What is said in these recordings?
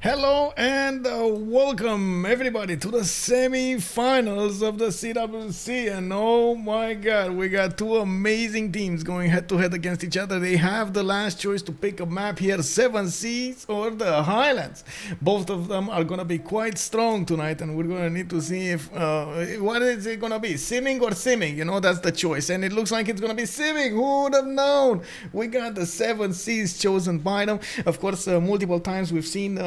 Hello and welcome everybody to the semi-finals of the CWC, and oh my god, we got two amazing teams going head to head against each other. They have the last choice to pick a map here, Seven Seas or the Highlands. Both of them are gonna be quite strong tonight, and we're gonna need to see if what is it gonna be, simming or simming, you know, that's the choice, and it looks like it's gonna be simming. Who would have known? We got the Seven Seas chosen by them. Of course, multiple times we've seen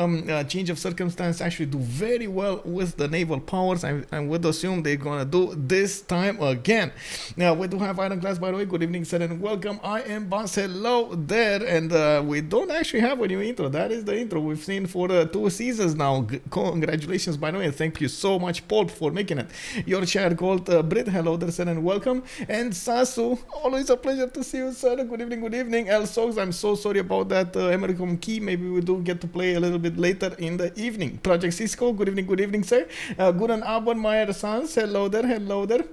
change of circumstance actually do very well with the naval powers. I would assume they're gonna do this time again. Now we do have Ironclads, by the way. Good evening, sir, and welcome. I am Boss. Hello there, and we don't actually have a new intro. That is the intro we've seen for 2 seasons now. Congratulations, by the way, and thank you so much, Paul, for making it. Your share called Brit. Hello there, sir, and welcome. And Sasu, always a pleasure to see you, sir. Good evening, good evening. El Sogs, I'm so sorry about that American key. Maybe we do get to play a little bit later in the evening. Project Cisco, good evening, sir. Guten Abend, my sons. Hello there, hello there.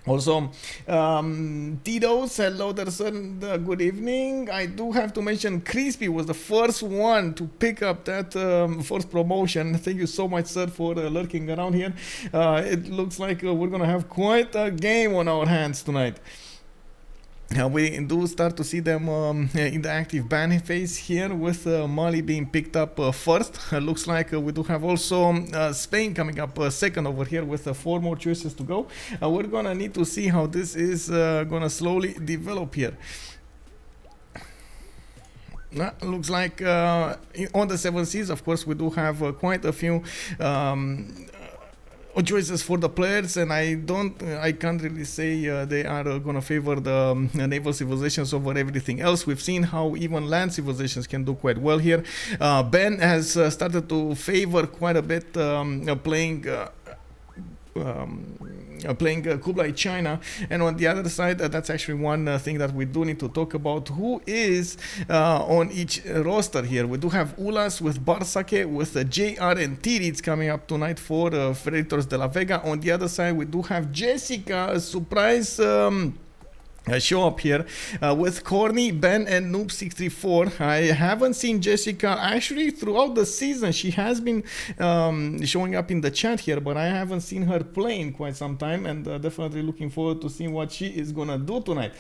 Also, Titiits, hello there, sir. Good evening. I do have to mention Crispy was the first one to pick up that first promotion. Thank you so much, sir, for lurking around here. It looks like we're gonna have quite a game on our hands tonight. We do start to see them in the active ban phase here, with Mali being picked up first. Looks like we do have also Spain coming up second over here with 4 more choices to go. We're gonna need to see how this is gonna slowly develop here. Looks like on the 7 Seas, of course, we do have quite a few choices for the players, and I can't really say they are gonna favor the naval civilizations over everything else. We've seen how even land civilizations can do quite well here. Ben has started to favor quite a bit playing Kublai China, and on the other side, that's actually one thing that we do need to talk about. Who is on each roster here? We do have Ulhas with Bartsake, with JR and Titiits coming up tonight for Freritos de la Vega. On the other side, we do have Jska, a surprise show up here with Khornie, Ben, and Noob64. I haven't seen Jska actually throughout the season. She has been showing up in the chat here, but I haven't seen her play in quite some time, and definitely looking forward to seeing what she is gonna do tonight.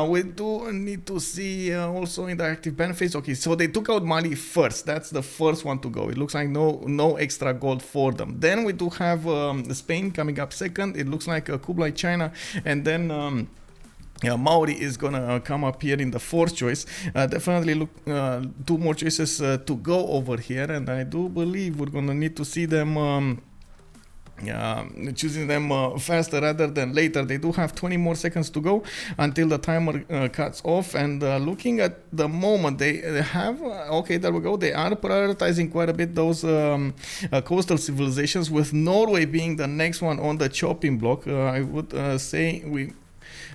We do need to see also in the active ban phase. Okay, so they took out Mali first. That's the first one to go. It looks like no extra gold for them. Then we do have Spain coming up second. It looks like Kublai China, and then Maori is gonna come up here in the 4th choice. Definitely look 2 more choices to go over here, and I do believe we're gonna need to see them choosing them faster rather than later. They do have 20 more seconds to go until the timer cuts off, and looking at the moment, they have okay, there we go. They are prioritizing quite a bit those coastal civilizations, with Norway being the next one on the chopping block. I would say we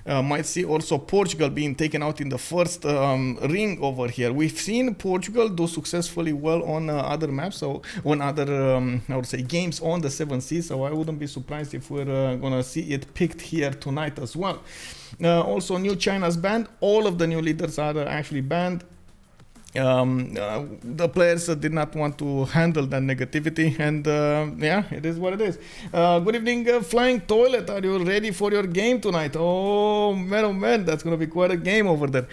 might see also Portugal being taken out in the first ring over here. We've seen Portugal do successfully well on other maps, so on other I would say games on the 7 Seas, so I wouldn't be surprised if we're gonna see it picked here tonight as well. Also, New China's banned. All of the new leaders are actually banned. The players did not want to handle that negativity, and yeah, it is what it is. Good evening, Flying Toilet. Are you ready for your game tonight? Oh man, that's gonna be quite a game over there.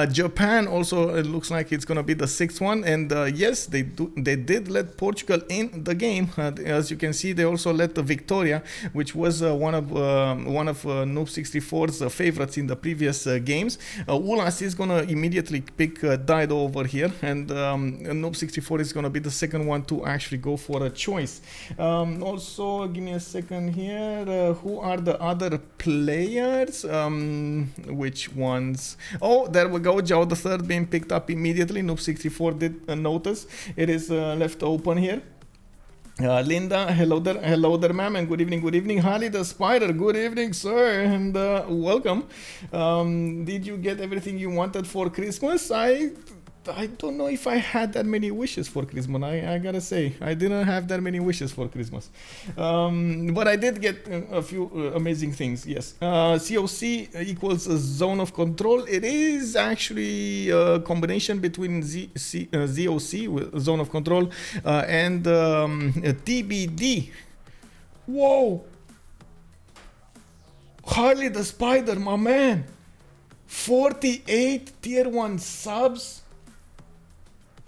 Japan also, it looks like it's gonna be the 6th one, and yes, they did let Portugal in the game. As you can see, they also let Victoria, which was one of Noob64's favorites in the previous games. Ulhas is gonna immediately pick Dido over here, and Noob64 is going to be the 2nd one to actually go for a choice. Also, give me a second here. Who are the other players? Which ones? Oh, there we go. Zhao the 3rd being picked up immediately. Noob64 did notice. It is left open here. Linda, hello there, ma'am, and good evening. Harley the Spider, good evening, sir, and welcome. Did you get everything you wanted for Christmas? I don't know if I had that many wishes for Christmas. I gotta say, I didn't have that many wishes for Christmas. But I did get a few amazing things, yes. COC equals a zone of control. It is actually a combination between ZOC, with zone of control, and TBD. Whoa! Harley the Spider, my man! 48 tier 1 subs?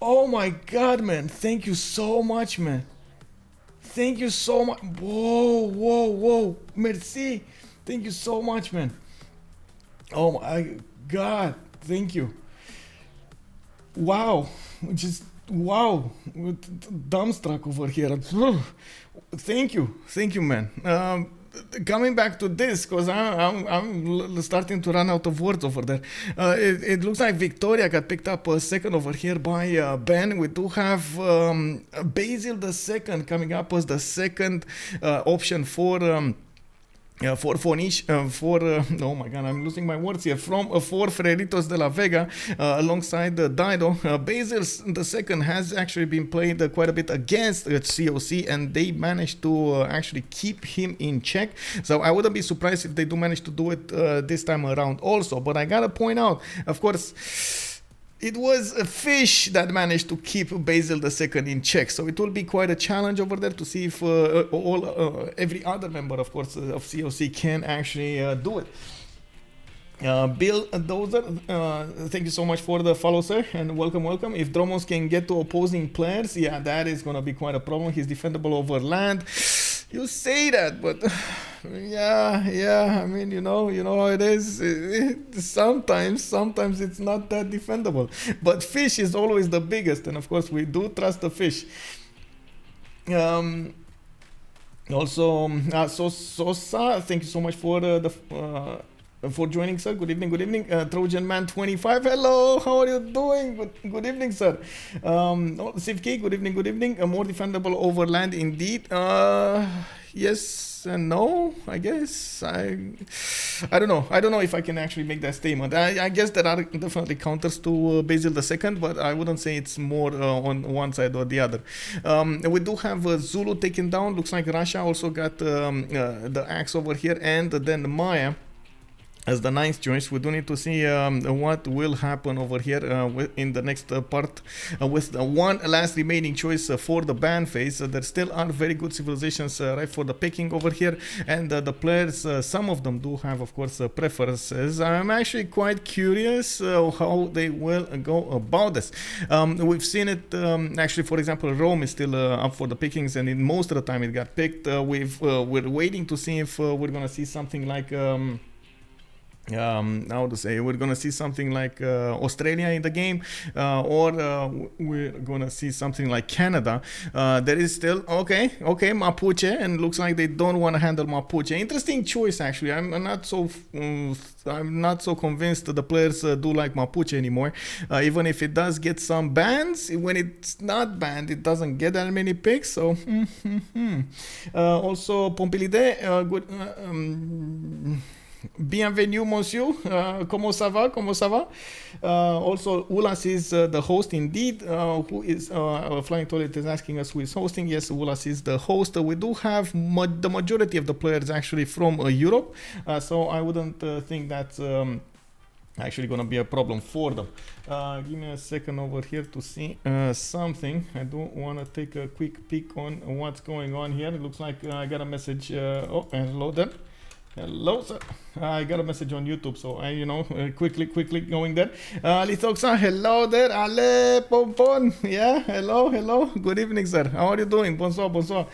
Oh my god, man. Thank you so much, man. Thank you so much. Whoa. Merci. Thank you so much, man. Oh my god. Thank you. Wow. Just wow. Dumbstruck over here. Thank you, man. Coming back to this, because I'm starting to run out of words over there. It looks like Victoria got picked up second over here by Ben. We do have Basil the second coming up as the second option for Phoenicia, oh my god, I'm losing my words here. For Freritos de la Vega, alongside Dido. Basil the second has actually been played quite a bit against COC, and they managed to actually keep him in check. So I wouldn't be surprised if they do manage to do it this time around also. But I gotta point out, of course, it was a fish that managed to keep Basil the second in check, so it will be quite a challenge over there to see if every other member, of course, of COC can actually do it. Bill Dozer, thank you so much for the follow, sir, and welcome. If Dromos can get to opposing players, yeah, that is gonna be quite a problem. He's defendable over land. You say that, but yeah. I mean, you know how it is. Sometimes it's not that defendable. But fish is always the biggest, and of course we do trust the fish. Also, Sosa, thank you so much for for joining, sir. Good evening. Trojan Man 25, hello, how are you doing? Good evening, sir. Sivki, good evening. More defendable over land indeed. Yes and no, I guess. I don't know if I can actually make that statement. I guess there are definitely counters to Basil the second, but I wouldn't say it's more on one side or the other. We do have Zulu taken down. Looks like Russia also got the axe over here, and then Maya as the ninth choice. We do need to see what will happen over here in the next part with one last remaining choice for the ban phase. There still are very good civilizations right for the picking over here, and the players, some of them do have, of course, preferences. I'm actually quite curious how they will go about this. We've seen it actually, for example, Rome is still up for the pickings, and in most of the time it got picked. We're waiting to see if we're gonna see something like how to say, we're gonna see something like Australia in the game, or we're gonna see something like Canada. There is still okay Mapuche, and looks like they don't want to handle Mapuche. Interesting choice, actually. I'm not so convinced that the players do like Mapuche anymore, even if it does get some bans. When it's not banned, it doesn't get that many picks. So also Pompilide, good. Bienvenue, monsieur. Comment ça va? Also, Ulhas is the host indeed. Who is Flying Toilet is asking us who is hosting. Yes, Ulhas is the host. We do have the majority of the players actually from Europe, so I wouldn't think that's actually gonna be a problem for them. Give me a second over here to see something. I do want to take a quick peek on what's going on here. It looks like I got a message. Oh, hello there. Hello, sir. I got a message on YouTube, so I, quickly going there. Lithoxa, hello there. Ale, Pompon. Yeah, hello. Good evening, sir. How are you doing? Bonsoir.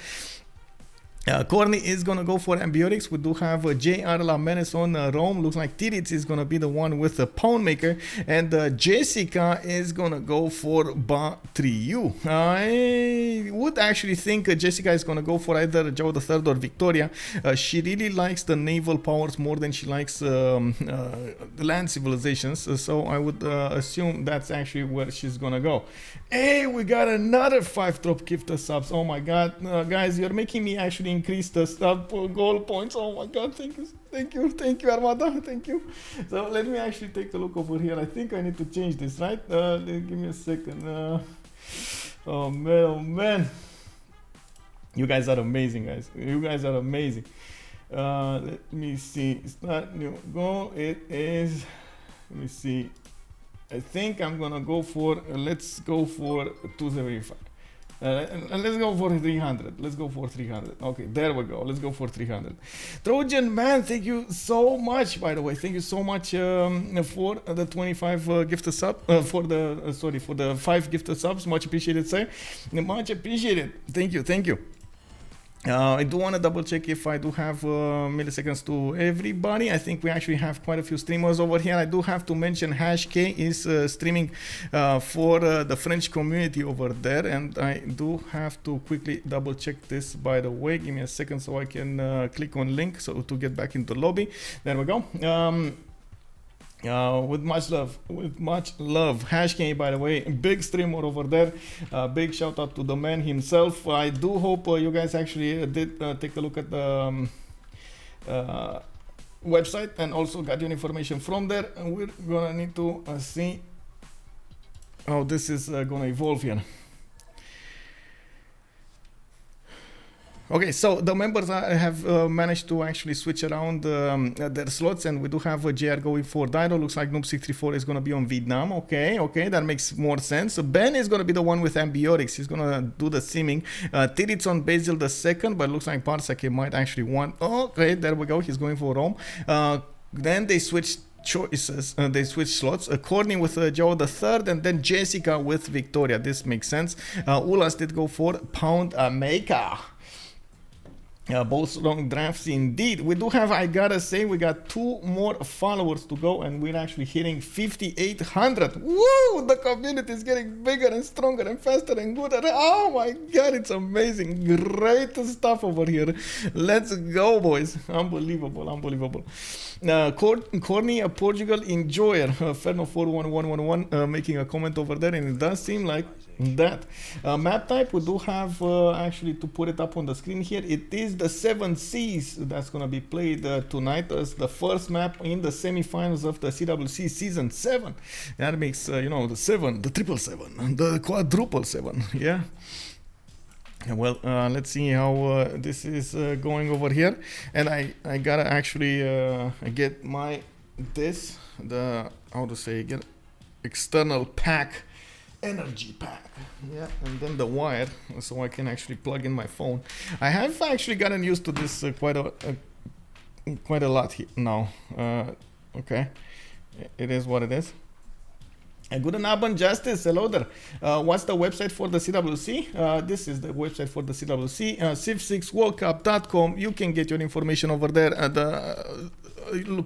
Khornie is gonna go for Ambiotics. We do have JR La Menace on Rome. Looks like Titiits is gonna be the one with the Pound Maker, and Jska is gonna go for Batriu. I would actually think Jska is gonna go for either Joe the Third or Victoria. She really likes the naval powers more than she likes land civilizations, so I would assume that's actually where she's gonna go. Hey, we got another 5 drop gifter subs. Oh my god, guys, you're making me actually increase the goal points. Oh my god, thank you, Armada, thank you. So let me actually take a look over here. I think I need to change this, right? Give me a second. Oh man. You guys are amazing, guys. You guys are amazing. Let me see. Start new goal. It is. Let me see. I think I'm gonna go for. Let's go for 275. Let's go for 300. Let's go for 300. Okay, there we go. Let's go for 300. Trojan man, thank you so much. By the way, thank you so much for the 25 gifted sub. For the 5 gifted subs. Much appreciated, sir. Much appreciated. Thank you. I do want to double check if I do have milliseconds to everybody. I think we actually have quite a few streamers over here. I do have to mention Jska is streaming for the French community over there, and I do have to quickly double check this, by the way. Give me a second so I can click on link so to get back into lobby. There we go. With much love, Jska, by the way, big streamer over there. Big shout out to the man himself. I do hope you guys actually did take a look at the website and also got your information from there. And we're gonna need to see how this is gonna evolve here. Okay, so the members have managed to actually switch around their slots, and we do have a JR going for Dido. Looks like Noob634 is going to be on Vietnam. Okay, that makes more sense. So Ben is going to be the one with Ambiotics. He's going to do the simming. Titiits on Basil the second, but looks like Bartsake might actually want. Okay, there we go. He's going for Rome. Then they switched choices, they switch slots. Khornie with Joe the third, and then Jska with Victoria. This makes sense. Ulhas did go for Pound Maker. Both long drafts indeed. We do have, I gotta say, we got 2 more followers to go, and we're actually hitting 5,800. Woo! The community is getting bigger and stronger and faster and gooder. Oh my god, it's amazing. Great stuff over here. Let's go, boys. Unbelievable. Khornie, a Portugal enjoyer. Ferno41111 making a comment over there, and it does seem like that. Map type, we do have actually to put it up on the screen here. It is the 7 Seas that's going to be played tonight as the first map in the semifinals of the CWC season 7. That makes the 7, the 777, the quadruple 7. Yeah. Well, let's see how this is going over here. And I gotta actually get get external pack, energy pack, yeah, and then the wire, so I can actually plug in my phone. I have actually gotten used to this quite a lot now. Okay, it is what it is. Good Naban Justice, hello there. What's the website for the CWC? This is the website for the CWC, civ6worldcup.com. You can get your information over there.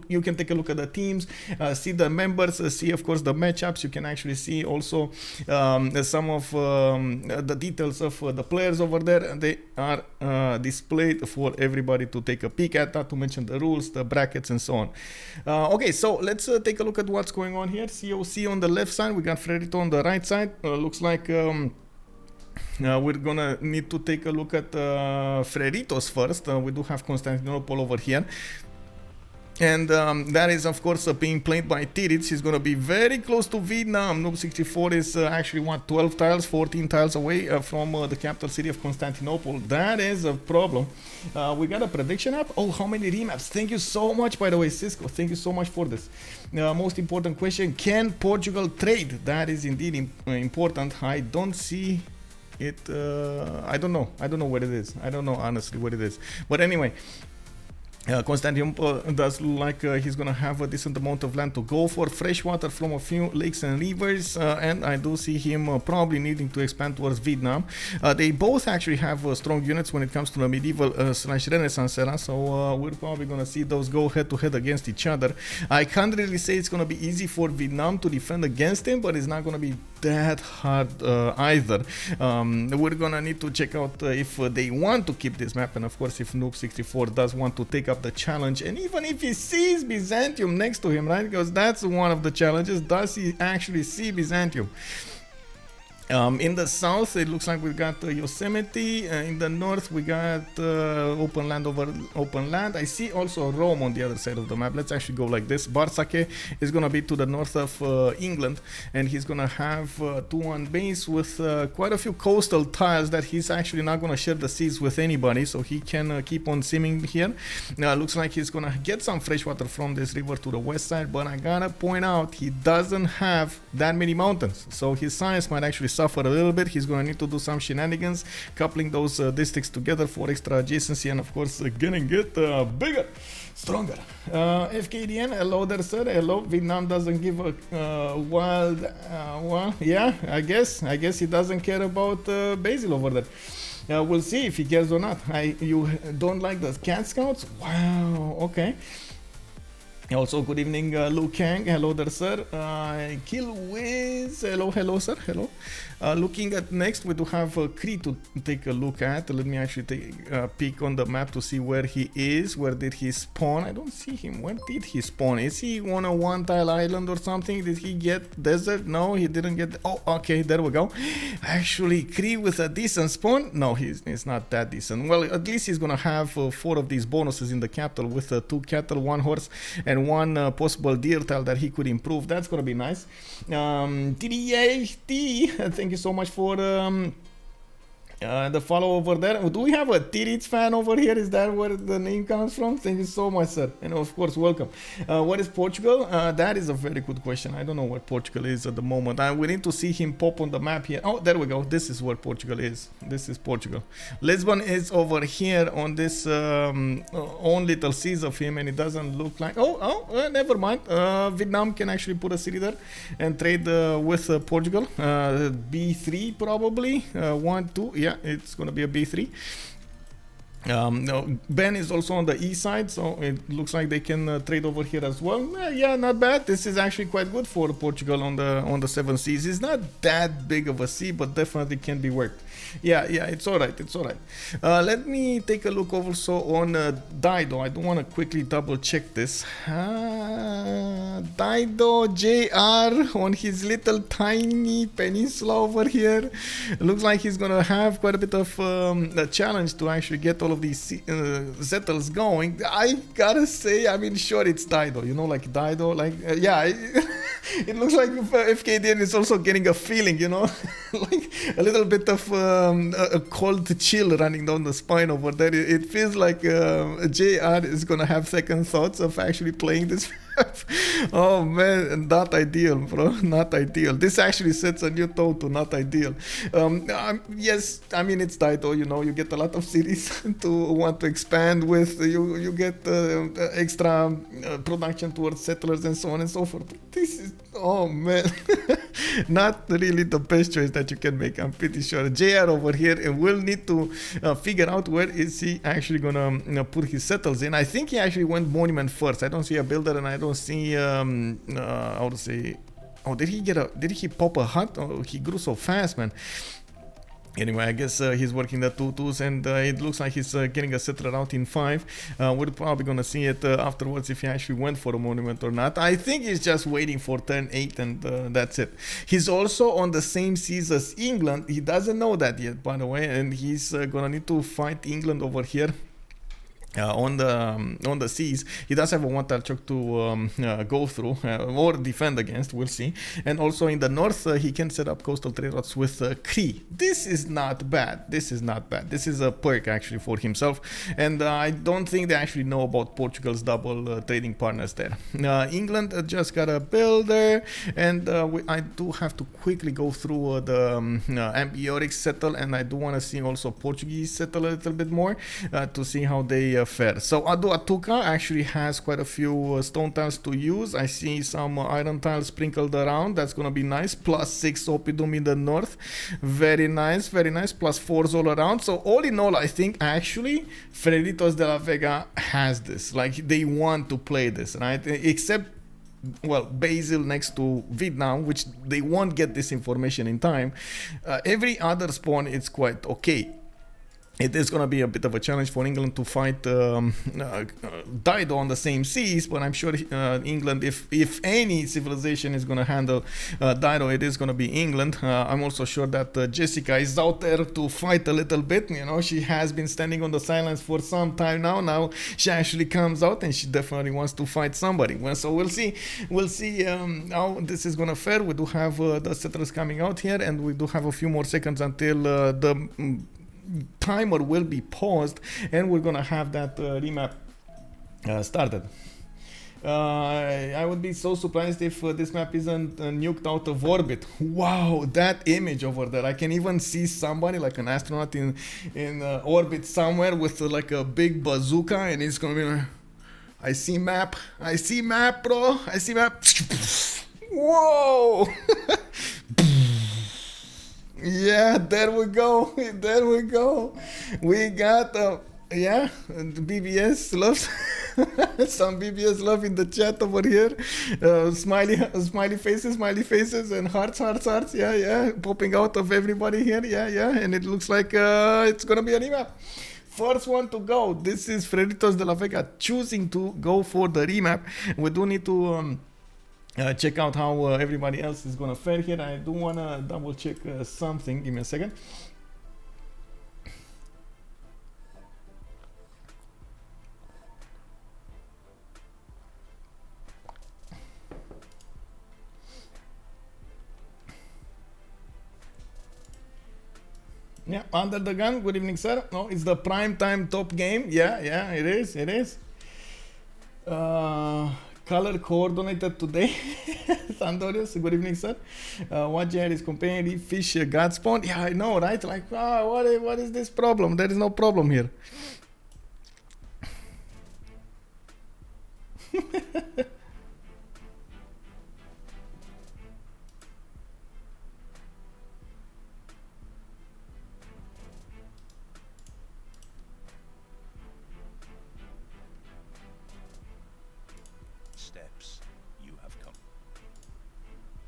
You can take a look at the teams, see the members, see of course the matchups. You can actually see also some of the details of the players over there. They are displayed for everybody to take a peek at, not to mention the rules, the brackets, and so on. Okay, so let's take a look at what's going on here. CoC on the left side, we got Freritos on the right side. Looks like we're gonna need to take a look at Freritos first. We do have Constantinople over here. And that is of course being played by Titiits. He's going to be very close to Vietnam. Noob64 is actually 12 tiles, 14 tiles away from the capital city of Constantinople. That is a problem. We got a prediction app. Oh, how many remaps? Thank you so much, by the way, Cisco. Thank you so much for this. Most important question, can Portugal trade? That is indeed important. I don't see it. I don't know what it is. I don't know honestly what it is. But anyway, Constantinople does look like he's gonna have a decent amount of land to go for, fresh water from a few lakes and rivers, and I do see him probably needing to expand towards Vietnam. They both actually have strong units when it comes to the medieval / Renaissance era, so we're probably gonna see those go head to head against each other. I can't really say it's gonna be easy for Vietnam to defend against him, but it's not gonna be that hard either. We're gonna need to check out if they want to keep this map, and of course if Noob64 does want to take up the challenge, and even if he sees Byzantium next to him, right, because that's one of the challenges. Does he actually see Byzantium? In the south, it looks like we got Yosemite. In the north, we got open land over open land. I see also Rome on the other side of the map. Let's actually go like this. Bartsake is gonna be to the north of England, and he's gonna have 2-1 base with quite a few coastal tiles that he's actually not gonna share the seas with anybody, so he can keep on simming here. Looks like he's gonna get some fresh water from this river to the west side, but I gotta point out he doesn't have that many mountains, so his science might actually suffer a little bit. He's gonna need to do some shenanigans, coupling those districts together for extra adjacency, and of course gonna get bigger, stronger. FKDN, hello there, sir. Hello. Vietnam doesn't give a wild. Well, yeah, I guess he doesn't care about Basil over there. We'll see if he cares or not. You don't like the cat scouts? Wow. Okay. Also, good evening, Lu Kang. Hello there, sir. Kill Wiz. Hello, sir. Hello. Looking at next, we do have Cree to take a look at. Let me actually take a peek on the map to see where he is. Where did he spawn? I don't see him. Where did he spawn? Is he on a one-tile island or something? Did he get desert? No, he didn't get. Oh, okay, there we go. Actually, Cree with a decent spawn. No, he's not that decent. Well, at least he's gonna have 4 of these bonuses in the capital with 2 cattle, 1 horse, and 1 possible deer tile that he could improve. That's gonna be nice. TDAT, thank you so much for the follow over there. Do we have a Titiits fan over here? Is that where the name comes from? Thank you so much, sir. And of course, welcome. What is Portugal? That is a very good question. I don't know what Portugal is at the moment. We need to see him pop on the map here. Oh, there we go. This is where Portugal is. This is Portugal. Lisbon is over here on this own little seas of him, and it doesn't look like. Never mind. Vietnam can actually put a city there and trade with Portugal. B3 probably. 1, 2. Yeah, it's gonna be a B3. No, Ben is also on the east side, so it looks like they can trade over here as well. Yeah, not bad. This is actually quite good for Portugal on the 7 seas. It's not that big of a sea, but definitely can be worked. Yeah, it's all right. It's all right. Let me take a look also on Dido. I do want to quickly double check this. Dido JR on his little tiny peninsula over here. Looks like he's gonna have quite a bit of a challenge to actually get all of these settles going. I gotta say, I mean, sure, it's Dido, you know, like Dido, like yeah, it looks like FKDN is also getting a feeling, you know, like a little bit of a cold chill running down the spine over there. It feels like JR is gonna have second thoughts of actually playing this. Oh man, not ideal, bro, not ideal. This actually sets a new tone to not ideal. Yes, I mean, it's Dido, you know, you get a lot of cities to want to expand with, you get extra production towards settlers and so on and so forth. This is, oh man, not really the best choice that you can make, I'm pretty sure. JR over here will need to figure out where is he actually gonna put his settles in. I think he actually went monument first. I don't see a builder, and I don't see how to say. Oh, did he pop a hut? Oh, he grew so fast, man. Anyway, I guess he's working the 2-2s, and it looks like he's getting a settler out in 5. We're probably gonna see it afterwards if he actually went for a monument or not. I think he's just waiting for turn 8, and that's it. He's also on the same seas as England. He doesn't know that yet, by the way, and he's gonna need to fight England over here. On the seas. He does have a one-tile choke to go through or defend against, we'll see. And also in the north, he can set up coastal trade routes with Cree. This is not bad. This is not bad. This is a perk actually for himself. And I don't think they actually know about Portugal's double trading partners there. England just got a builder, and I do have to quickly go through the Ambiotic settle, and I do want to see also Portuguese settle a little bit more to see how they fare. So Atuca actually has quite a few stone tiles to use. I see some iron tiles sprinkled around. That's gonna be nice. +6 Oppidum in the north. Very nice, very nice. +4s all around. So all in all, I think actually Freritos de la Vega has this. Like, they want to play this, right? Except, well, Basil next to Vietnam, which they won't get this information in time. Every other spawn, it's quite okay. it is going to be a bit of a challenge for England to fight Dido on the same seas, but I'm sure England, if any civilization is going to handle Dido, it is going to be England. I'm also sure that Jska is out there to fight a little bit. You know, she has been standing on the sidelines for some time now. Now she actually comes out and she definitely wants to fight somebody. Well, so we'll see how this is going to fare. We do have the settlers coming out here, and we do have a few more seconds until the timer will be paused, and we're gonna have that remap started. I would be so surprised if this map isn't nuked out of orbit. Wow, that image over there! I can even see somebody like an astronaut in orbit somewhere with like a big bazooka, and it's gonna be like, I see map, bro, I see map. Whoa! Yeah, there we go. We got yeah, BBS loves some BBS love in the chat over here. Smiley faces, and hearts. Yeah, popping out of everybody here. Yeah, and it looks like it's gonna be a remap. First one to go. This is Freritos de la Vega choosing to go for the remap. We do need to check out how everybody else is gonna fare here. I do wanna double check something. Give me a second. Yeah, Under the Gun, good evening, sir. No, it's the prime time top game. Yeah, it is. Color coordinated today. Sandorius, good evening, sir. What JR is comparing the fish god spawn? Yeah, I know, right? Like, what is this problem? There is no problem here. Steps, you have come.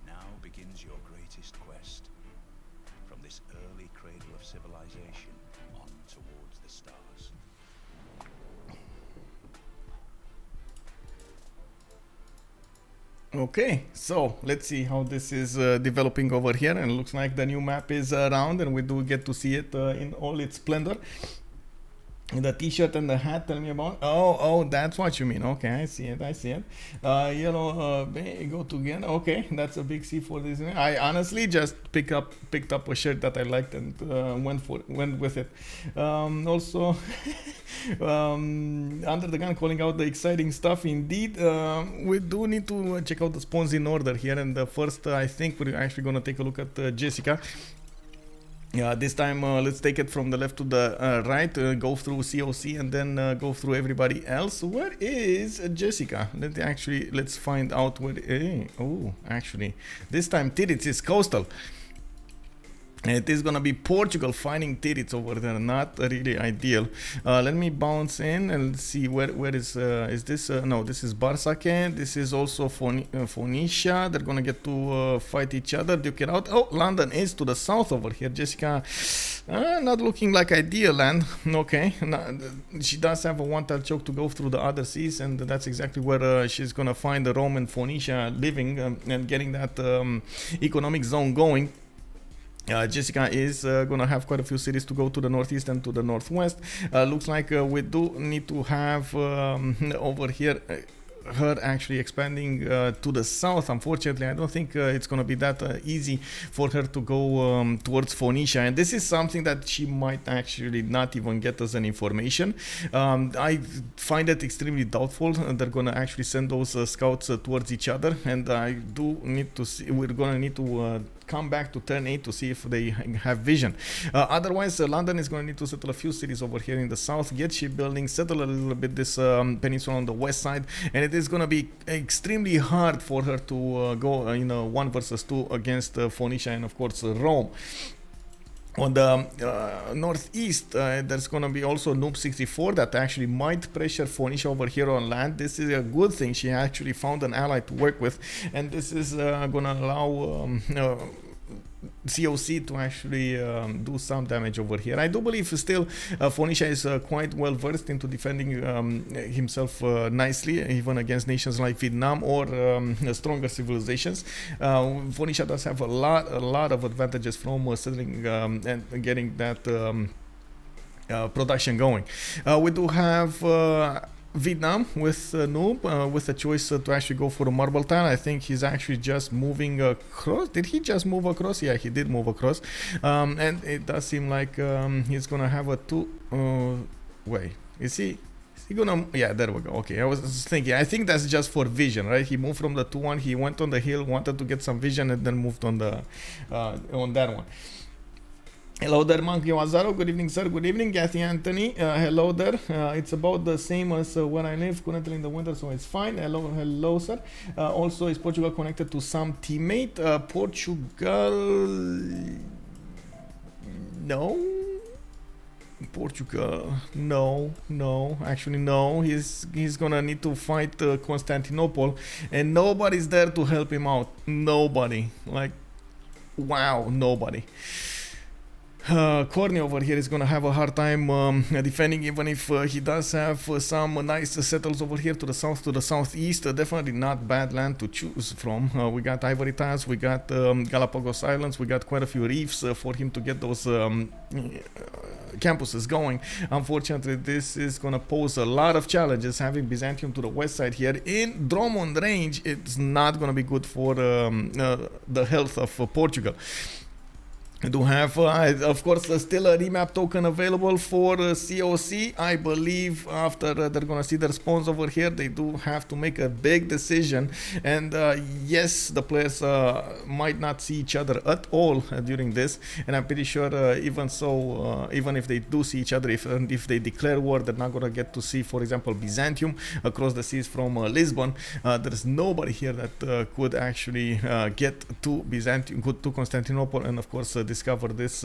Now begins your greatest quest. From this early cradle of civilization on towards the stars. Okay, so let's see how this is developing over here, and it looks like the new map is around, and we do get to see it in all its splendor. The t-shirt and the hat, tell me about. Oh, that's what you mean. Okay, I see it. Yellow go together. Okay, that's a big C for this. I honestly just picked up a shirt that I liked and went with it. Also, Under the Gun calling out the exciting stuff. Indeed, we do need to check out the spawns in order here. And the first, I think we're actually gonna take a look at Jska. Yeah, this time let's take it from the left to the right, go through CoC and then go through everybody else. Where is Jska? Let's find out where. Actually, this time Titiits is coastal. It is gonna be Portugal fighting Titiits over there, not really ideal. Let me bounce in and see where is this? No, this is Bartsake. This is also Phoenicia. They're gonna get to fight each other, duke it out. Oh, London is to the south over here. Jska, not looking like ideal land. Okay, she does have a one-tile choke to go through the other seas, and that's exactly where she's gonna find the Rome and Phoenicia living and getting that economic zone going. Jska is gonna have quite a few cities to go to the northeast and to the northwest. Looks like we do need to have over here her actually expanding to the south. Unfortunately, I don't think it's gonna be that easy for her to go towards Phoenicia, and this is something that she might actually not even get as an information. I find it extremely doubtful they're gonna actually send those scouts towards each other, and I do need to see, we're gonna need to come back to turn 8 to see if they have vision. Otherwise, London is going to need to settle a few cities over here in the south, get shipbuilding, settle a little bit this peninsula on the west side, and it is going to be extremely hard for her to go in a 1 versus 2 against Phoenicia and of course Rome. On the northeast, there's going to be also Noob 64 that actually might pressure Phoenicia over here on land. This is a good thing. She actually found an ally to work with, and this is going to allow COC to actually do some damage over here. I do believe still Phoenicia is quite well versed into defending himself nicely, even against nations like Vietnam or stronger civilizations. Phoenicia does have a lot of advantages from settling and getting that production going. We do have Vietnam with Noob with a choice to actually go for a marble tile. I think he's actually just moving across. Did he just move across? Yeah, he did move across. And it does seem like he's gonna have a wait, is he gonna, yeah, there we go. Okay, I was thinking, I think that's just for vision, right? He moved from the 2-1, he went on the hill, wanted to get some vision, and then moved on the on that one. Hello there, Monkey Wazaro. Good evening, sir. Good evening, Kathy Anthony. Hello there. It's about the same as where I live, currently in the winter, so it's fine. Hello, sir. Also, is Portugal connected to some teammate? Portugal... No. Portugal, no, actually no. He's gonna need to fight Constantinople, and nobody's there to help him out. Nobody. Like, wow, nobody. Khornie over here is gonna have a hard time defending, even if he does have some nice settles over here to the south, to the southeast. Definitely not bad land to choose from. We got Ivory Tiles, we got Galapagos Islands, we got quite a few reefs for him to get those campuses going. Unfortunately, this is gonna pose a lot of challenges. Having Byzantium to the west side here in Drummond range, it's not gonna be good for the health of Portugal. I do have, of course, still a remap token available for COC. I believe after they're going to see the response over here, they do have to make a big decision. And yes, the players might not see each other at all during this. And I'm pretty sure even so, even if they do see each other, if they declare war, they're not going to get to see, for example, Byzantium across the seas from Lisbon. There's nobody here that could actually get to Byzantium, to Constantinople, and of course discover this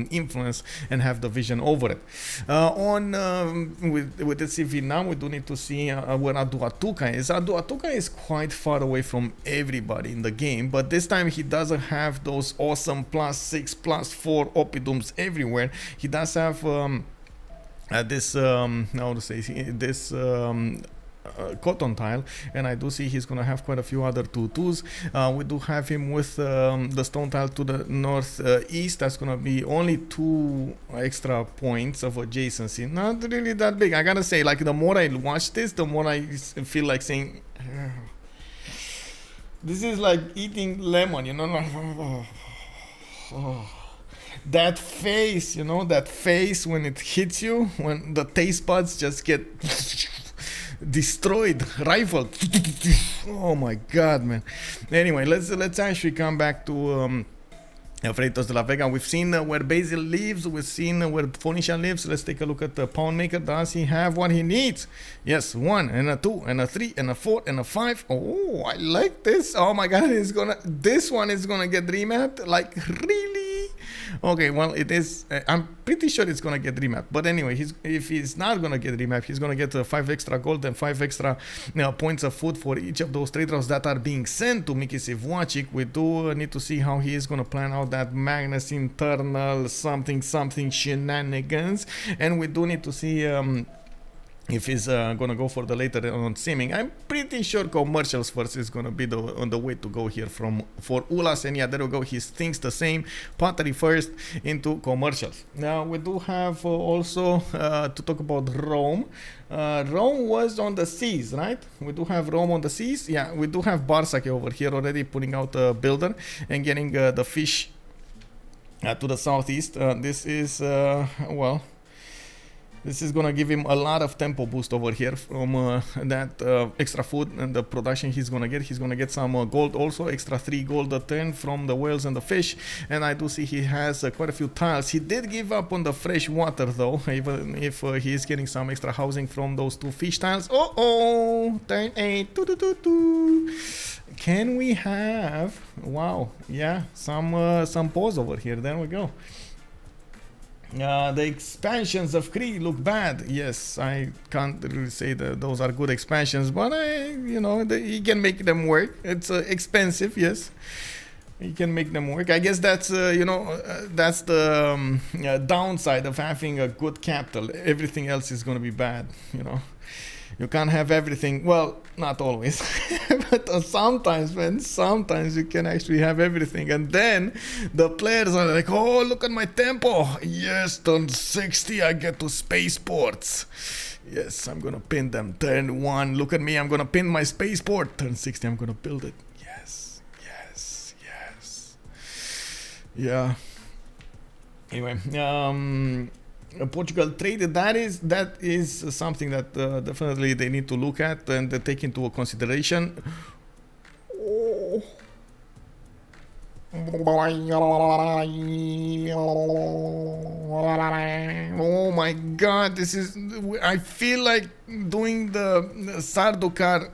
influence and have the vision over it. With the CV now, we do need to see where Aduatuca is. Aduatuca is quite far away from everybody in the game, but this time he doesn't have those awesome +6, +4 Oppidums everywhere. He does have this how to say this cotton tile, and I do see he's gonna have quite a few other 2-2s. We do have him with the stone tile to the northeast. That's gonna be only 2 extra points of adjacency. Not really that big, I gotta say. Like, the more I watch this, the more I feel like saying this is like eating lemon, you know, like that face, you know, that face when it hits you, when the taste buds just get destroyed, rifled. Oh my god, man. Anyway, let's actually come back to Freritos de la Vega. We've seen where Basil lives, we've seen where Phoenicia lives. Let's take a look at the Pound Maker. Does he have what he needs? Yes, 1 and a 2 and a 3 and a 4 and a 5. Oh, I like this. Oh my god, this one is gonna get remapped. Like, really? Okay, well, it is. I'm pretty sure it's gonna get remapped. But anyway, if he's not gonna get remapped, he's gonna get 5 extra gold and 5 extra points of food for each of those trade routes that are being sent to Miki Sivwachik. We do need to see how he is gonna plan out that Magnus internal something shenanigans, and we do need to see if he's gonna go for the later on simming. I'm pretty sure commercials first is gonna be on the way to go here for Ulhas, and yeah, there we go. He thinks the same. Pottery first into commercials. Now we do have also to talk about Rome. Rome was on the seas, right? We do have Rome on the seas. Yeah, we do have Bartsake over here already putting out a builder and getting the fish to the southeast. This is well, this is gonna give him a lot of tempo boost over here from that extra food and the production he's gonna get. He's gonna get some gold also, extra 3 gold a turn from the whales and the fish. And I do see he has quite a few tiles. He did give up on the fresh water though, even if he is getting some extra housing from those 2 fish tiles. Turn 8. Can we have, wow, yeah, some pause over here. There we go. The expansions of Cree look bad. Yes, I can't really say that those are good expansions, but you know, you can make them work. It's expensive, yes. You can make them work. I guess that's that's the downside of having a good capital. Everything else is going to be bad. You can't have everything. Well, not always, but sometimes, man. Sometimes you can actually have everything, and then the players are like, "Oh, look at my tempo! Yes, turn 60, I get to spaceports. Yes, I'm gonna pin them. Turn 1, look at me. I'm gonna pin my spaceport. Turn 60, I'm gonna build it. Yes, yes, yes. Yeah. Anyway, Portugal trade, that is something that definitely they need to look at and take into consideration. Oh. Oh my god, this is, I feel like doing the Sardukar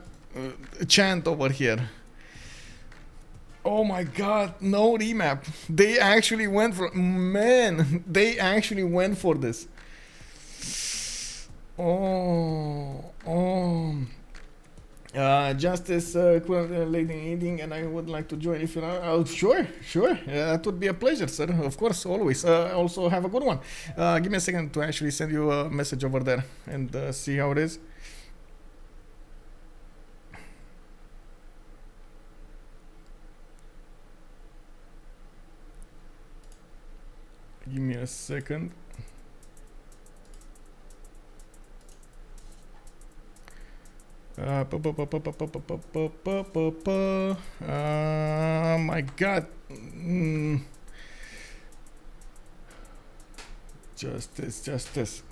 chant over here. Oh my god, no remap. They actually went for, man, they actually went for this. Justice, lady eating, and I would like to join if you are. Oh, sure. That would be a pleasure, sir. Of course, always. Also, have a good one. Give me a second to actually send you a message over there and see how it is. Give me a second. My god. Justice.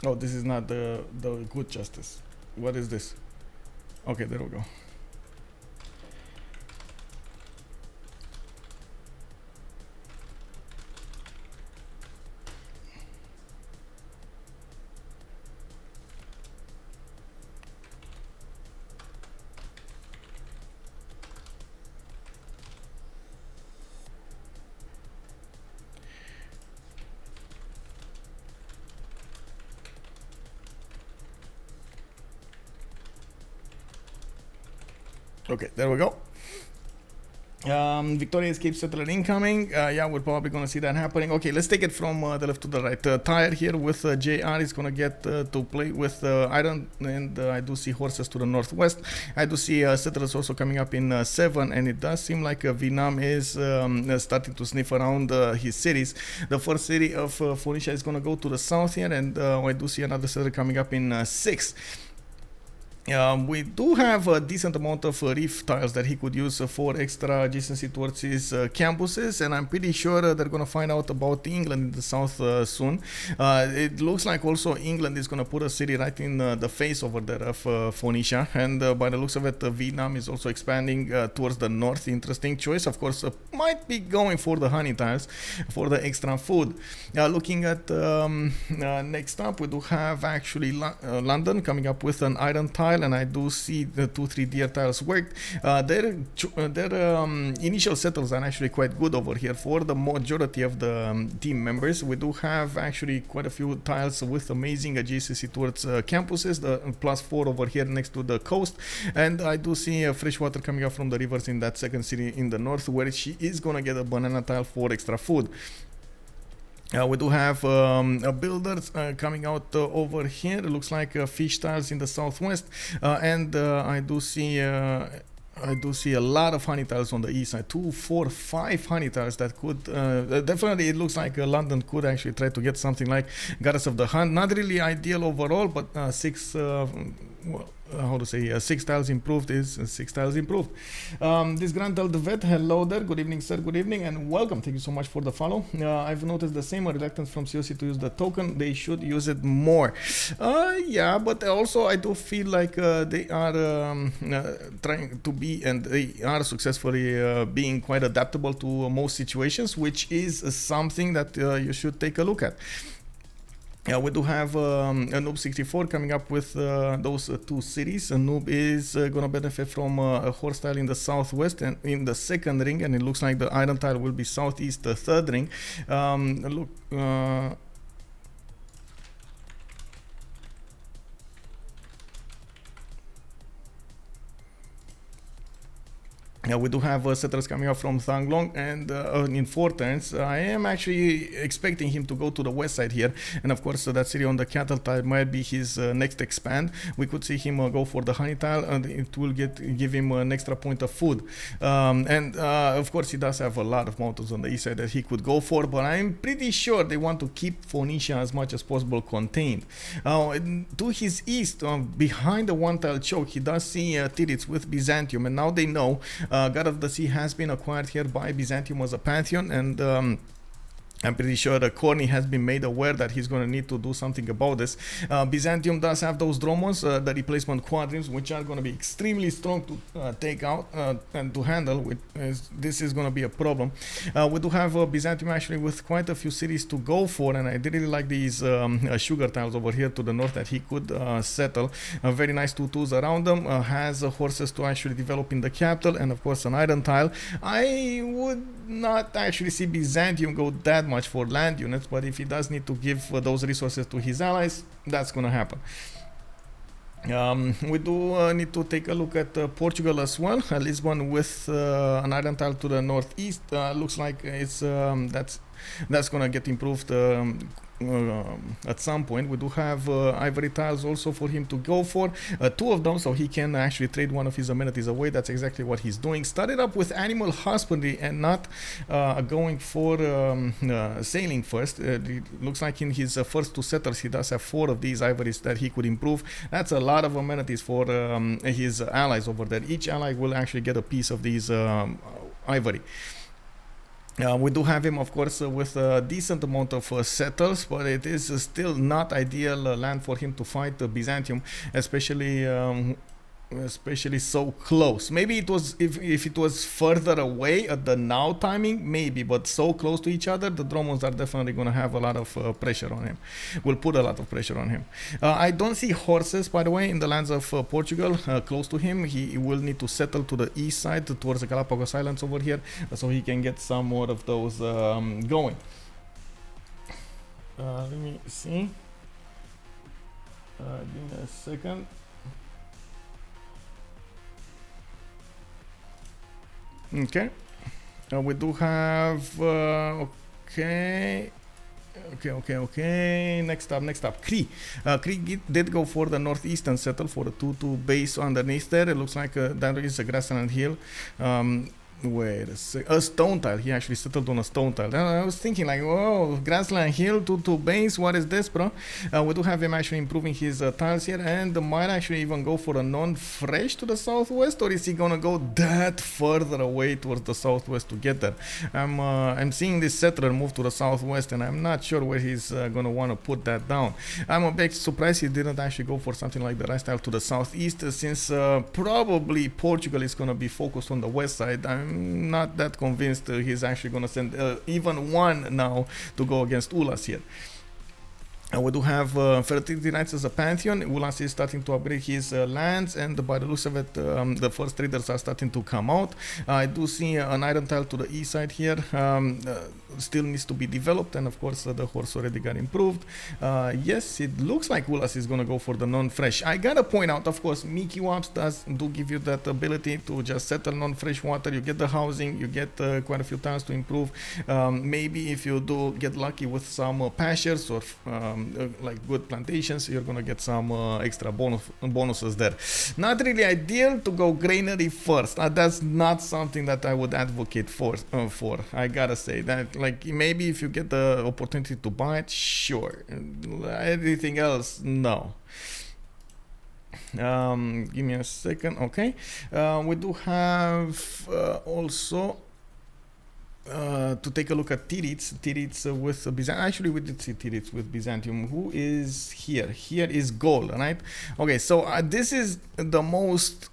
Oh, this is not the good justice. What is this? Okay, there we go. Okay, there we go. Victoria escape settler incoming. Yeah, we're probably gonna see that happening. Okay, let's take it from the left to the right. Tyre here with JR is gonna get to play with Iron, and I do see horses to the northwest. I do see settlers also coming up in 7, and it does seem like Vietnam is starting to sniff around his cities. The first city of Phoenicia is gonna go to the south here, and I do see another settler coming up in 6. We do have a decent amount of reef tiles that he could use for extra adjacency towards his campuses, and I'm pretty sure they're going to find out about England in the south soon. It looks like also England is going to put a city right in the face over there of Phoenicia, and by the looks of it, Vietnam is also expanding towards the north. Interesting choice, of course. Might be going for the honey tiles for the extra food. Looking at next up, we do have actually London coming up with an iron tile, and I do see the 2-3 deer tiles worked. Their initial settles are actually quite good over here for the majority of the team members. We do have actually quite a few tiles with amazing adjacency towards campuses, the +4 over here next to the coast, and I do see fresh water coming up from the rivers in that second city in the north, where she is gonna get a banana tile for extra food. We do have builders coming out over here. It looks like fish tiles in the southwest, and I do see a lot of honey tiles on the east side. 2, 4, 5 honey tiles that could definitely, it looks like London could actually try to get something like Goddess of the Hunt. Not really ideal overall, but 6 6 tiles improved is 6 tiles improved. This Grand El Vet, hello there, good evening sir, good evening and welcome. Thank you so much for the follow. I've noticed the same reluctance from COC to use the token. They should use it more. Yeah, but also I do feel like they are trying to be, and they are successfully being quite adaptable to most situations, which is something that you should take a look at. We do have a Noob 64 coming up with those 2 cities. A Noob is going to benefit from a horse tile in the southwest and in the second ring, and it looks like the iron tile will be southeast, the third ring. Look. We do have settlers coming up from Thanglong and in 4 turns. I am actually expecting him to go to the west side here, and of course that city on the cattle tile might be his next expand. We could see him go for the honey tile, and it will give him an extra point of food. And of course he does have a lot of mountains on the east side that he could go for, but I'm pretty sure they want to keep Phoenicia as much as possible contained. To his east, behind the 1 tile choke, he does see Titiits with Byzantium, and now they know God of the Sea has been acquired here by Byzantium as a pantheon, and I'm pretty sure that Khornie has been made aware that he's going to need to do something about this. Byzantium does have those dromos, the replacement quadrims, which are going to be extremely strong to take out and to handle. This is going to be a problem. We do have Byzantium actually with quite a few cities to go for, and I did really like these sugar tiles over here to the north that he could settle. Very nice 2-2s around them. Has horses to actually develop in the capital, and of course an iron tile. I would not actually see Byzantium go that much for land units, but if he does need to give those resources to his allies, that's gonna happen. We do need to take a look at Portugal as well. Lisbon with an iron tile to the northeast. Looks like it's that's gonna get improved at some point. We do have ivory tiles also for him to go for, 2 of them, so he can actually trade one of his amenities away. That's exactly what he's doing. Started up with animal husbandry and not going for sailing first. It looks like in his first 2 settlers he does have 4 of these ivories that he could improve. That's a lot of amenities for his allies over there. Each ally will actually get a piece of these ivory. We do have him, of course, with a decent amount of settlers, but it is still not ideal land for him to fight Byzantium, especially so close. Maybe it was if it was further away at the now timing, maybe, but so close to each other, the Dromos are definitely going to have a lot of pressure on him. Will put a lot of pressure on him. I don't see horses, by the way, in the lands of Portugal close to him. He will need to settle to the east side towards the Galapagos Islands over here, so he can get some more of those going. Let me see. Give me a second. Okay, we do have okay. Next up, Cree. Cree did go for the northeastern settle for the 2-2 base underneath there. It looks like that is a grassland hill. Wait a sec. A stone tile. He actually settled on a stone tile. I was thinking like, whoa, grassland hill, 2-2 base. What is this, bro? We do have him actually improving his tiles here, and might actually even go for a non-fresh to the southwest, or is he gonna go that further away towards the southwest to get there? I'm seeing this settler move to the southwest, and I'm not sure where he's gonna want to put that down. I'm a bit surprised he didn't actually go for something like the rice tile to the southeast, since probably Portugal is gonna be focused on the west side. I'm not that convinced he's actually going to send even one now to go against Ulhas here. We do have Titiits as a pantheon. Ulhas is starting to upgrade his lands, and by the looks of it, the first traders are starting to come out. I do see an iron tile to the east side here. Still needs to be developed, and of course the horse already got improved. Yes, it looks like Ulhas is gonna go for the non-fresh. I gotta point out, of course, Mickey Waps do give you that ability to just settle non-fresh water. You get the housing, you get quite a few times to improve. Maybe if you do get lucky with some pastures or like good plantations, you're gonna get some extra bonuses there. Not really ideal to go granary first. That's not something that I would advocate for. I gotta say that, like, maybe if you get the opportunity to buy it, sure. Everything else, no. Give me a second. Okay, we do have also to take a look at Titiits with Byzantium. Actually, we did see Titiits with Byzantium. Who is here? Here is Gaul, right? Okay, so this is the most,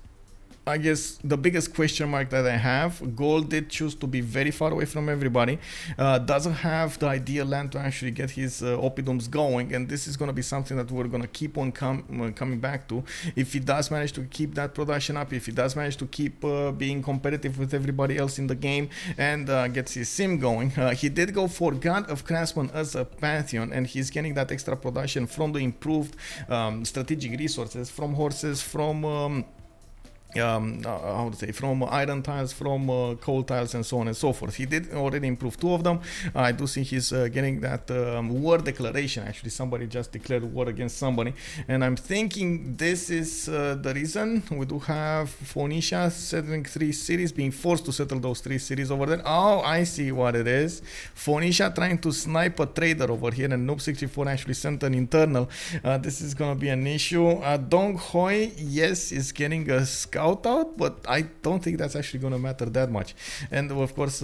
I guess, the biggest question mark that I have. Gaul did choose to be very far away from everybody. Doesn't have the ideal land to actually get his oppidums going, and this is going to be something that we're going to keep on coming back to. If he does manage to keep that production up, if he does manage to keep being competitive with everybody else in the game, and gets his sim going. He did go for God of Craftsmen as a pantheon, and he's getting that extra production from the improved strategic resources, from horses, from how to say, from iron tiles, from coal tiles, and so on and so forth. He did already improve 2 of them. I do think he's getting that war declaration. Actually, somebody just declared war against somebody, and I'm thinking this is the reason we do have Phoenicia settling 3 cities, being forced to settle those 3 cities over there. Oh, I see what it is. Phoenicia trying to snipe a trader over here, and Noob64 actually sent an internal. This is gonna be an issue. Dong Hoi, yes, is getting a scout out, but I don't think that's actually going to matter that much. And of course,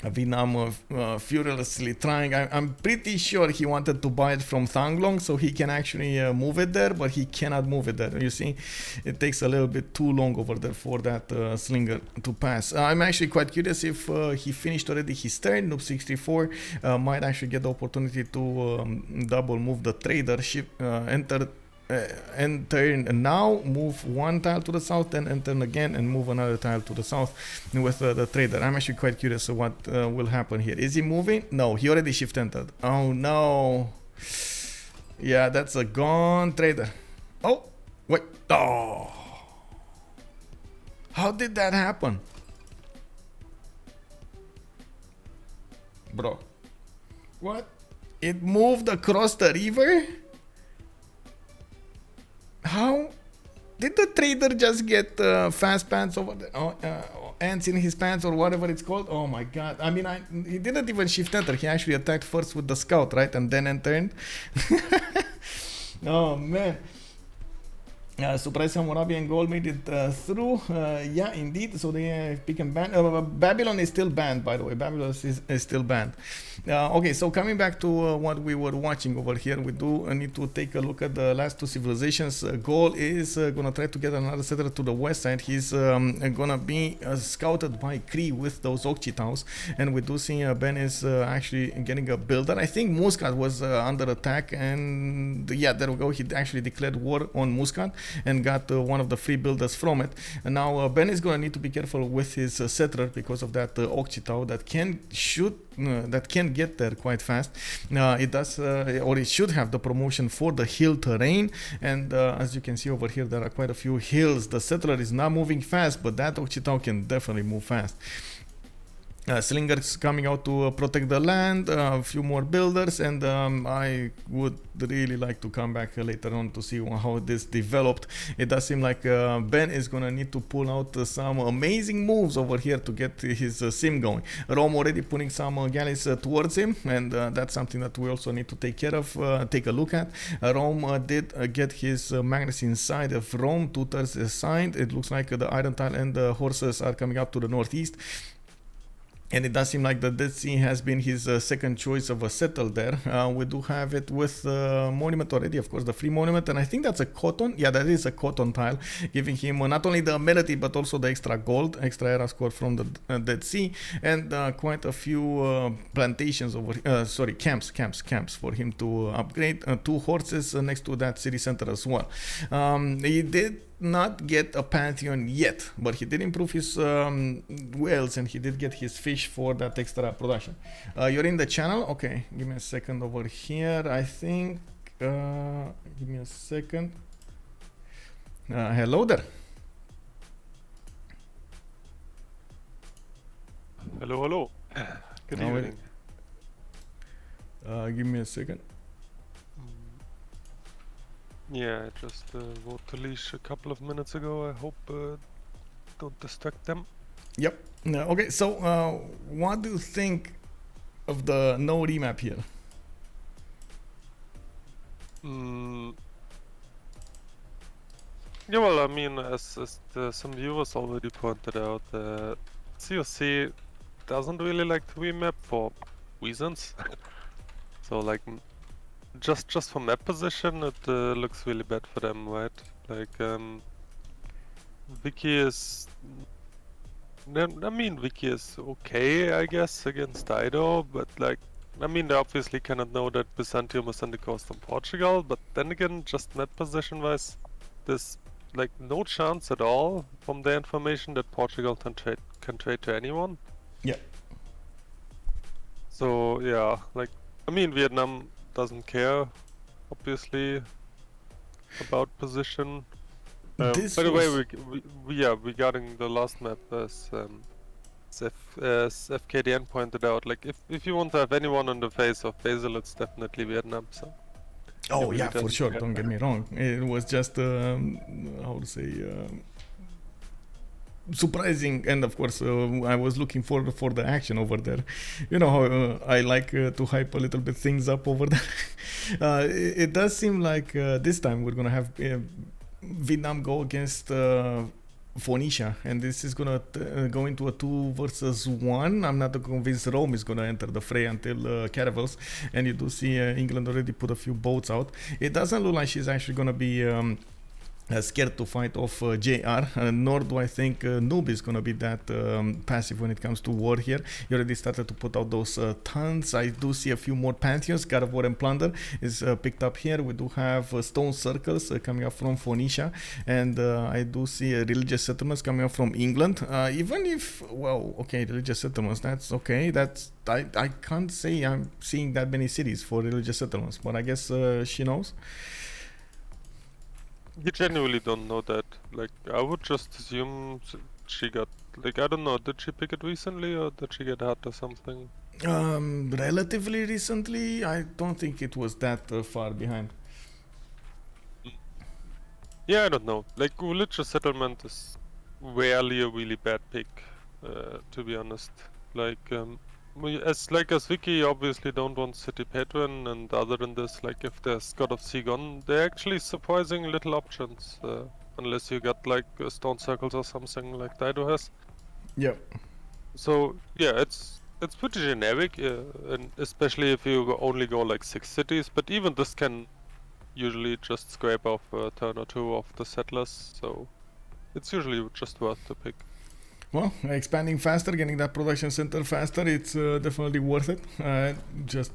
Vietnam furiously trying. I'm pretty sure he wanted to buy it from Thang Long so he can actually move it there, but he cannot move it there. You see, it takes a little bit too long over there for that slinger to pass. I'm actually quite curious if he finished already his turn. Noob64 might actually get the opportunity to double move the trader ship, enter now, move 1 tile to the south, then enter again and move another tile to the south with the trader. I'm actually quite curious of what will happen here. Is he moving? No, he already shift entered. Oh no. Yeah, that's a gone trader. Oh, wait. Oh. How did that happen? Bro. What? It moved across the river? How did the trader just get fast pants over the ants in his pants or whatever it's called? Oh my god. I mean, he didn't even shift enter. He actually attacked first with the scout, right? And then entered. Oh man. Surprise Hammurabi and Gaul made it through. Yeah, indeed. So they pick and ban. Babylon is still banned, by the way. Babylon is still banned. Okay, so coming back to what we were watching over here, we do need to take a look at the last 2 civilizations. Gaul is going to try to get another settler to the west side. He's going to be scouted by Cree with those Okchitaus. And we do see Ben is actually getting a builder. I think Muscat was under attack. And yeah, there we go. He actually declared war on Muscat and got one of the free builders from it. And now Ben is going to need to be careful with his settler because of that Okchitau that can shoot, that can get there quite fast. It does, or it should have the promotion for the hill terrain. And as you can see over here, there are quite a few hills. The settler is not moving fast, but that Okchitau can definitely move fast. Slingers coming out to protect the land, a few more builders, and I would really like to come back later on to see how this developed. It does seem like Ben is gonna need to pull out some amazing moves over here to get his sim going. Rome already putting some galleys towards him, and that's something that we also need to take care of, take a look at. Rome did get his magnets inside of Rome, 2/3 assigned. It looks like the iron tile and the horses are coming up to the northeast. And it does seem like the Dead Sea has been his second choice of a settle there. We do have it with monument already, of course, the free monument. And I think that's a cotton. Yeah, that is a cotton tile, giving him not only the amenity, but also the extra gold, extra era score from the Dead Sea. And quite a few plantations over, camps for him to upgrade. 2 horses next to that city center as well. He did not get a pantheon yet, but he did improve his whales and he did get his fish for that extra production. You're in the channel? Okay, give me a second over here. I think give me a second. Hello there. Hello. Good evening. Give me a second. Yeah, I just wrote to Leash a couple of minutes ago. I hope don't distract them. Yep. Okay, so what do you think of the no remap here? Yeah, well, I mean, as some viewers already pointed out, COC doesn't really like to remap for reasons. So, like, just from map position, it looks really bad for them, right? Like, Vicky is... I mean, Vicky is okay, I guess, against Dido, but like, I mean, they obviously cannot know that Byzantium is on the coast of Portugal, but then again, just map position-wise, there's like no chance at all from the information that Portugal can trade to anyone. Yeah. So yeah, like, I mean, Vietnam doesn't care, obviously, about position. This By the way, was... regarding the last map, as FKDN pointed out, like if you want to have anyone on the face of Basil, it's definitely Vietnam. So. Oh really yeah, for sure. Don't get me wrong. It was just how to say surprising, and of course I was looking for the action over there. You know how I like to hype a little bit things up over there. It does seem like this time we're gonna have Vietnam go against Phoenicia, and this is gonna go into a 2 versus 1. I'm not convinced Rome is gonna enter the fray until Caravels, and you do see England already put a few boats out. It doesn't look like she's actually gonna be scared to fight off JR, nor do I think Noob is gonna be that passive when it comes to war here. He already started to put out those tons. I do see a few more Pantheons. God of War and Plunder is picked up here. We do have stone circles coming up from Phoenicia, and I do see religious settlements coming up from England. Even if, well, okay, religious settlements, that's okay. That's I can't say I'm seeing that many cities for religious settlements, but I guess she knows. You genuinely don't know that. Like, I would just assume she got, like, I don't know, did she pick it recently or did she get hurt or something? Relatively recently, I don't think it was that far behind. Yeah, I don't know. Like, religious settlement is rarely a really bad pick, to be honest. Like, as Vicky obviously don't want city patron, and other than this, like if there's God of Sea gone, they're actually surprising little options, unless you got like stone circles or something like Dido has. Yep. So yeah, it's pretty generic, and especially if you only go like 6 cities. But even this can usually just scrape off a turn or two of the settlers, so it's usually just worth the pick. Well, expanding faster, getting that production center faster, it's definitely worth it. Just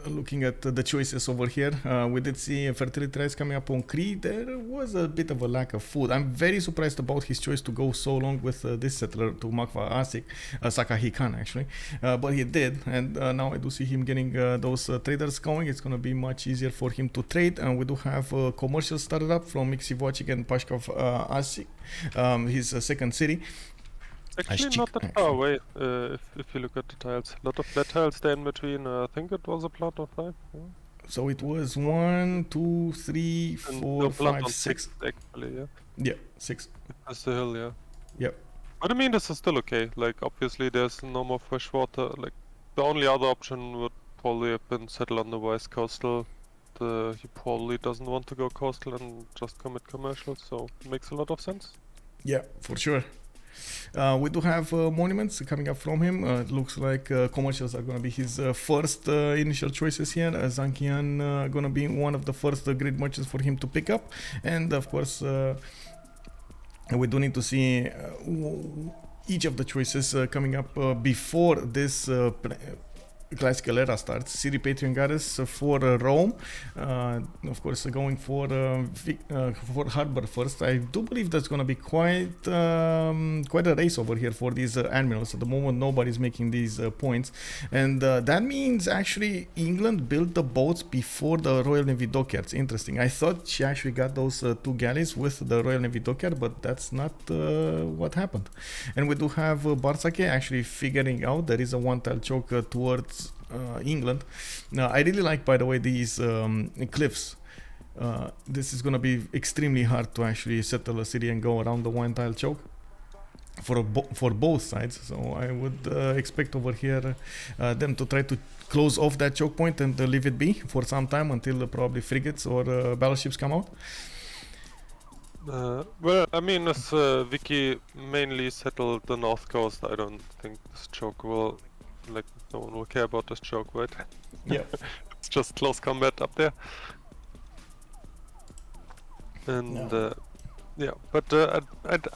looking at the choices over here, we did see fertility rates coming up on Cree. There was a bit of a lack of food. I'm very surprised about his choice to go so long with this settler to Makva Asik, Sakahikan actually, but he did, and now I do see him getting those traders going. It's going to be much easier for him to trade, and we do have commercials started up from Miksivocik and Pashkov Asik, his second city. Actually, not that far away, if you look at the tiles. A lot of flat tiles there in between. I think it was a plot of 5. Yeah. So it was 1, 2, 3, 4, 5, 6. Actually, yeah. Yeah, 6. That's the hill, yeah. Yep. But I mean, this is still okay. Like, obviously, there's no more fresh water. Like, the only other option would probably have been settle on the west coastal. He probably doesn't want to go coastal and just commit commercial, so it makes a lot of sense. Yeah, for sure. We do have monuments coming up from him. It looks like commercials are going to be his first initial choices here. Zankian going to be one of the first grid merchants for him to pick up. And of course, we do need to see each of the choices coming up before this classical era starts. City Patreon goddess for Rome, of course going for Harbor first. I do believe that's going to be quite a race over here for these admirals. At the moment nobody's making these points, and that means actually England built the boats before the Royal Navy dockyards. Interesting. I thought she actually got those 2 galleys with the Royal Navy dockyard, but that's not what happened. And we do have Bartsake actually figuring out there is a 1-tile choke towards England. Now, I really like, by the way, these cliffs. This is going to be extremely hard to actually settle a city and go around the 1-tile choke for both sides. So I would expect over here them to try to close off that choke point and leave it be for some time until probably frigates or battleships come out. Well, I mean, as Vicky mainly settled the north coast, I don't think this choke will, like, no one will care about this choke, right? Yeah. It's just close combat up there. And yeah, but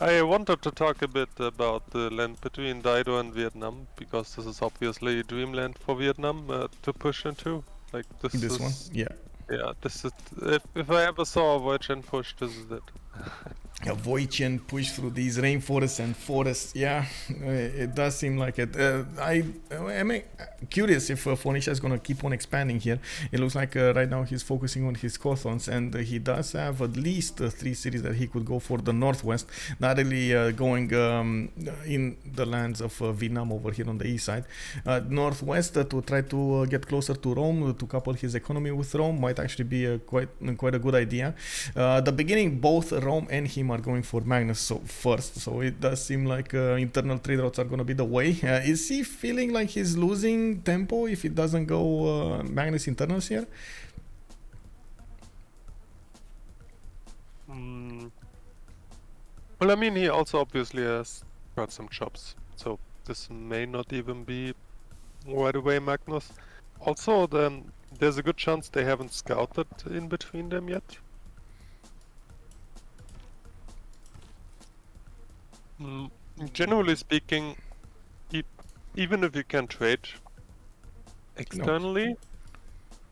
I wanted to talk a bit about the land between Dido and Vietnam, because this is obviously dreamland for Vietnam to push into. Like, this one, yeah. Yeah, this is, if I ever saw a Voyage and push, this is it. avoid and push through these rainforests and forests. Yeah, it does seem like it. I'm curious if Phoenicia is going to keep on expanding here. It looks like right now he's focusing on his Cothons, and he does have at least 3 cities that he could go for the northwest, not really going in the lands of Vietnam over here on the east side. Northwest to try to get closer to Rome, to couple his economy with Rome might actually be quite a good idea. The beginning, both Rome and him are going for Magnus first, so it does seem like internal trade routes are going to be the way. Is he feeling like he's losing tempo if it doesn't go Magnus internals here? Well, I mean, he also obviously has got some chops, so this may not even be right away Magnus. Also, there's a good chance they haven't scouted in between them yet. Generally speaking, even if you can trade externally... No.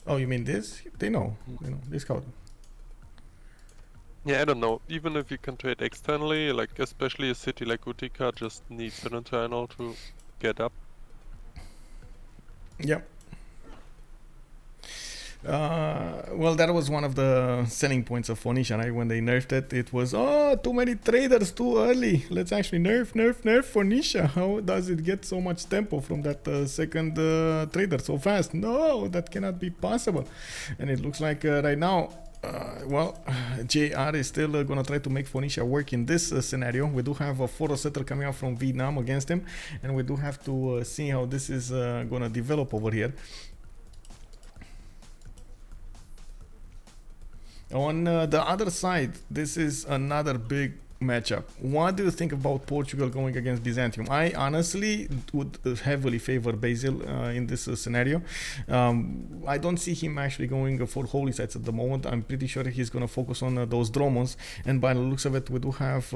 Oh, you mean this? They know. They scout. Yeah, I don't know. Even if you can trade externally, like especially a city like Utica just needs an internal to get up. Yep. Well, that was one of the selling points of Phoenicia, right? When they nerfed it, it was, oh, too many traders too early. Let's actually nerf Phoenicia. How does it get so much tempo from that second trader so fast? No, that cannot be possible. And it looks like right now, JR is still going to try to make Phoenicia work in this scenario. We do have a photo setter coming out from Vietnam against him, and we do have to see how this is going to develop over here. On the other side, this is another big matchup. What do you think about Portugal going against Byzantium? I honestly would heavily favor Basil in this scenario. I don't see him actually going for holy sites at the moment. I'm pretty sure he's going to focus on those dromons, and by the looks of it, we do have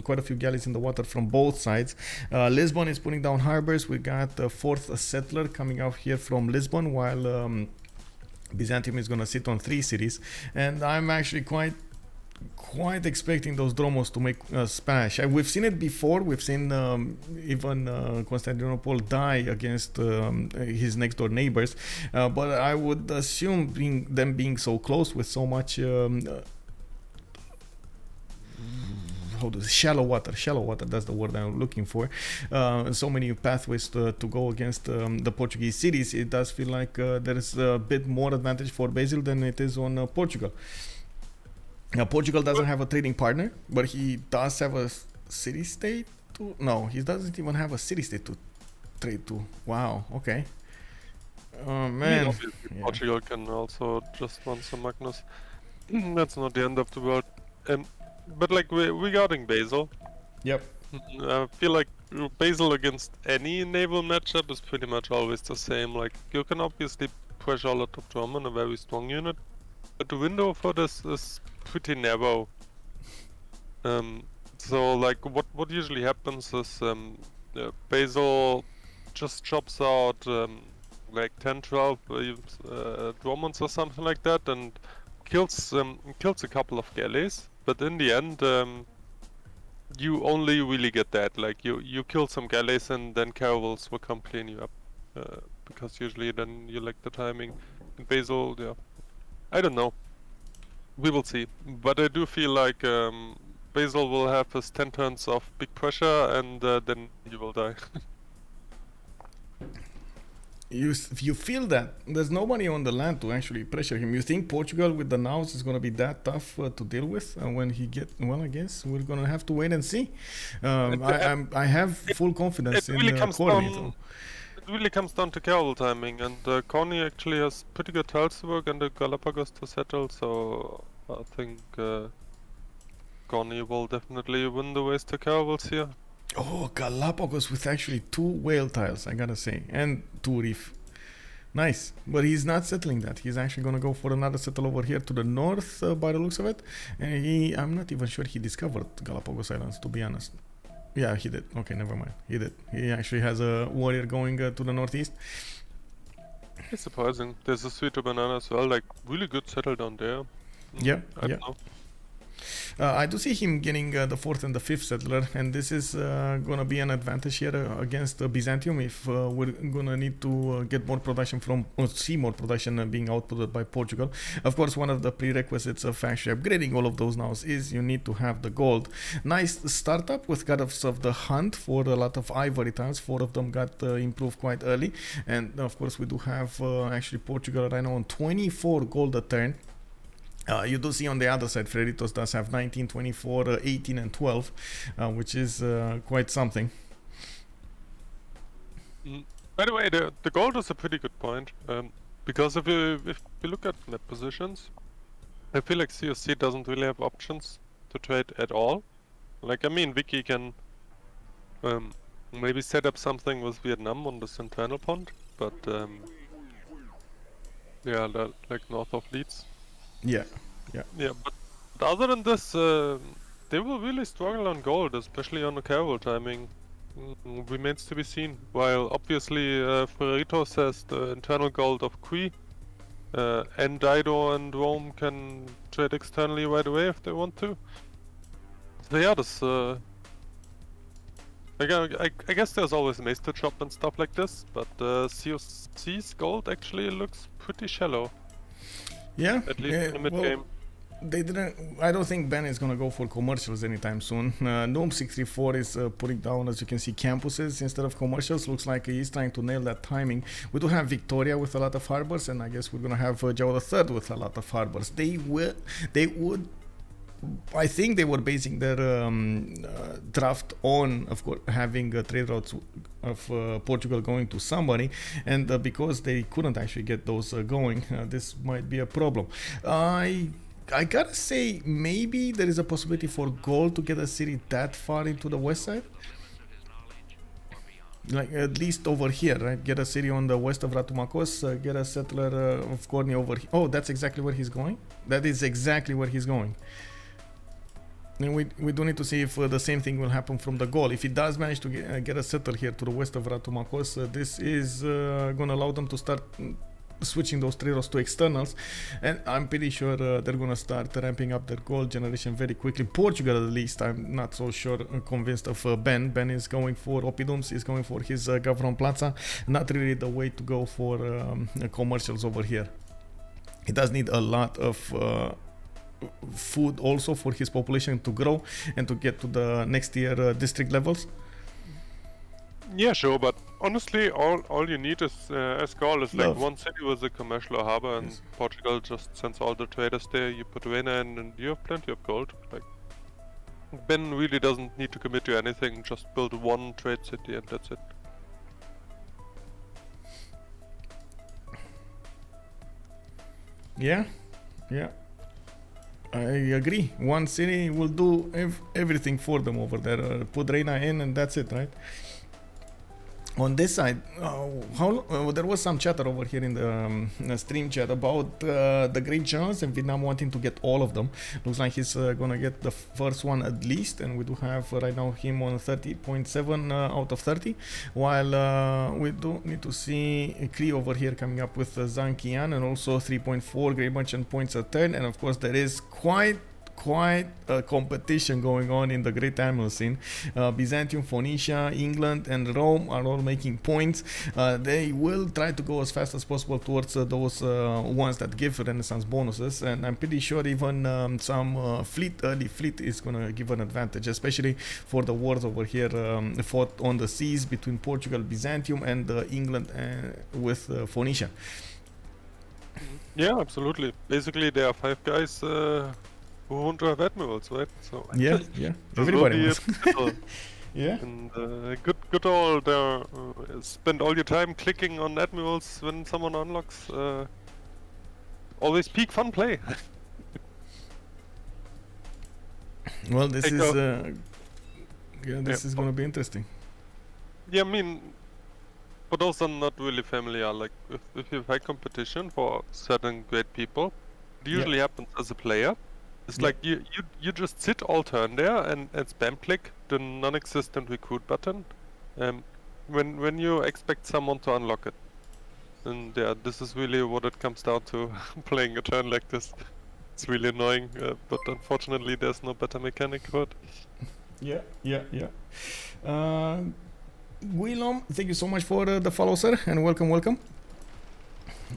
quite a few galleys in the water from both sides. Lisbon is putting down harbors. We got the 4th settler coming out here from Lisbon, while Byzantium is going to sit on 3 cities, and I'm actually quite expecting those dromos to make a splash. We've seen it before. We've seen even Constantinople die against his next door neighbors, but I would assume them being so close with so much shallow water, that's the word I'm looking for, so many pathways to go against the Portuguese cities, it does feel like there is a bit more advantage for Basil than it is on Portugal. Now, Portugal doesn't have a trading partner, but he does have a city-state to... No, he doesn't even have a city-state to trade to. Wow, okay. Oh, man. Yeah. Portugal can also just run some Magnus. That's not the end of the world. But like regarding Basil, yep, I feel like Basil against any naval matchup is pretty much always the same. Like you can obviously pressure a lot of drum on a very strong unit, but the window for this is pretty narrow. So like what usually happens is Basil just chops out like 10-12 dromons or something like that, and kills a couple of galleys. But in the end, you only really get that. Like you kill some galleys and then caravels will come clean you up, because usually then you like the timing. In Basil, yeah, I don't know. We will see. But I do feel like Basil will have his 10 turns of big pressure, and then he will die. You feel that there's nobody on the land to actually pressure him. You think Portugal with the nows is going to be that tough to deal with when he get... Well, I guess we're going to have to wait and see. I have full confidence in Khornie. It really comes down to caravel timing, and Khornie actually has pretty good tiles to work and the Galapagos to settle, so I think Khornie will definitely win the race to caravels here. Oh, Galapagos with actually 2 whale tiles, I gotta say, and 2 reef. Nice, but he's not settling that. He's actually gonna go for another settle over here to the north, by the looks of it. And I'm not even sure he discovered Galapagos Islands, to be honest. Yeah, he did. Okay, never mind. He did. He actually has a warrior going to the northeast. It's surprising. There's a sweet banana as well, like really good settle down there. Yeah, I don't know. I do see him getting the fourth and the fifth settler, and this is gonna be an advantage here against Byzantium if we're gonna need to get more production from, or see more production being outputted by Portugal. Of course, one of the prerequisites of actually upgrading all of those now is you need to have the gold. Nice startup with Goddess of the Hunt for a lot of ivory tiles. 4 of them got improved quite early, and of course we do have actually Portugal right now on 24 gold a turn. You do see on the other side, Freritos does have 19, 24, 18 and 12, which is quite something. By the way, the gold is a pretty good point, because if you look at map positions, I feel like COC doesn't really have options to trade at all. Like, I mean, Vicky can maybe set up something with Vietnam on this internal pond, but yeah, like north of Leeds. Yeah. But other than this, they will really struggle on gold, especially on the carol timing. Remains to be seen. While obviously Freritos has the internal gold of Cree, and Dido and Rome can trade externally right away if they want to. So yeah, this I guess there's always an ace to chop and stuff like this, but COC's gold actually looks pretty shallow. Yeah, at least in the mid game. They didn't. I don't think Ben is gonna go for commercials anytime soon. Gnome 64 is putting down, as you can see, campuses instead of commercials. Looks like he's trying to nail that timing. We do have Victoria with a lot of harbors, and I guess we're gonna have Joe the Third with a lot of harbors. They would. I think they were basing their draft on, of course, having trade routes of Portugal going to somebody, and because they couldn't actually get those going, this might be a problem. I gotta say, maybe there is a possibility for Gaul to get a city that far into the west side. Like, at least over here, right? Get a city on the west of Ratumakos, get a settler of Khornie over here. Oh, that's exactly where he's going? That is exactly where he's going. And we do need to see if the same thing will happen from the Gaul. If he does manage to get a settler here to the west of Ratumakos, this is going to allow them to start switching those trade routes to externals, and I'm pretty sure they're gonna start ramping up their gold generation very quickly. Portugal, at least, I'm not so sure convinced of Ben. Ben is going for Opidums, is going for his Gavron Plaza. Not really the way to go for commercials over here. He does need a lot of food also for his population to grow and to get to the next tier district levels. Yeah, sure, but honestly, all you need is, as Gaul, is like one city with a commercial harbor, and Portugal just sends all the traders there. You put Vega in, and you have plenty of gold. Like, Ben really doesn't need to commit to anything. Just build one trade city, and that's it. Yeah. I agree. One city will do everything for them over there. Put Reina in, and that's it, right? On this side, there was some chatter over here in the stream chat about the great generals and Vietnam wanting to get all of them. Looks like he's gonna get the first one at least, and we do have right now him on 30.7 out of 30, while we do need to see Cree over here coming up with Zhang Qian and also 3.4 great merchant points a turn, and of course there is quite a competition going on in the great animal scene. Byzantium, Phoenicia, England and Rome are all making points. They will try to go as fast as possible towards those ones that give Renaissance bonuses, and I'm pretty sure even some early fleet is gonna give an advantage, especially for the wars over here fought on the seas between Portugal, Byzantium and England with Phoenicia. Yeah, absolutely. Basically there are 5 guys who want to have admirals, right? So yeah, everybody wants. Yeah. And good old spend all your time clicking on admirals when someone unlocks. Always peak fun play. Well, this is this is gonna be interesting. Yeah, I mean, for those that are not really familiar, like if you have high competition for certain great people, it usually happens as a player. It's like you just sit all turn there and spam click the non-existent recruit button when you expect someone to unlock it. And yeah, this is really what it comes down to playing a turn like this. It's really annoying, but unfortunately there's no better mechanic for it. Yeah. Guillaume, thank you so much for the follow, sir, and welcome.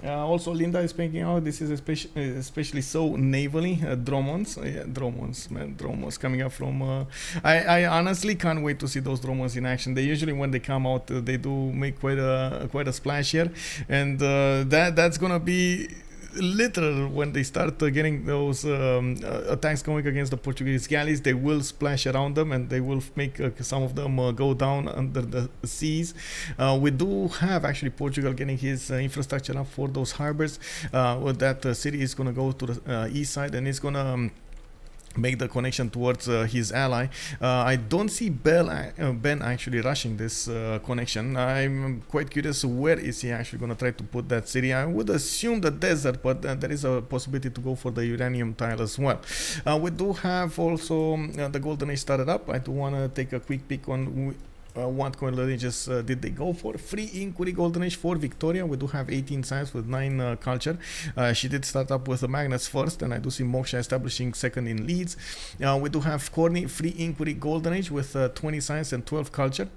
Also, Linda is speaking out. This is especially so navally. Dromons, man, Dromons coming up from. I honestly can't wait to see those Dromons in action. They usually, when they come out, they do make quite a splash here, and that's gonna be literal when they start getting those attacks going against the Portuguese galleys. They will splash around them and they will make some of them go down under the seas. We do have actually Portugal getting his infrastructure up for those harbors. That city is going to go to the east side and it's going to make the connection towards his ally. I don't see Ben actually rushing this connection. I'm quite curious where is he actually going to try to put that city. I would assume the desert, but there is a possibility to go for the uranium tile as well. We do have also the Golden Age started up. I do want to take a quick peek on what coinlineages did they go for. Free Inquiry Golden Age for Victoria. We do have 18 science with 9 culture. She did start up with the Magnus first, and I do see Moksha establishing second in Leeds. We do have Khornie Free Inquiry Golden Age with 20 science and 12 culture.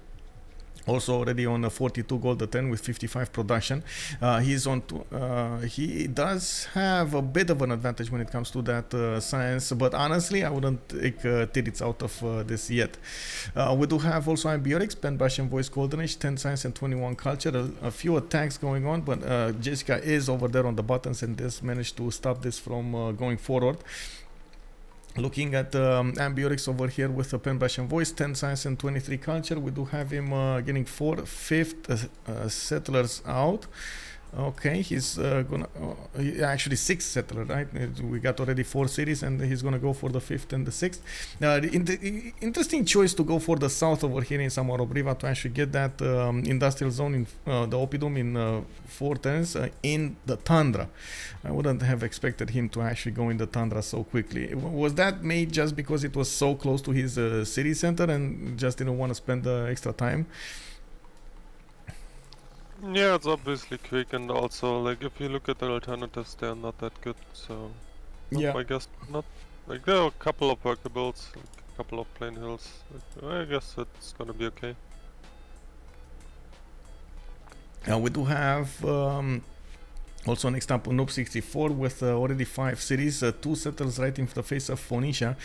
Also already on a 42 gold to 10 with 55 production. He's on he does have a bit of an advantage when it comes to that science, but honestly I wouldn't take Titiits out of this yet. We do have also Ambiotics, Pen Brush and Voice Golden Age, 10 science and 21 culture. A few attacks going on, but Jska is over there on the buttons and this managed to stop this from going forward. Looking at Ambiotics over here with the Pen Brush and Voice, 10 science and 23 culture. We do have him getting 4/5 settlers out. Okay, he's gonna actually 6 settler, right? We got already 4 cities and he's gonna go for the 5th and the 6th. Interesting choice to go for the south over here in Samorobriva to actually get that industrial zone in the Oppidum in 4 turns in the tundra. I wouldn't have expected him to actually go in the tundra so quickly. Was that made just because it was so close to his city center and just didn't want to spend the extra time? Yeah, it's obviously quick, and also, like, if you look at the alternatives, they're not that good, so... Yeah. I guess not. Like, there are a couple of workables, like, a couple of plain hills. Like, I guess it's gonna be okay. We do have... also next up Noob 64 with already 5 cities, 2 settlers right in the face of Phoenicia.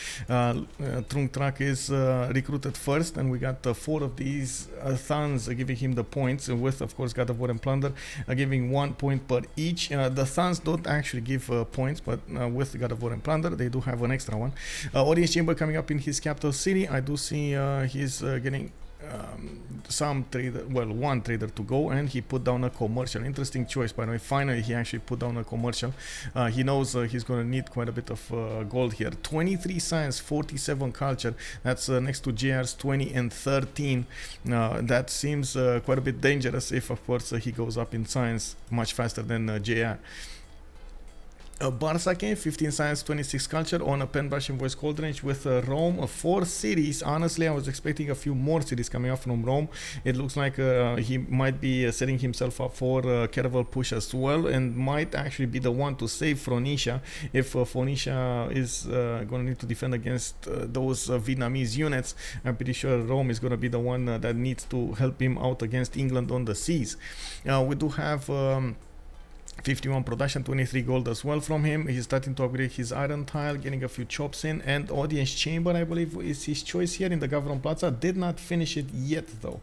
Trung Trak is recruited first, and we got 4 of these Thans giving him the points, with of course God of War and Plunder giving 1 point per each. The Thans don't actually give points, but with God of War and Plunder they do have an extra one. Audience Chamber coming up in his capital city. I do see he's getting some trader, well, 1 trader to go, and he put down a commercial. Interesting choice, by the way. Finally he actually put down a commercial. He knows he's going to need quite a bit of gold here. 23 science, 47 culture. That's next to JR's 20 and 13. That seems quite a bit dangerous if of course he goes up in science much faster than JR. Bartsake, 15 science, 26 culture on a Pen Brush and Voice Golden Age with Rome, 4 cities. Honestly, I was expecting a few more cities coming up from Rome. It looks like he might be setting himself up for caravel push as well, and might actually be the one to save Phoenicia if Phoenicia is going to need to defend against those Vietnamese units. I'm pretty sure Rome is going to be the one that needs to help him out against England on the seas. We do have 51 production, 23 gold as well from him. He's starting to upgrade his iron tile, getting a few chops in, and Audience Chamber, I believe, is his choice here in the Gavron Plaza. Did not finish it yet though.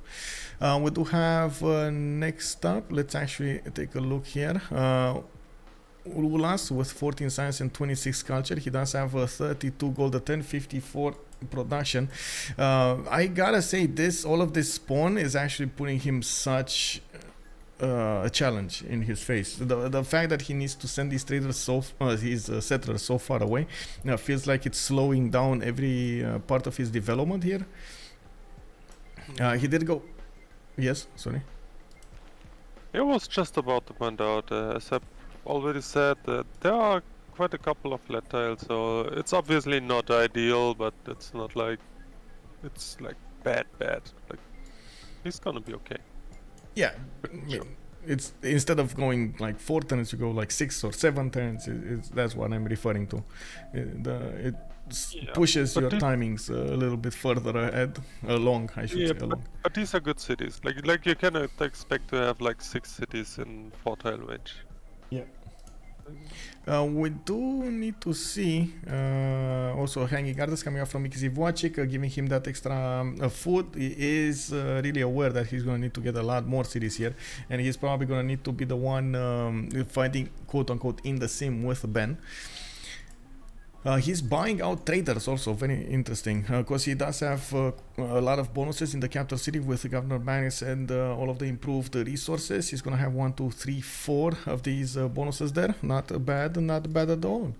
We do have next up, let's actually take a look here. Ulhas with 14 science and 26 culture. He does have 32 gold to 10, 54 production. I gotta say, all of this spawn is actually putting him such a challenge in his face. The fact that he needs to send these traders his settlers so far away feels like it's slowing down every part of his development here. He did go... Yes, sorry. I was just about to point out, as I already said, that there are quite a couple of flat tiles, so it's obviously not ideal, but it's not like... it's like bad. Like, he's gonna be okay. Yeah, it's instead of going like 4 turns, you go like 6 or 7 turns. That's what I'm referring to. It pushes your timings a little bit further ahead, along, I should say, along. But these are good cities. Like you cannot expect to have like 6 cities in fertile range. Yeah. We do need to see also hanging gardens coming up from Mikisivuacic, giving him that extra food. He is really aware that he's going to need to get a lot more cities here, and he's probably going to need to be the one fighting quote unquote in the sim with Ben. He's buying out traders also, very interesting, because he does have a lot of bonuses in the capital city with Governor Magnus and all of the improved resources. He's going to have 1, 2, 3, 4 of these bonuses there. Not bad at all.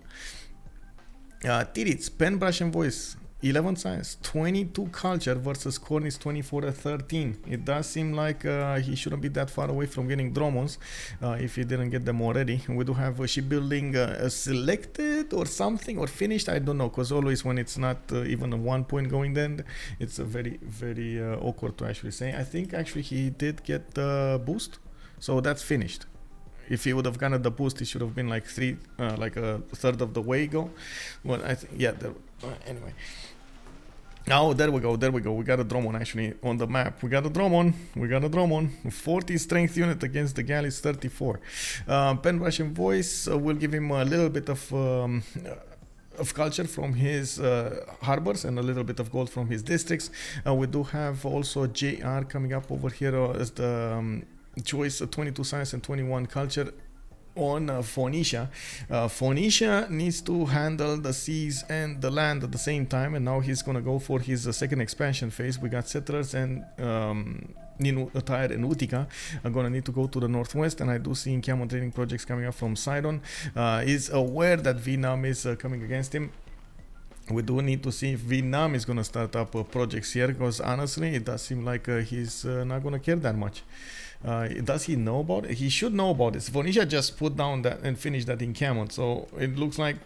Titiits, pen, brush and voice, 11 science, 22 culture versus Khornie's 24 at 13. It does seem like he shouldn't be that far away from getting Dromons if he didn't get them already. We do have shipbuilding selected or something or finished. I don't know, because always when it's not even a 1 point going, then it's very, very awkward to actually say. I think actually he did get the boost, so that's finished. If he would have gotten the boost, it should have been like like a third of the way go. Well, I think, yeah. Anyway. Oh, there we go. We got a Dromon actually on the map. We got a Dromon. 40 strength unit against the Galleys 34. Pen, brush and voice will give him a little bit of culture from his harbors and a little bit of gold from his districts. We do have also JR coming up over here as the choice 22 science and 21 culture on Phoenicia. Phoenicia needs to handle the seas and the land at the same time, and now he's gonna go for his second expansion phase. We got settlers and Tyre and Utica are gonna need to go to the northwest, and I do see encampment training projects coming up from Sidon. He's aware that Vietnam is coming against him. We do need to see if Vietnam is going to start up projects here, because honestly it does seem like he's not going to care that much. Does he know about it? He should know about this. Phoenicia just put down that and finished that encampment, so it looks like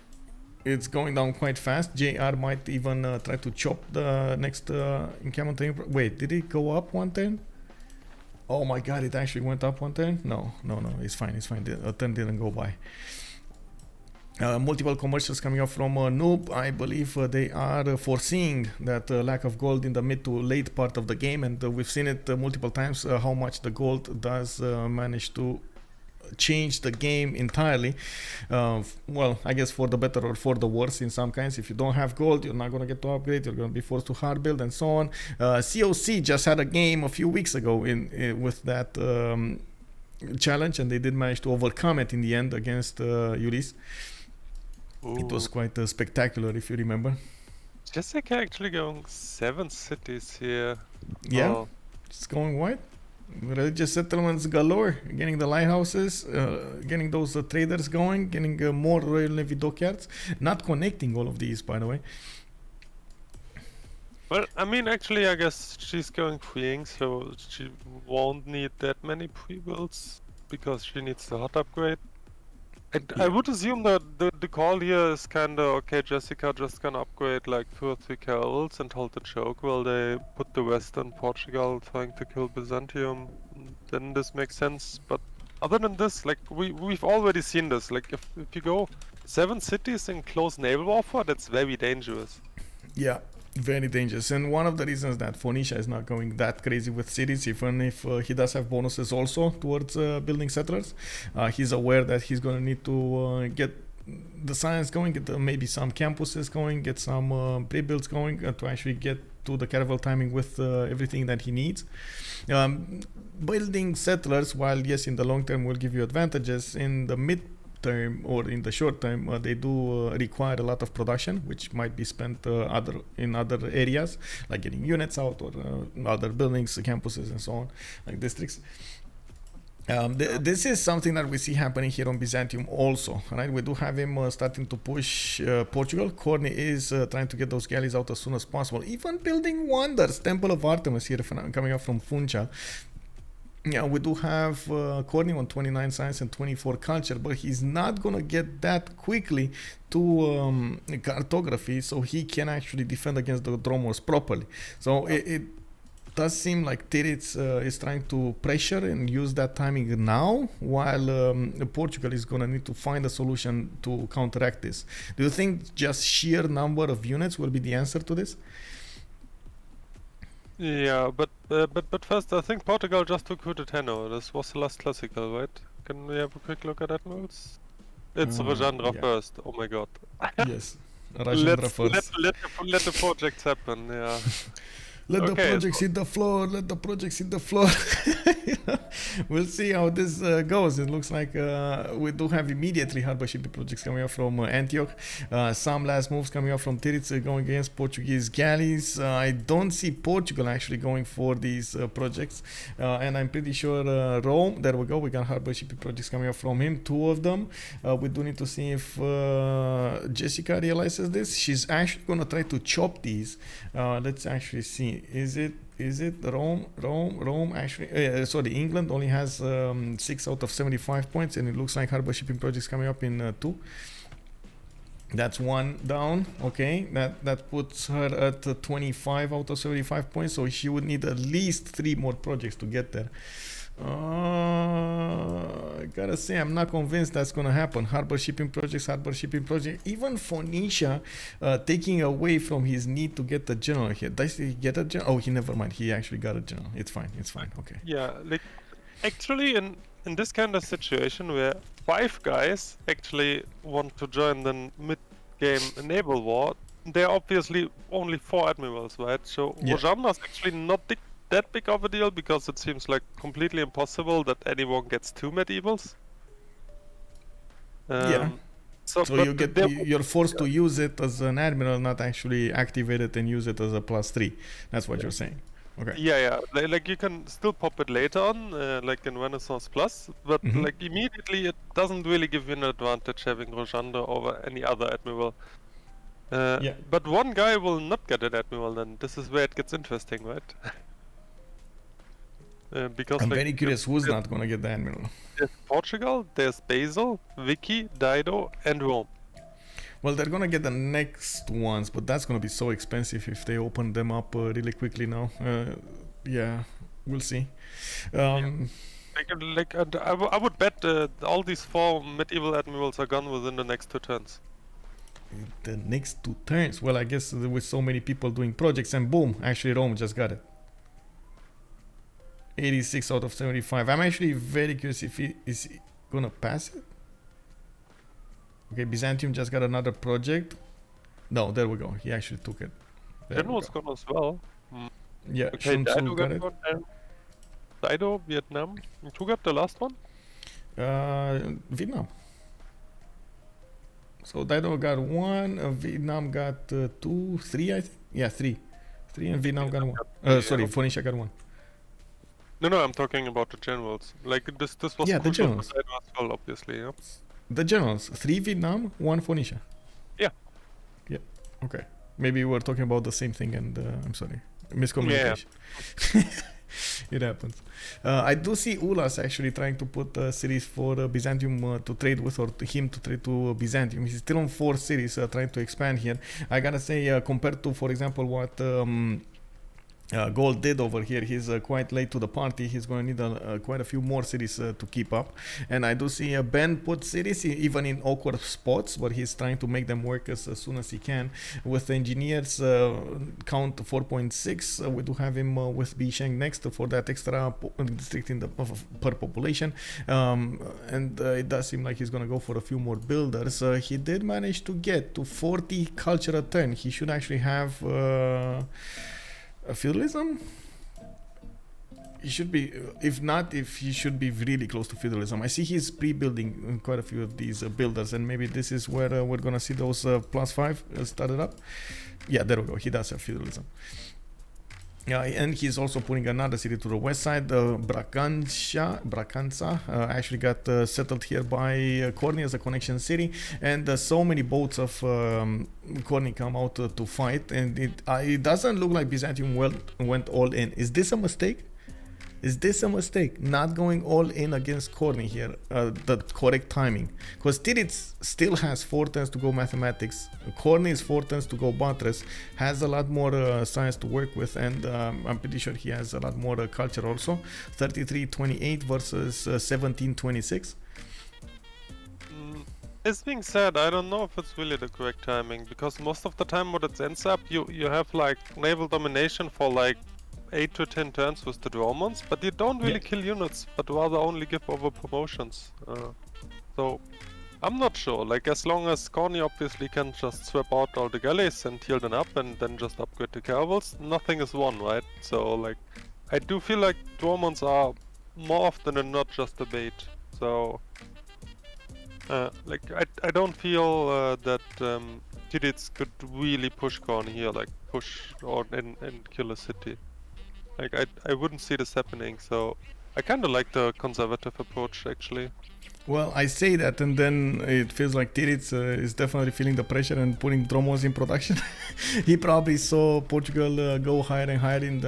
it's going down quite fast. JR might even try to chop the next encampment. Wait, did it go up 1 turn? Oh my god, it actually went up 1 turn? No, it's fine. A turn didn't go by. Multiple commercials coming up from Noob. I believe they are foreseeing that lack of gold in the mid to late part of the game, and we've seen it multiple times how much the gold does manage to change the game entirely. Well, I guess for the better or for the worse in some kinds. If you don't have gold, you're not going to get to upgrade, you're going to be forced to hard build and so on. CoC just had a game a few weeks ago with that challenge, and they did manage to overcome it in the end against Ulhas. It was quite spectacular, if you remember. Jska actually going 7 cities here. Yeah, it's going wide. Religious settlements galore, getting the lighthouses, getting those traders going, getting more Royal Navy dockyards. Not connecting all of these, by the way. Well, I mean, actually, I guess she's going freeing, so she won't need that many pre-builds because she needs the hot upgrade. I would assume that the call here is kinda, okay, Jska just gonna upgrade like 2 or 3 carols and hold the choke while they put the Western Portugal trying to kill Byzantium. Then this makes sense, but other than this, like, we've already seen this. Like, if you go 7 cities in close naval warfare, that's very dangerous. Yeah. Very dangerous, and one of the reasons that Phoenicia is not going that crazy with cities, even if he does have bonuses also towards building settlers, he's aware that he's going to need to get the science going, get maybe some campuses going, get some pre-builds going to actually get to the caravel timing with everything that he needs. Building settlers, while yes, in the long term will give you advantages, in the mid term or in the short term they do require a lot of production, which might be spent in other areas, like getting units out or other buildings, campuses and so on, like districts. This is something that we see happening here on Byzantium also, right? We do have him starting to push Portugal. Khornie is trying to get those galleys out as soon as possible, even building wonders. Temple of Artemis here coming up from Funchal. Yeah, we do have Khornie on 29 science and 24 culture, but he's not gonna get that quickly to cartography, so he can actually defend against the Dromos properly. So does seem like Titiits is trying to pressure and use that timing now, while Portugal is gonna need to find a solution to counteract this. Do you think just sheer number of units will be the answer to this? Yeah, but first, I think Portugal just recruited Hanno. This was the last classical, right? Can we have a quick look at admirals? It's Rajendra Yeah. first. Oh my god. Yes, Rajendra first. Let the projects happen. Yeah. Let the Okay, projects hit the floor. Let the projects hit the floor. We'll see how this goes. It looks like we do have immediately harbor shipping projects coming up from Antioch. Some last moves coming up from Titiits going against Portuguese galleys. I don't see Portugal actually going for these projects. And I'm pretty sure Rome, there we go. We got harbor shipping projects coming up from him, 2 of them. We do need to see if Jska realizes this. She's actually going to try to chop these. Let's actually see. Is it Rome actually sorry, England only has 6 out of 75 points, and it looks like harbor shipping projects coming up in 2. That's 1 down. Okay, that puts her at 25 out of 75 points, so she would need at least 3 more projects to get there. I gotta say, I'm not convinced that's gonna happen. Harbor shipping project. Even Phoenicia taking away from his need to get the general here. Does he get a general? Oh, he never mind. He actually got a general. It's fine. Okay. Yeah, like actually in this kind of situation where 5 guys actually want to join the mid-game naval war, there are obviously only 4 admirals, right? So Yeah. Rojandra's actually not that big of a deal, because it seems like completely impossible that anyone gets 2 medievals. Yeah. So you're forced to use it as an admiral, not actually activate it and use it as a +3. That's what you're saying. Okay. Yeah. Like you can still pop it later on, like in Renaissance Plus, but like immediately it doesn't really give you an advantage having Rojandra over any other admiral. Yeah. But one guy will not get an admiral, then this is where it gets interesting, right? Because I'm like, very curious who's not gonna get the admiral. There's Portugal, there's Basil, Vicky, Dido, and Rome. Well, they're gonna get the next ones, but that's gonna be so expensive if they open them up really quickly now. Yeah, we'll see. And I would bet all these 4 medieval admirals are gone within the next 2 turns. The next 2 turns. Well, I guess with so many people doing projects, and boom, actually Rome just got it. 86 out of 75. I'm actually very curious if he is gonna pass it. Okay, Byzantium just got another project. No, there we go. He actually took it. General's gone as well. Yeah, Okay, Sun Dido got got it. one. Dido, Vietnam. Who got the last one? Vietnam. So Dido got 1, Vietnam got 2, 3, I think. Yeah, 3. 3 and Vietnam got 1. Sorry, Phoenicia got 1. No, I'm talking about the generals. Like this was Yeah, the crucial generals. for Dido as well, obviously. Yeah. The generals, 3 Vietnam, 1 Phoenicia. Yeah. Okay. Maybe we were talking about the same thing, and I'm sorry, miscommunication. Yeah. It happens. I do see Ulhas actually trying to put cities for Byzantium to trade with, or to him to trade to Byzantium. He's still on 4 cities trying to expand here. I gotta say, compared to, for example, what Gaul did over here, he's quite late to the party. He's going to need quite a few more cities to keep up. And I do see Ben put cities even in awkward spots, but he's trying to make them work as soon as he can. With the engineers, count 4.6. We do have him with Bisheng next for that extra district in the per population. And it does seem like he's going to go for a few more builders. He did manage to get to 40 culture a turn. He should actually have... feudalism? He should be, if he should be really close to feudalism. I see he's pre-building quite a few of these builders, and maybe this is where we're gonna see those +5 started up. Yeah, there we go. He does have feudalism. Yeah, and he's also putting another city to the west side. Braganza actually got settled here by Khornie as a connection city, and so many boats of Khornie come out to fight, and it doesn't look like Byzantium went all in. Is this a mistake? Is this a mistake? Not going all in against Khornie here, the correct timing. Because Titiits still has 4 turns to go mathematics. Khornie is 4 turns to go buttress. Has a lot more science to work with, and I'm pretty sure he has a lot more culture also. 33-28 versus 17-26. This being said, I don't know if it's really the correct timing, because most of the time what it ends up, you have like naval domination for like 8 to 10 turns with the Romans, but you don't really kill units, but rather only give over promotions. So I'm not sure, like as long as Khornie obviously can just swap out all the galleys and heal them up and then just upgrade the caravels, nothing is won, right? So like, I do feel like Romans are more often than not just a bait, so... like, I don't feel that Titiits could really push Khornie here, like push or and kill a city. Like, I wouldn't see this happening, so I kinda like the conservative approach, actually. Well, I say that, and then it feels like Titiits is definitely feeling the pressure and putting Dromos in production. He probably saw Portugal go higher and higher in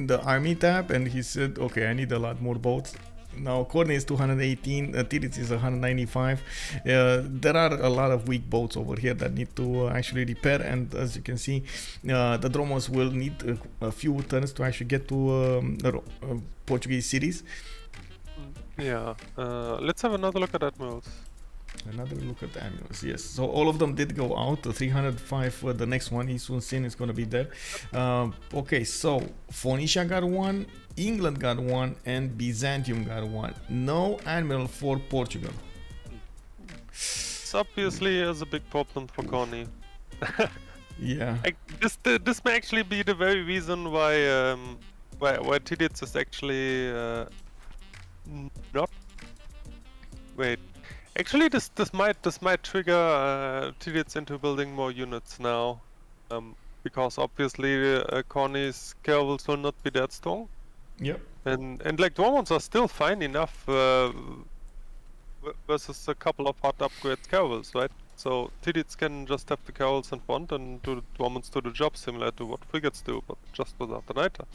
the army tab, and he said, okay, I need a lot more boats. Now Khornie is 218, Titiits is 195. There are a lot of weak boats over here that need to actually repair, and as you can see, the Dromos will need a few turns to actually get to the Portuguese cities. Yeah, let's have another look at admirals. Another look at the admirals, yes. So all of them did go out. 305, the next one, Isun Sin is going to be there. Okay, so Phoenicia got one, England got one, and Byzantium got one. No admiral for Portugal. This obviously is a big problem for Khornie. Yeah. This may actually be the very reason why Titiits is actually not. Wait. Actually, this might trigger Titiits into building more units now, because obviously Khornie's caravels will not be that strong. Yep. And like Romans are still fine enough versus a couple of hot upgrade caravels, right? So Titiits can just have the caravels in front and do the Romans do the job similar to what frigates do, but just without the niter.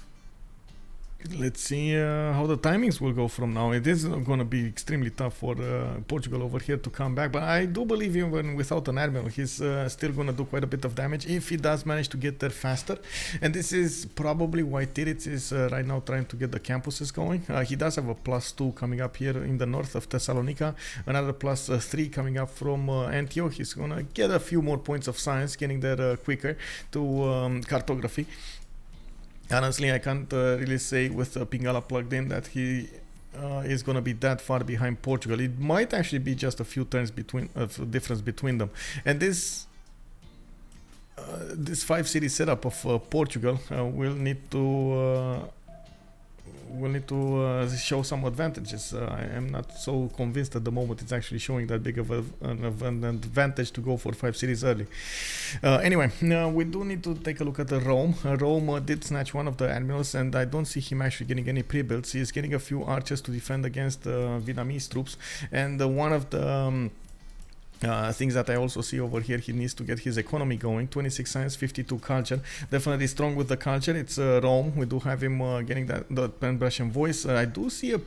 Let's see how the timings will go from now. It is going to be extremely tough for Portugal over here to come back, but I do believe even without an admiral, he's still going to do quite a bit of damage if he does manage to get there faster. And this is probably why Titiits is right now trying to get the campuses going. He does have a +2 coming up here in the north of Thessalonica, another +3 coming up from Antioch. He's going to get a few more points of science, getting there quicker to cartography. Honestly, I can't really say with Pingala plugged in that he is going to be that far behind Portugal. It might actually be just a few turns difference between them. And this 5-city setup of Portugal will need to show some advantages. I am not so convinced at the moment it's actually showing that big of an advantage to go for 5 cities early. Anyway, we do need to take a look at Rome. Rome did snatch one of the admirals, and I don't see him actually getting any pre-builds. He's getting a few archers to defend against Vietnamese troops, and one of the things that I also see over here, he needs to get his economy going. 26 science, 52 culture. Definitely strong with the culture. It's Rome. We do have him getting the Pan-Russian voice. I do see a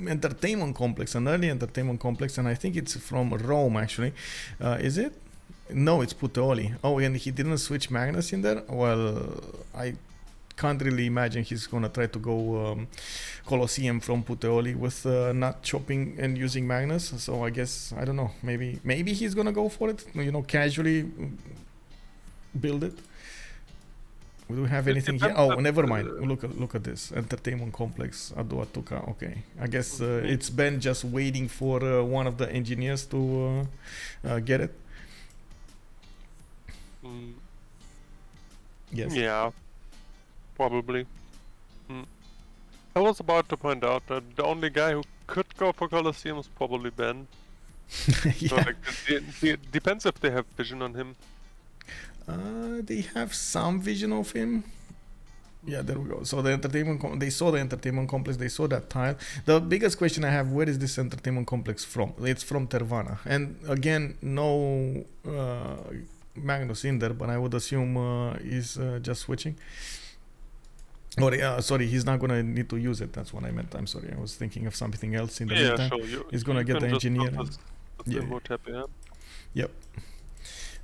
entertainment complex, an early entertainment complex, and I think it's from Rome actually. Is it? No, it's Puteoli. Oh, and he didn't switch Magnus in there? Well, I can't really imagine he's gonna try to go Colosseum from Puteoli with not chopping and using Magnus. So I guess, I don't know, maybe he's gonna go for it, you know, casually build it. We don't have anything here. Oh, never mind. Look at this entertainment complex, Aduatuca. Okay, I guess it's Ben just waiting for one of the engineers to get it. Yes. Yeah. Probably. I was about to point out that the only guy who could go for Colosseum is probably Ben. Yeah. So, like, it depends if they have vision on him. They have some vision of him. Yeah, there we go. So the entertainment, they saw the entertainment complex, they saw that tile. The biggest question I have, where is this entertainment complex from? It's from Tervana. And again, no Magnus in there, but I would assume he's just switching. Or sorry, he's not gonna need to use it. That's what I meant. I'm sorry, I was thinking of something else in the Yeah, meantime. sure. You, He's gonna you get the can just engineer. put this Yeah. info tab, yeah. Yep.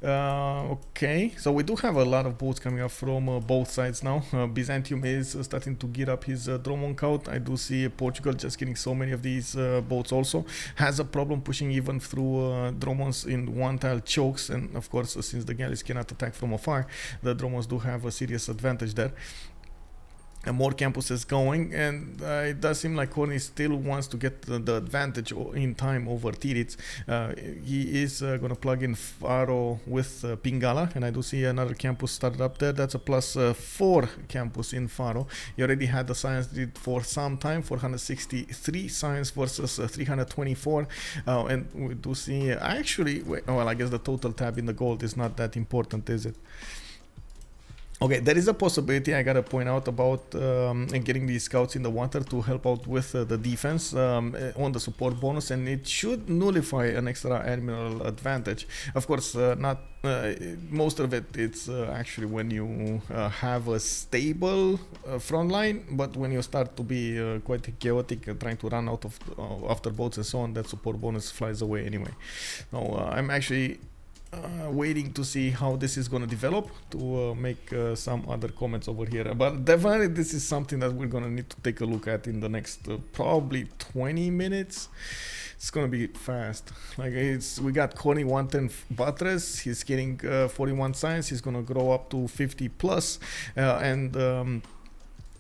Okay, so we do have a lot of boats coming up from both sides now. Byzantium is starting to gear up his drone count. I do see Portugal just getting so many of these boats also. Has a problem pushing even through drones in one-tile chokes, and of course, since the galleys cannot attack from afar, the drones do have a serious advantage there. And more campuses going, and it does seem like Khornie still wants to get the advantage in time over Titiits. He is going to plug in Faro with Pingala, and I do see another campus started up there. That's a +4 campus in Faro. He already had the science did for some time, 463 science versus 324, and we do see actually, well, I guess the total tab in the gold is not that important, is it? Okay, there is a possibility I gotta point out about getting these scouts in the water to help out with the defense on the support bonus, and it should nullify an extra admiral advantage. Of course, not most of it. It's actually when you have a stable front line, but when you start to be quite chaotic, trying to run out of after boats and so on, that support bonus flies away anyway. Now, I'm actually waiting to see how this is going to develop to make some other comments over here, but definitely this is something that we're going to need to take a look at in the next probably 20 minutes. It's going to be fast. Like we got Khornie 110 buttress, he's getting 41 science, he's going to grow up to 50 plus, and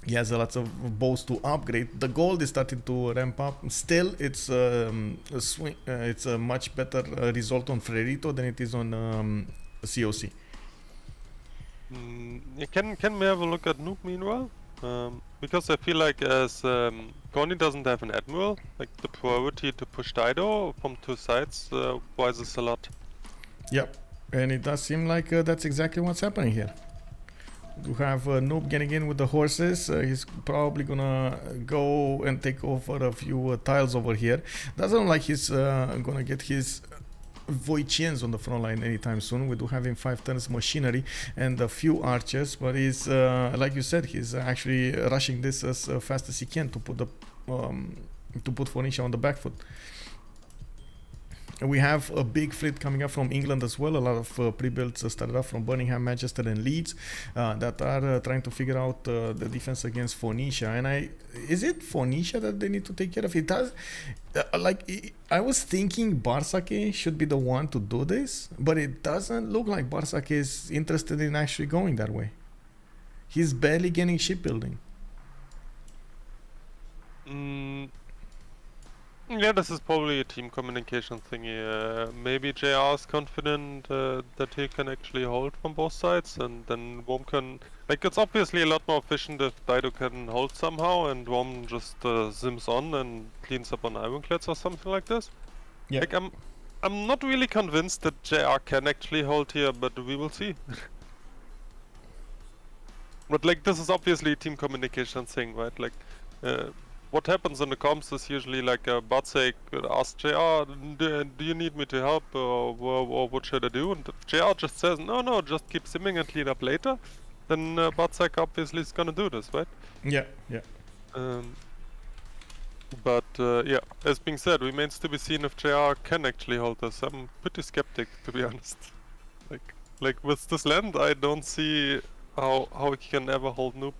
he has lots of bows to upgrade. The gold is starting to ramp up. Still, it's it's a much better result on Frerito than it is on CoC. Can we have a look at Nuke meanwhile? Because I feel like as Khornie doesn't have an admiral, like the priority to push Dido from two sides rises a lot. Yep, and it does seem like that's exactly what's happening here. You have Noob getting in with the horses. He's probably gonna go and take over a few tiles over here. Doesn't look like he's gonna get his Voicians on the front line anytime soon. We do have him 5 tons machinery and a few archers, but he's like you said, he's actually rushing this as fast as he can to put the Phoenicia on the back foot. We have a big fleet coming up from England as well. A lot of pre-builds started up from Birmingham, Manchester and Leeds that are trying to figure out the defense against Phoenicia. And is it Phoenicia that they need to take care of? It does, I was thinking Bartsake should be the one to do this, but it doesn't look like Bartsake is interested in actually going that way. He's barely getting shipbuilding. Yeah, this is probably a team communication thingy. Maybe JR is confident that he can actually hold from both sides, and then Worm can... Like, it's obviously a lot more efficient if Dido can hold somehow, and Worm just zims on and cleans up on ironclads or something like this. Yeah. Like, I'm not really convinced that JR can actually hold here, but we will see. But, like, this is obviously a team communication thing, right? Like, what happens in the comms is usually like Bartsake asks JR, do you need me to help, or what should I do? And if JR just says, no, just keep simming and clean up later, then Bartsake obviously is gonna do this, right? Yeah. But yeah, as being said, remains to be seen if JR can actually hold this. I'm pretty skeptic, to be honest. Like with this land, I don't see how he can ever hold Noob.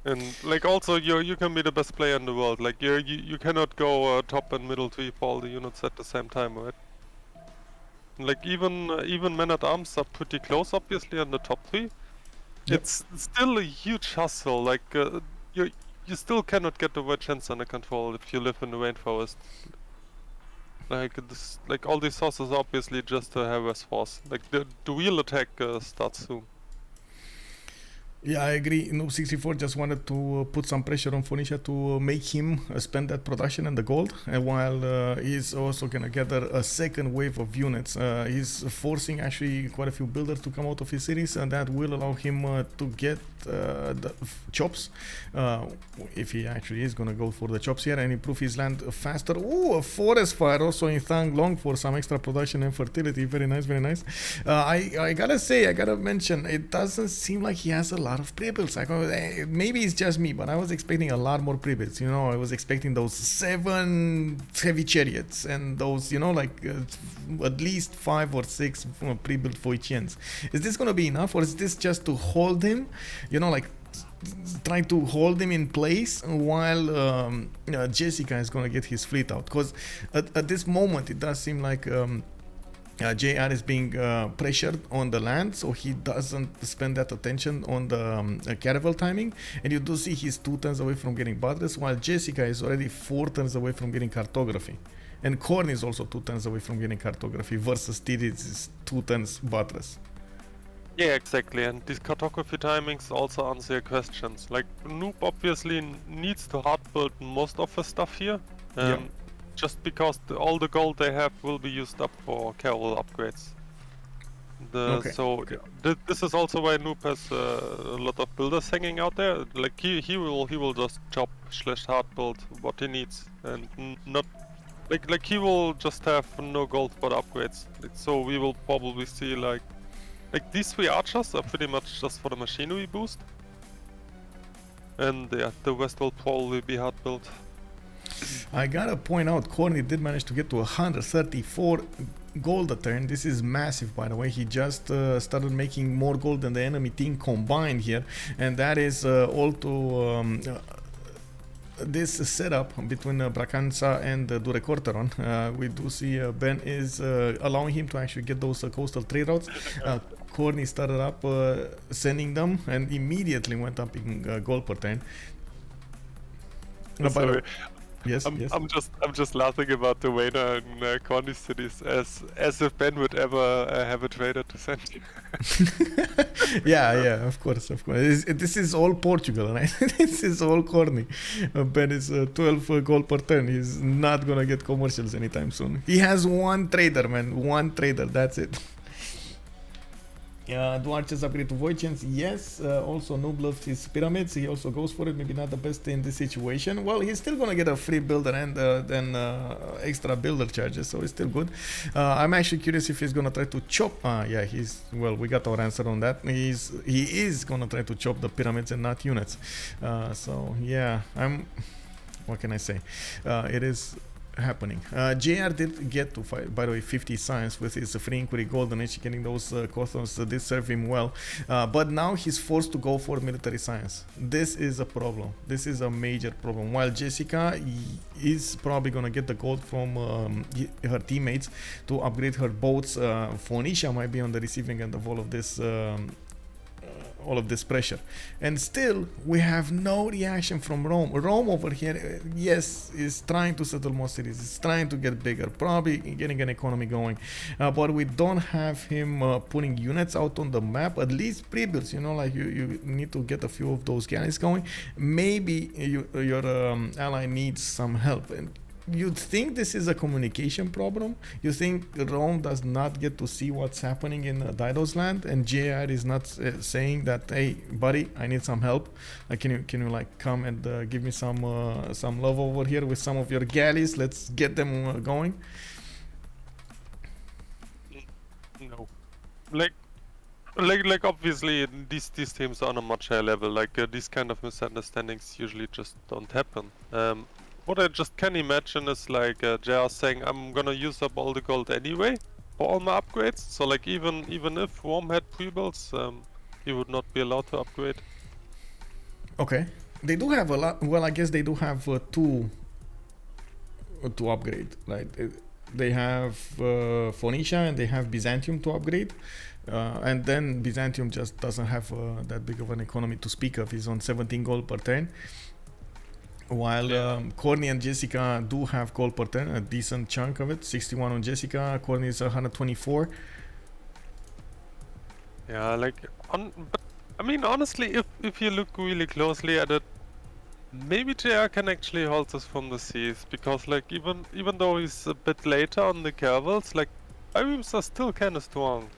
And like also you can be the best player in the world. Like you cannot go top and middle three for all the units at the same time, right? And like even men at arms are pretty close, obviously, on the top three. Yep. It's still a huge hustle. Like you still cannot get the word chance under control if you live in the rainforest. Like all these sources are obviously just a harass force. Like the real attack starts soon. Yeah, I agree. Noob64 just wanted to put some pressure on Phoenicia to make him spend that production and the gold, and while he's also gonna gather a second wave of units. He's forcing actually quite a few builders to come out of his cities, and that will allow him to get the chops, if he actually is gonna go for the chops here and improve his land faster. Ooh, a forest fire also in Thang Long for some extra production and fertility. Very nice, very nice. I gotta mention, it doesn't seem like he has a lot of pre-builds. Maybe it's just me, but I was expecting a lot more pre-builds. You know, I was expecting those 7 heavy chariots and those, you know, like at least 5 or 6 pre-built Phoenicians. Is this gonna be enough, or is this just to hold him? You know, like trying to hold him in place while Jska is gonna get his fleet out? Because at this moment it does seem like JR is being pressured on the land, so he doesn't spend that attention on the caravel timing, and you do see he's 2 turns away from getting buttress, while Jska is already 4 turns away from getting cartography, and Khornie is also 2 turns away from getting cartography versus Titiits is 2 turns buttress. Yeah, exactly, and these cartography timings also answer your questions. Like, Noob obviously needs to hard build most of his stuff here. Yeah. Just because all the gold they have will be used up for Gaul upgrades. Okay. So this is also why Noob has a lot of builders hanging out there. Like he will just chop / hard build what he needs, and not like he will just have no gold for the upgrades. So we will probably see like these 3 archers are pretty much just for the machinery boost, and yeah, the rest will probably be hard built. I gotta point out, Khornie did manage to get to 134 gold a turn. This is massive, by the way. He just started making more gold than the enemy team combined here, and that is all to this setup between Bracanza and Durecorteron. We do see Ben is allowing him to actually get those coastal trade routes. Khornie started up sending them and immediately went up in gold per turn. Sorry. Yes, I'm yes. I'm just laughing about the Vega and Khornie cities as if Ben would ever have a trader to send you. yeah, of course. This is all Portugal, right? This is all Khornie. Ben is 12 gold per turn. He's not gonna get commercials anytime soon. He has 1 trader, man. 1 trader. That's it. Do archers upgrade to Voyagers? Yes. Also, Noob loves his pyramids. He also goes for it. Maybe not the best in this situation. Well, he's still gonna get a free builder and then extra builder charges, so it's still good. I'm actually curious if he's gonna try to chop. Yeah, we got our answer on that. He is gonna try to chop the pyramids and not units. So yeah, what can I say? It is happening. JR did get to fight, by the way, 50 science with his free inquiry golden age. Getting those costons did serve him well, but now he's forced to go for military science. This is a problem. This is a major problem. While Jska is probably gonna get the gold from her teammates to upgrade her boats, Phoenicia might be on the receiving end of all of this pressure, and still we have no reaction from Rome. Rome over here, yes, is trying to settle more cities, is trying to get bigger, probably getting an economy going, but we don't have him putting units out on the map, at least pre-builds. You know, like you need to get a few of those galleys going. Maybe your ally needs some help, and you'd think this is a communication problem. You think Rome does not get to see what's happening in Dido's land, and JR is not saying that, hey buddy, I need some help. Can you like come and give me some love over here with some of your galleys? Let's get them going. No, like obviously these teams are on a much higher level. Like these kind of misunderstandings usually just don't happen. What I just can imagine is like JR saying, I'm gonna use up all the gold anyway for all my upgrades. So like even if Rome had pre-builds, he would not be allowed to upgrade. Okay, they do have a lot. Well, I guess they do have two to upgrade. Right, they have Phoenicia and they have Byzantium to upgrade. And then Byzantium just doesn't have that big of an economy to speak of. He's on 17 gold per turn. While Khornie and Jska do have gold per turn, a decent chunk of it. 61 on Jska, Khornie is 124. Yeah, like but I mean, honestly, if you look really closely at it, maybe JR can actually hold this from the seas, because like even though he's a bit later on the caravels, like Bibeams are still kind of strong.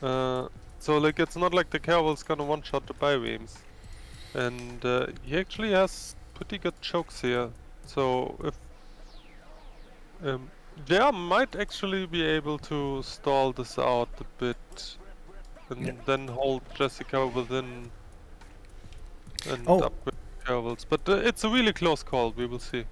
So like it's not like the caval's gonna one-shot the Bibeams, and he actually has pretty good chokes here. So if JR might actually be able to stall this out a bit, and then hold Jska within and upgrade caravels. But it's a really close call. We will see.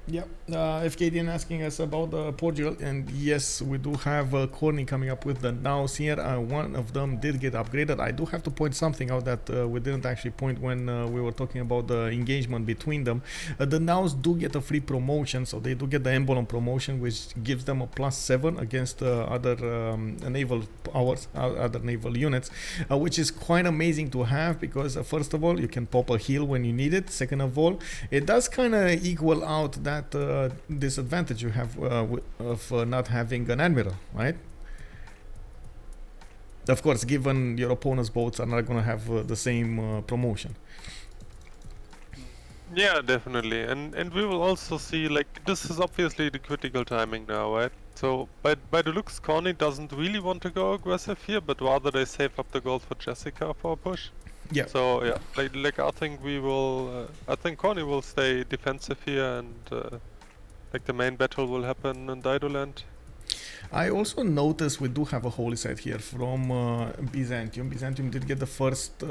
Yep. FKDN asking us about Portugal, and yes, we do have Khornie coming up with the nows here. One of them did get upgraded. I do have to point something out that we didn't actually point when we were talking about the engagement between them. The nows do get a free promotion, so they do get the emblem promotion, which gives them a +7 against other naval powers, other naval units, which is quite amazing to have, because first of all, you can pop a heal when you need it. Second of all, it does kind of equal out that disadvantage you have of not having an admiral, right? Of course, given your opponent's boats are not going to have the same promotion. Yeah, definitely, and we will also see, like, this is obviously the critical timing now, right? So by the looks, Khornie doesn't really want to go aggressive here, but rather they save up the gold for Jska for a push. Yeah. So yeah, like I think we will. I think Khornie will stay defensive here, and like the main battle will happen in Didoland. I also noticed we do have a holy site here from Byzantium. Byzantium did get the first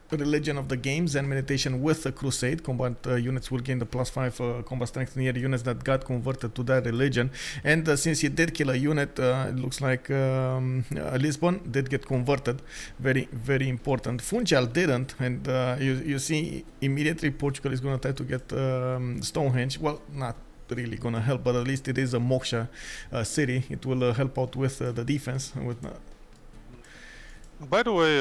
religion of the game, Zen meditation with a crusade. Combat units will gain the +5 combat strength near units that got converted to that religion. And since he did kill a unit, it looks like Lisbon did get converted. Very, very important. Funchal didn't, and you see immediately Portugal is going to try to get Stonehenge. Well, not really gonna help, but at least it is a Moksha city. It will help out with the defense. With by the way,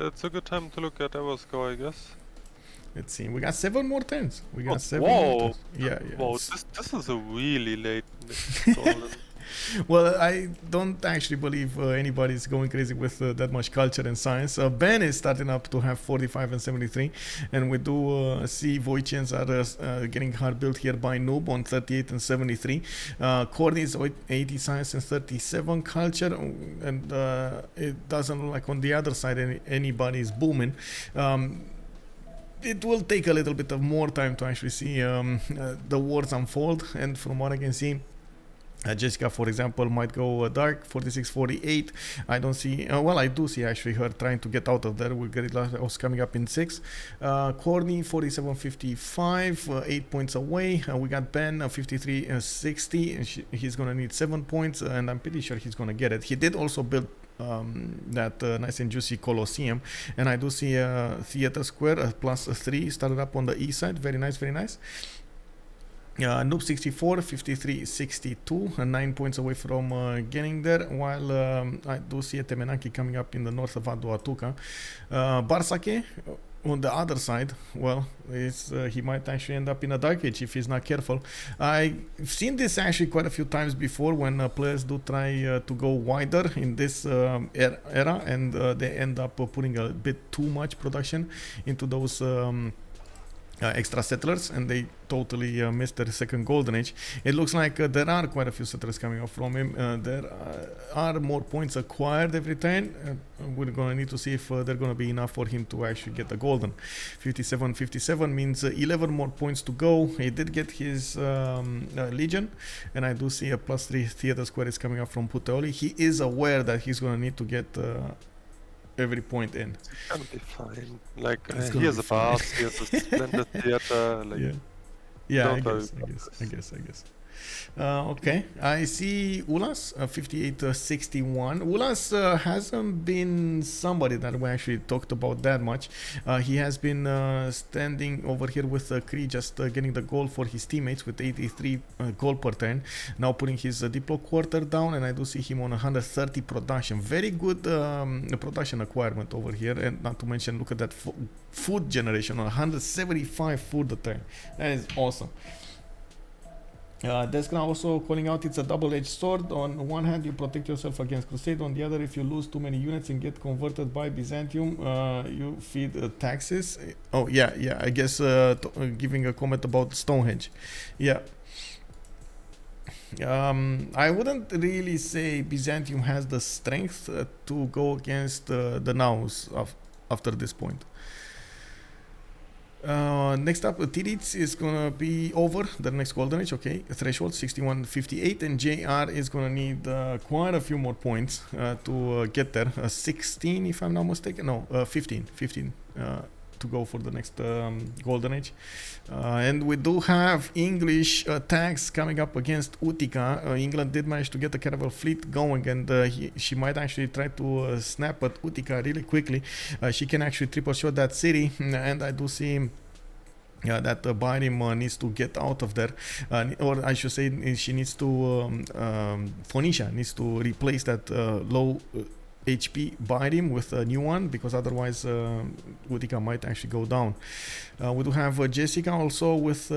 it's a good time to look at our score, I guess. Let's see. We got 7 more turns. We got 7 more more turns. Yeah. Whoa, this is a really late Well, I don't actually believe anybody's going crazy with that much culture and science. Ben is starting up to have 45 and 73, and we do see Wojciechs are getting hard built here by Noob on 38 and 73. Khornie is 80 science and 37 culture, and it doesn't look like on the other side anybody is booming. It will take a little bit of more time to actually see the wars unfold, and from what I can see, Jska, for example, might go dark 46-48. I don't see. Well, I do see actually her trying to get out of there. With Guerrilla coming up in 6. Khornie 47-55, 8 points away. We got Ben 53-60. He's gonna need 7 points, and I'm pretty sure he's gonna get it. He did also build that nice and juicy Colosseum, and I do see a theater square +3 started up on the east side. Very nice, very nice. Noob 64, 53, 62, 9 points away from getting there, while I do see a Temenaki coming up in the north of Aduatuca. Bartsake on the other side, well, he might actually end up in a Dark Age if he's not careful. I've seen this actually quite a few times before when players do try to go wider in this era, and they end up putting a bit too much production into those extra settlers, and they totally missed their second golden age. It looks like there are quite a few settlers coming up from him. There are more points acquired every turn. We're gonna need to see if they're gonna be enough for him to actually get the golden. 57 means 11 more points to go. He did get his legion, and I do see a +3 theater square is coming up from Puteoli. He is aware that he's gonna need to get every point in. It's gonna be fine. Like, he has a bath, he has a splendid theater. Like, yeah, I guess. Okay, I see Ulhas 58-61. Ulhas hasn't been somebody that we actually talked about that much. He has been standing over here with Cree, just getting the goal for his teammates with 83 gold per turn. Now putting his Diplo quarter down, and I do see him on 130 production. Very good production acquirement over here, and not to mention, look at that food generation on 175 food a turn. That is awesome. Jska also calling out it's a double-edged sword. On one hand, you protect yourself against Crusade. On the other, if you lose too many units and get converted by Byzantium, you feed taxes. Oh, yeah, yeah. I guess giving a comment about Stonehenge. Yeah. I wouldn't really say Byzantium has the strength to go against the Naus after this point. Next up, Titiits is gonna be over the next golden age. Okay, threshold 6158, and JR is gonna need quite a few more points to get there. 16, if I'm not mistaken. No, 15 to go for the next golden age. And we do have English attacks coming up against Utica. England did manage to get the caravel fleet going, and she might actually try to snap at Utica really quickly. She can actually triple shot that city, and I do see that Byzantium needs to get out of there, or I should say she needs to Phoenicia needs to replace that low HP Byzantium with a new one, because otherwise Utica might actually go down. We do have Jska also with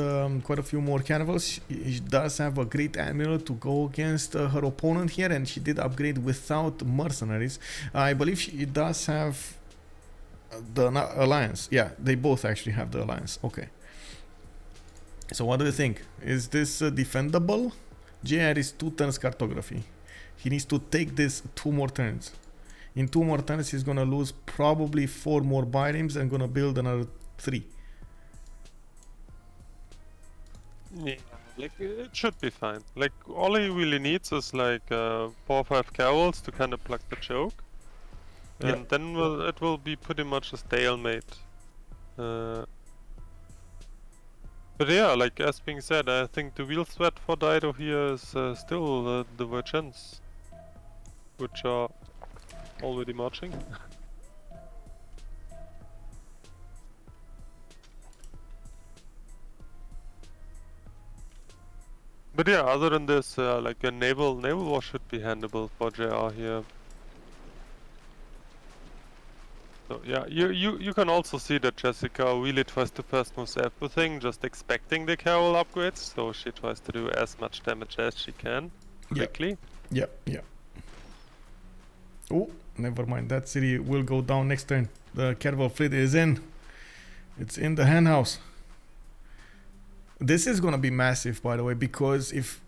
quite a few more caravels. She does have a great admiral to go against her opponent here, and she did upgrade without mercenaries. I believe she does have the alliance. Yeah, they both actually have the alliance. Okay. So what do you think? Is this defendable? JR is 2 turns cartography. He needs to take this 2 more turns. In 2 more turns, he's gonna lose probably 4 more Byzantiums and gonna build another 3. Yeah, like it should be fine. Like all he really needs is like 4 or 5 carols to kind of plug the choke, and then it will be pretty much a stalemate. But yeah, like as being said, I think the real threat for Dido here is still the Virgins, which are already marching. But yeah, other than this, like a naval war should be handleable for JR here. So yeah, you can also see that Jska really tries to first move everything, just expecting the Carol upgrades, so she tries to do as much damage as she can quickly. Yeah. Oh, never mind. That city will go down next turn. The caravel fleet is in. It's in the henhouse. This is gonna be massive, by the way, because if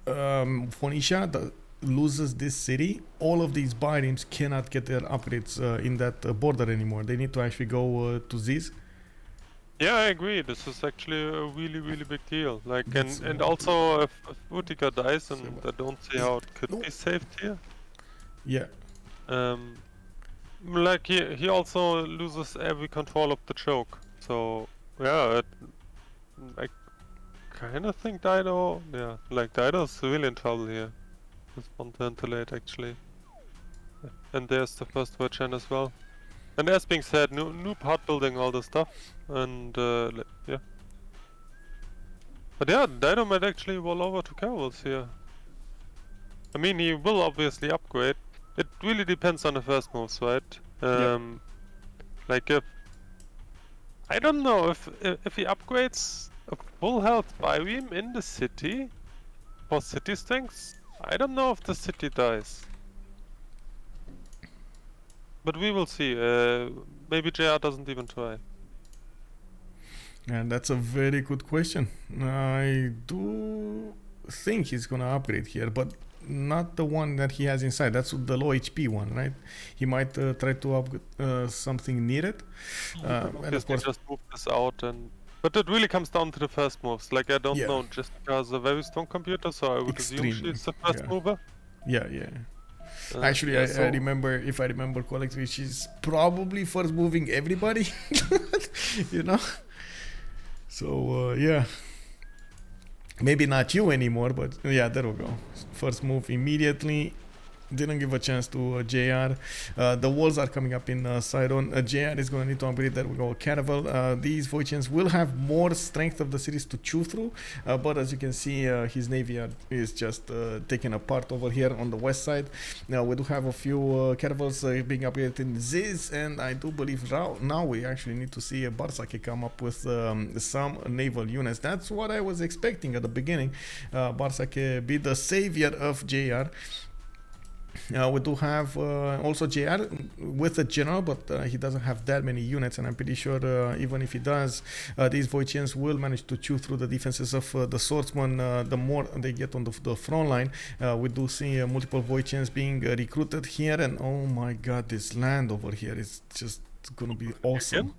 Phoenicia loses this city, all of these Byzantiums cannot get their upgrades in that border anymore. They need to actually go to Ziz. Yeah, I agree. This is actually a really big deal. Like, and also if Utica dies, and I don't see how it could be saved here. Yeah. Like he also loses every control of the choke. So yeah, I kind of think Dido, Dido's really in trouble here. With one turn too late, actually. And there's the first Virgin as well. And as being said, new part building, all the stuff, and yeah. But yeah, Dido might actually roll over to caravels here. I mean, he will obviously upgrade. It really depends on the first moves, right? Like I don't know if he upgrades a full health Byzantium in the city for city strengths. I don't know if the city dies. But we will see. Maybe JR doesn't even try. And that's a very good question. I do think he's gonna upgrade here, but not the one that he has inside. That's the low HP one, right? He might try to upgrade something needed. And of course, just move this out, but it really comes down to the first moves. Like I don't know, just because a very strong computer, so I would assume she's the first mover. Yeah. Actually, I remember, if I remember correctly, she's probably first moving everybody, you know? So, yeah. Maybe not you anymore, but yeah, there we go. First move immediately. didn't give a chance to JR. The walls are coming up in Sidon. JR is going to need to upgrade that. We go Caravel. These Voichians will have more strength of the cities to chew through, but as you can see, his navy is just taken apart over here on the west side. Now we do have a few Caravels being upgraded in Ziz, and I do believe now we actually need to see Bartsake come up with some naval units. That's what I was expecting at the beginning. Bartsake be the savior of JR. We do have also JR with a general, but he doesn't have that many units, and I'm pretty sure even if he does, these Voichians will manage to chew through the defenses of the swordsmen the more they get on the front line. We do see multiple Voichians being recruited here, and oh my god, this land over here is just gonna be awesome.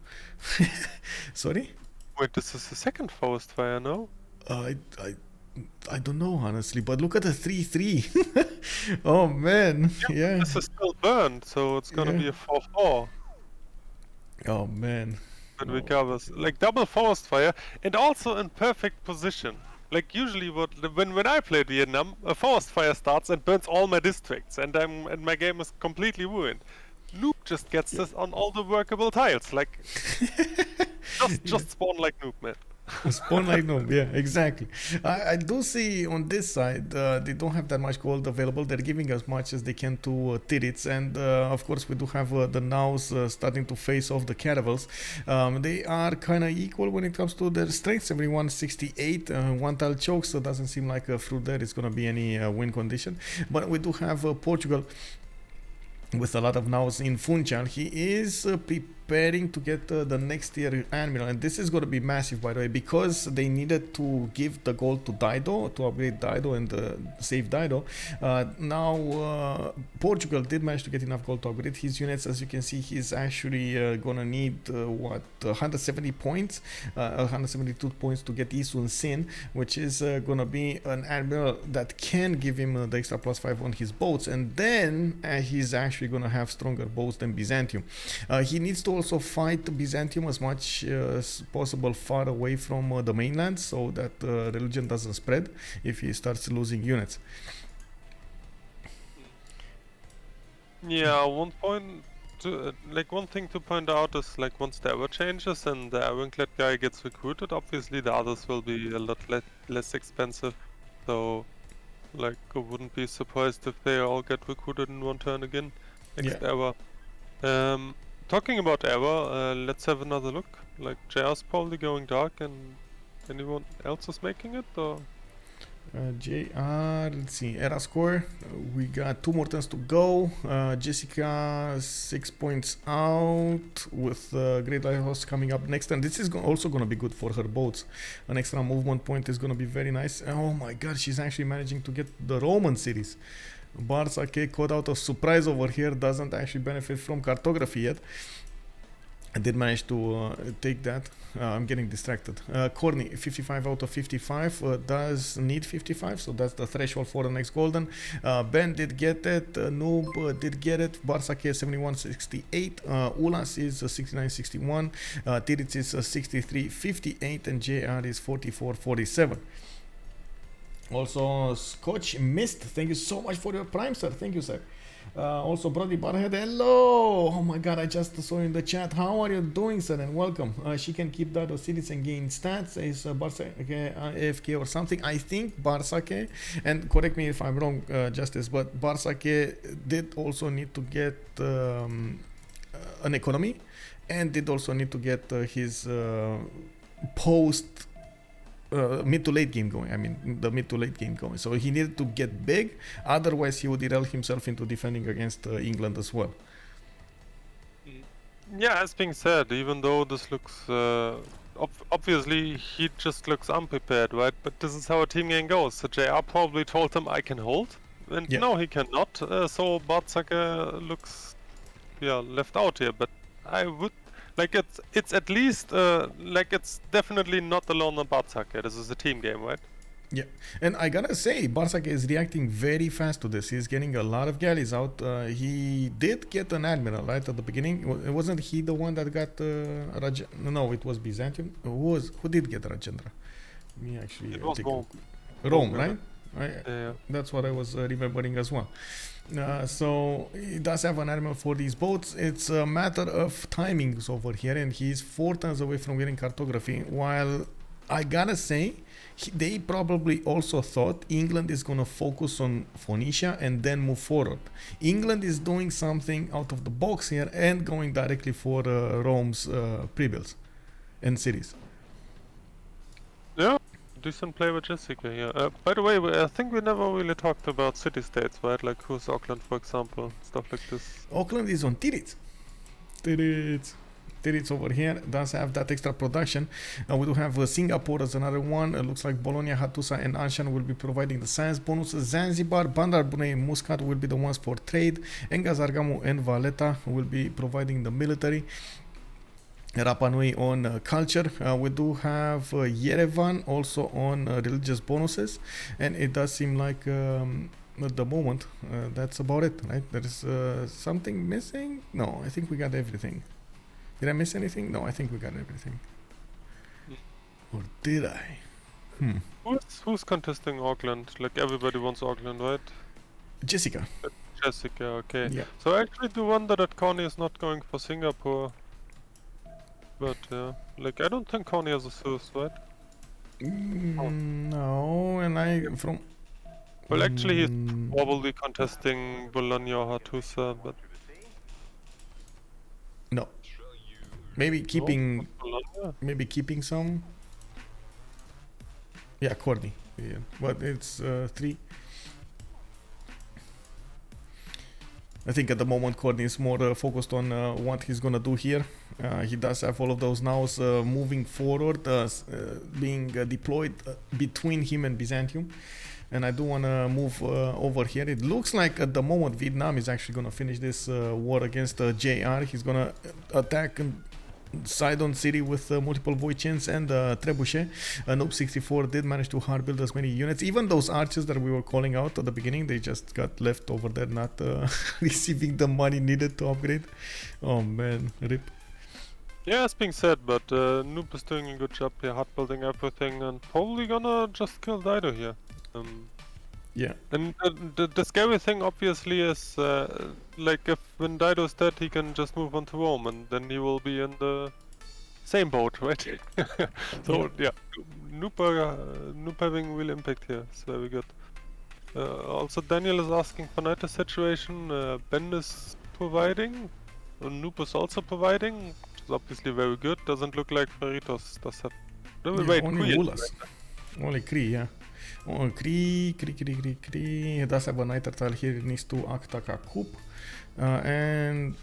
Sorry? Wait, this is the second forest fire, no? I don't know, honestly, but look at the 3-3. Oh man, yeah. This is still burned, so it's gonna be a 4-4. Oh man. When we cover like double forest fire, and also in perfect position. Like usually, when I played Vietnam, a forest fire starts and burns all my districts, and my game is completely ruined. Noob just gets this on all the workable tiles, like just spawn like Noob, man. Spawn like no, yeah, exactly. I do see on this side they don't have that much gold available. They're giving as much as they can to Titiits, and of course we do have the Nows starting to face off the Caravels. They are kind of equal when it comes to their strengths. Everyone 68, one tile chokes, so doesn't seem like through there is going to be any win condition. But we do have Portugal with a lot of nows in Funchal. He is preparing to get the next tier admiral, and this is going to be massive, by the way, because they needed to give the gold to Dido to upgrade Dido and save Dido. Now Portugal did manage to get enough gold to upgrade his units. As you can see, he's actually gonna need 170 points, 172 points to get Isun Sin, which is gonna be an admiral that can give him the extra +5 on his boats, and then he's actually gonna have stronger boats than Byzantium. He needs to also fight Byzantium as much as possible far away from the mainland, so that religion doesn't spread if he starts losing units. Yeah, one thing to point out is, like, once the era changes and the Ironclad guy gets recruited, obviously the others will be a lot less expensive. So, like, I wouldn't be surprised if they all get recruited in one turn again next era. Talking about era, let's have another look. Like, JR's probably going dark, and anyone else is making it, or? JR, let's see, era score. We got 2 more turns to go. Jska 6 points out with Great Lighthouse coming up next, and this is also going to be good for her boats. An extra movement point is going to be very nice. Oh my god, she's actually managing to get the Roman cities. Bartsake caught out a surprise over here, doesn't actually benefit from cartography yet. I did manage to take that. I'm getting distracted. Khornie, 55 out of 55, does need 55, so that's the threshold for the next golden. Ben did get it, Noob did get it, Bartsake 71.68, Ulhas is 69.61, Titiits is 63.58, and JR is 44.47. Also, Scotch Mist, thank you so much for your prime, sir. Thank you, sir. Also, Brody Barhead, hello! Oh my god, I just saw you in the chat. How are you doing, sir? And welcome. She can keep that of cities and gain stats. Is Bartsake AFK or something? I think Bartsake, and correct me if I'm wrong, Justice, but Bartsake did also need to get an economy, and did also need to get his post mid to late game going. I mean, the mid to late game going. So he needed to get big, otherwise he would derail himself into defending against England as well. Yeah, as being said, even though this looks obviously he just looks unprepared, right? But this is how a team game goes. So JR probably told him I can hold, and no, he cannot. So Bartsake looks left out here. But I would. Like, it's at least, like, it's definitely not alone on Bartsake. This is a team game, right? Yeah, and I gotta say, Bartsake is reacting very fast to this. He's getting a lot of galleys out. He did get an admiral, right, at the beginning. Wasn't he the one that got No, it was Byzantium. Who did get Rajendra? Me actually. It was Rome. Rome, right? Yeah. That's what I was remembering as well. So he does have an admiral for these boats. It's a matter of timings over here, and he's 4 turns away from getting cartography. While I gotta say, they probably also thought England is gonna focus on Phoenicia and then move forward. England is doing something out of the box here and going directly for Rome's pre-builds and cities. Yeah, decent play with Jska, yeah. By the way, I think we never really talked about city-states, right? Like who's Auckland, for example, stuff like this. Auckland is on Titiits. Titiits over here does have that extra production. We do have Singapore as another one. Looks like Bologna, Hattusa and Anshan will be providing the science bonuses. Zanzibar, Bandar Brunei and Muscat will be the ones for trade. And Gazargamu and Valletta will be providing the military. Rapa Nui on culture. We do have Yerevan also on religious bonuses. And it does seem like at the moment that's about it, right? There is something missing? No, I think we got everything. Did I miss anything? No, I think we got everything. Or did I? Who's contesting Auckland? Like everybody wants Auckland, right? Jska. Jska, okay. Yeah. So I actually do wonder that Khornie is not going for Singapore. But like I don't think Khornie has a source, right? No, and I from. Well, actually, he's probably contesting Bologna or Hattusa, but no. Maybe keeping. Bologna? Maybe keeping some. Yeah, Khornie. Yeah, but it's 3. I think at the moment Khornie is more focused on what he's gonna do here. He does have all of those now moving forward, being deployed between him and Byzantium. And I do want to move over here. It looks like at the moment Vietnam is actually going to finish this war against JR. He's going to attack Sidon City with multiple Voichins and Trebuchet. Noob 64 did manage to hard build as many units. Even those archers that we were calling out at the beginning, they just got left over there, not receiving the money needed to upgrade. Oh man, rip. Yeah, it's being said, but Noob is doing a good job here, hard building everything, and probably gonna just kill Dido here. Yeah. And the scary thing obviously is like if when Dido's dead he can just move on to Rome and then he will be in the same boat, right? So yeah, Noob having real impact here, it's very good. Also Daniel is asking for Niter situation, Ben is providing, Noob is also providing, which is obviously very good. Doesn't look like Freritos does have... Wait, only Ulhas. Only Cree, yeah. Oh, Cree. He does have a Niter tile here. He needs to attack a coup. And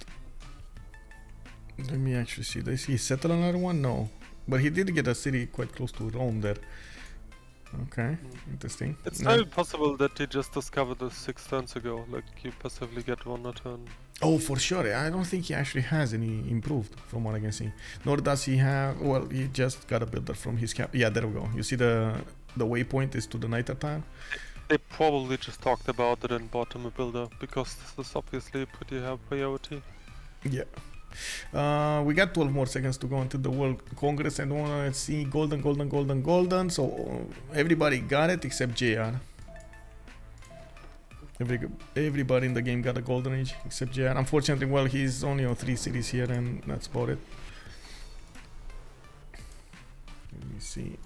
let me actually see. Does he settle another one? No. But he did get a city quite close to Rome there. Okay, interesting. It's very possible that he just discovered this 6 turns ago. Like you passively get 1 a turn. Oh, for sure. I don't think he actually has any improved from what I can see. Nor does he have... Well, he just got a builder from his cap. Yeah, there we go. You see the waypoint is to the Niter tile. They probably just talked about it and bought him a builder, because this is obviously a pretty high priority. Yeah. We got 12 more seconds to go into the World Congress, and let's see, golden. So everybody got it except JR. Everybody in the game got a golden age except JR. Unfortunately, well, he's only on 3 cities here, and that's about it. Let me see.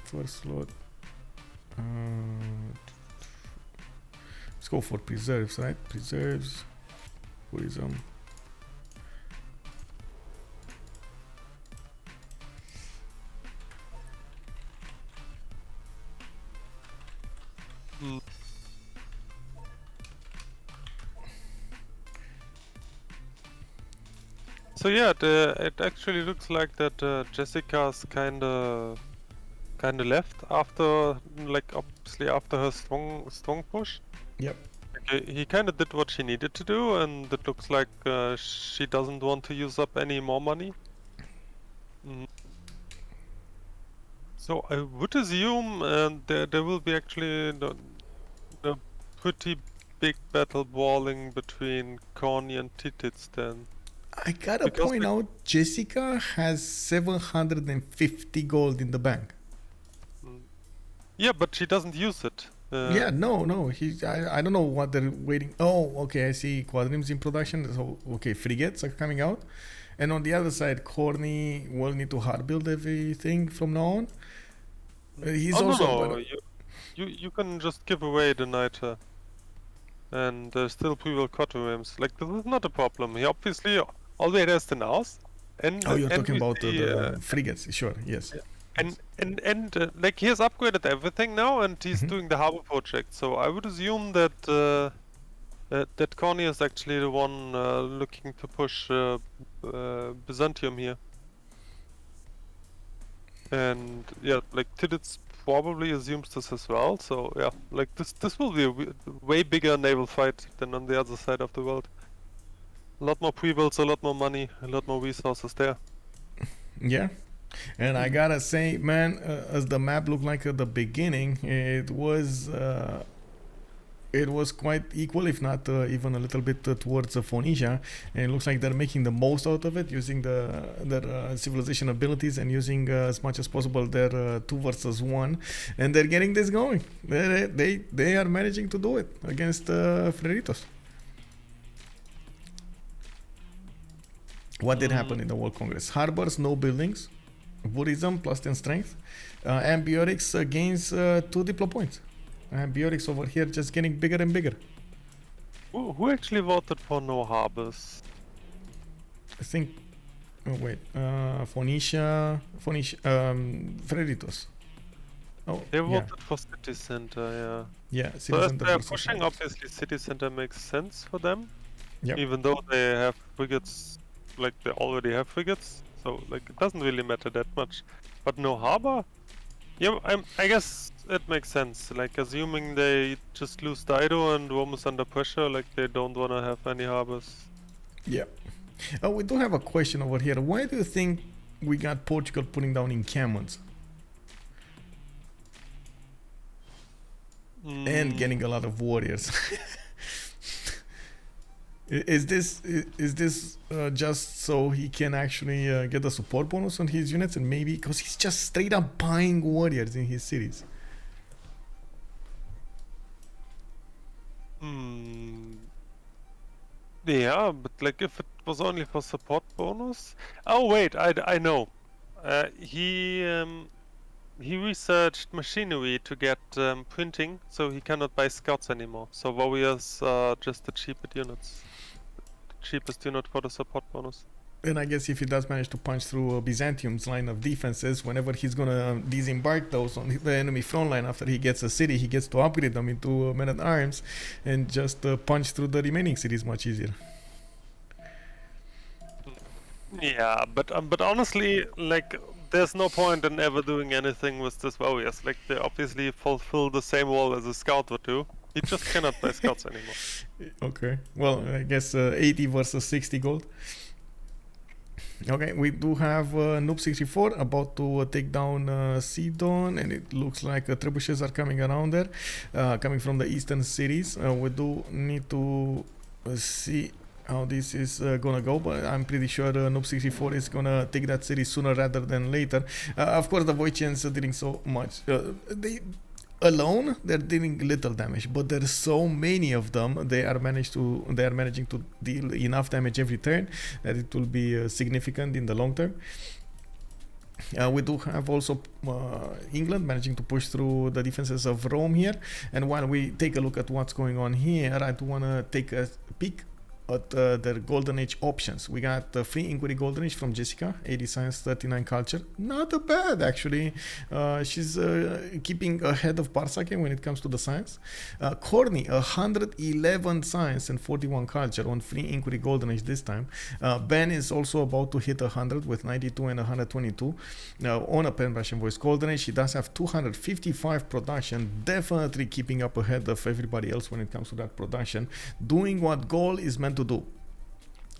First slot. Let's go for preserves, right? Preserves. Tourism. So yeah, it actually looks like that Jessica's kinda left after, like obviously after her strong push. Yep. He kinda did what she needed to do, and it looks like she doesn't want to use up any more money. So I would assume there will be actually the pretty big battle brawling between Khornie and Titiits then. I gotta point out, Jessica has 750 gold in the bank. Yeah, but she doesn't use it. Yeah, no. I don't know what they're waiting. Oh, okay. I see quadrims in production. So, okay, frigates are coming out. And on the other side, Khornie will need to hard build everything from now on. He's Oh also. no, you can just give away the niter, and still prevail quadrims. Like this is not a problem. He obviously already has the NAS, and Oh, you're and talking we about see, the frigates. Sure, yes. and like he has upgraded everything now, and he's doing the harbor project. So I would assume that that Khornie is actually the one looking to push Byzantium here. And yeah, like Titiits probably assumes this as well. So yeah, like this will be a way bigger naval fight than on the other side of the world. A lot more pre-builds, a lot more money, a lot more resources there. Yeah. And I gotta say, man, as the map looked like at the beginning, it was quite equal, if not even a little bit towards Phoenicia, and it looks like they're making the most out of it, using their civilization abilities and using as much as possible their 2 versus 1, and they're getting this going. They are managing to do it against Freritos. What did happen in the World Congress? Harbors, no buildings. Buddhism, plus 10 strength. Ambiotics gains 2 diplo points. Ambiotics over here just getting bigger and bigger. Who actually voted for no harbors? I think. Oh wait, Phoenicia, Freritos. Oh, They yeah, voted for city center, yeah. yeah. City So as center they're versus pushing, Freritos. obviously city center makes sense for them. Yep. Even though they have frigates, like they already have frigates, so like it doesn't really matter that much. But no harbor? Yeah, I guess it makes sense. Like assuming they just lose Dido and Rome is under pressure, like they don't wanna have any harbors. Yeah. Oh, we do have a question over here. Why do you think we got Portugal putting down encampments and getting a lot of warriors? Is this just so he can actually get a support bonus on his units, and maybe because he's just straight up buying warriors in his cities? Yeah, but like if it was only for support bonus. Oh wait, I know. He researched machinery to get printing, so he cannot buy scouts anymore. So warriors are just the cheapest units. Cheapest unit for the support bonus. And I guess if he does manage to punch through Byzantium's line of defenses, whenever he's gonna disembark those on the enemy front line after he gets a city, he gets to upgrade them into men at arms and just punch through the remaining cities much easier. Yeah, but honestly, like there's no point in ever doing anything with these warriors. Like they obviously fulfill the same role as a scout would do. He just cannot buy scouts anymore. Okay, well, I guess 80 versus 60 gold. Okay, we do have Noob 64 about to take down Sidon, and it looks like trebuchets are coming around there, coming from the eastern cities. We do need to see how this is gonna go, but I'm pretty sure Noob 64 is gonna take that city sooner rather than later. Of course, the Voichians are doing so much. They're dealing little damage, but there's so many of them. They are managing to deal enough damage every turn that it will be significant in the long term. We do have also England managing to push through the defenses of Rome here. And while we take a look at what's going on here, I do want to take a peek at their Golden Age options. We got the free inquiry Golden Age from Jska, 80 science, 39 culture. Not bad, actually. She's keeping ahead of Bartsake when it comes to the science. Khornie, 111 science and 41 culture on free inquiry Golden Age this time. Ben is also about to hit 100 with 92 and 122. On a pen brush and voice Golden Age, she does have 255 production, definitely keeping up ahead of everybody else when it comes to that production, doing what Gaul is meant to do.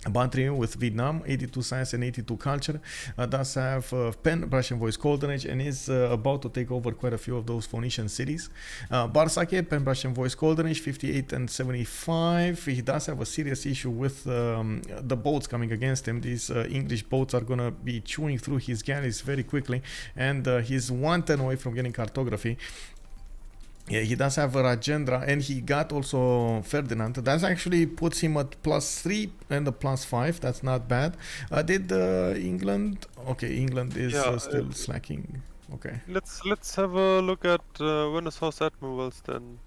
Bantrio with Vietnam, 82 science and 82 culture, does have pen, brush and voice Golden Age, and is about to take over quite a few of those Phoenician cities. Bartsake, pen, brush and voice Golden Age, 58 and 75. He does have a serious issue with the boats coming against him. These English boats are gonna be chewing through his galleys very quickly, and he's 1 turn away from getting cartography. Yeah, he does have a Rajendra, and he got also Ferdinand. That actually puts him at +3 and a +5. That's not bad. Did England? Okay, England is still slacking. Okay. Let's have a look at Renaissance admirals then.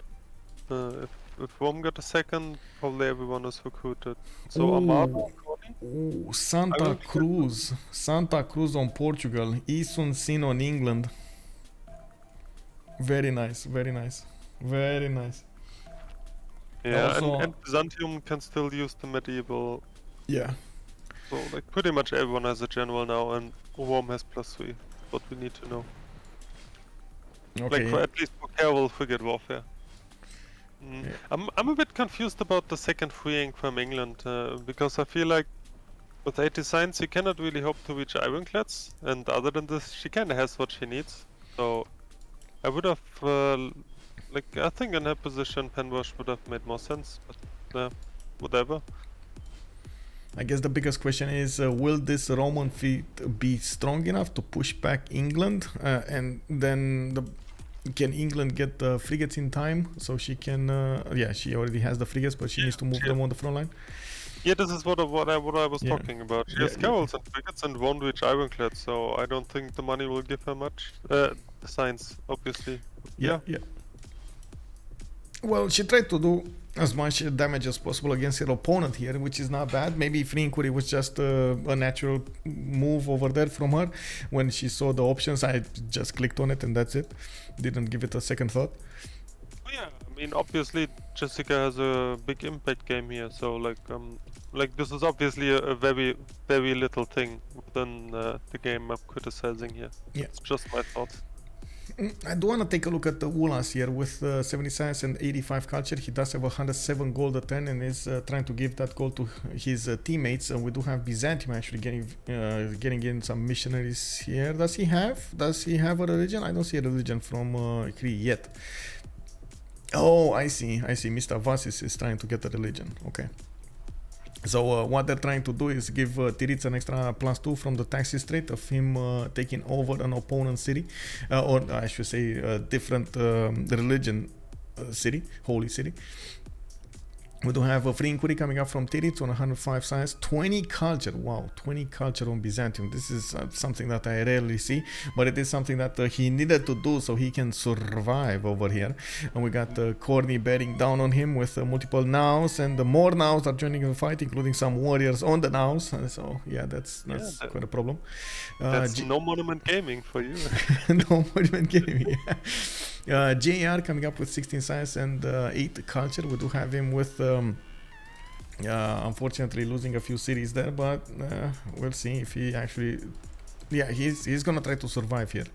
If Rome got a second, probably everyone is recruited. So Armado, Khornie? Ooh, Santa Cruz. Santa Cruz on Portugal. Isun Sin on England. Very nice, very nice, very nice. Yeah, Also, and Byzantium can still use the medieval. Yeah. So like pretty much everyone has a general now, and Rome has +3. What we need to know. Okay. Like for at least for careful frigate warfare. Yeah. I'm a bit confused about the second freeing from England because I feel like with 80 signs you cannot really hope to reach ironclads, and other than this she kinda has what she needs. So I would have like I think in her position Penwash would have made more sense, but whatever. I guess the biggest question is, will this Roman fleet be strong enough to push back England? And then can England get the frigates in time so she can? Yeah, she already has the frigates, but she needs to move them on the front line. Yeah, this is what I was talking about. She has Gauls and frigates and won't reach ironclads, so I don't think the money will give her much. The signs, obviously. Yeah. Well, she tried to do as much damage as possible against her opponent here, which is not bad. Maybe freeing Khornie was just a natural move over there from her. When she saw the options, I just clicked on it and that's it. Didn't give it a second thought. Yeah, I mean, obviously Jska has a big impact game here, so like this is obviously a very, very little thing within the game I'm criticizing here. Yeah. It's just my thoughts. I do want to take a look at the Ulhas here with 70 science and 85 culture. He does have 107 gold a turn and is trying to give that gold to his teammates. We do have Byzantium actually getting in some missionaries here. Does he have a religion? I don't see a religion from Cree yet. Oh, I see. Mr. Vasis is trying to get a religion. Okay. So what they're trying to do is give Titiits an extra +2 from the taxis rate of him taking over an opponent's city, or I should say a different religion city, holy city. We do have a freeing Khornie coming up from Titiits on 105 science, 20 culture. Wow, 20 culture on Byzantium. This is something that I rarely see, but it is something that he needed to do so he can survive over here. And we got Khornie bearing down on him with multiple nows, and more nows are joining the fight, including some warriors on the nows. So yeah, that's quite a problem. That's no monument gaming for you. No monument gaming. Yeah. JR coming up with 16 science and 8 culture. We do have him with unfortunately losing a few cities there, but we'll see if he actually, he's gonna try to survive here.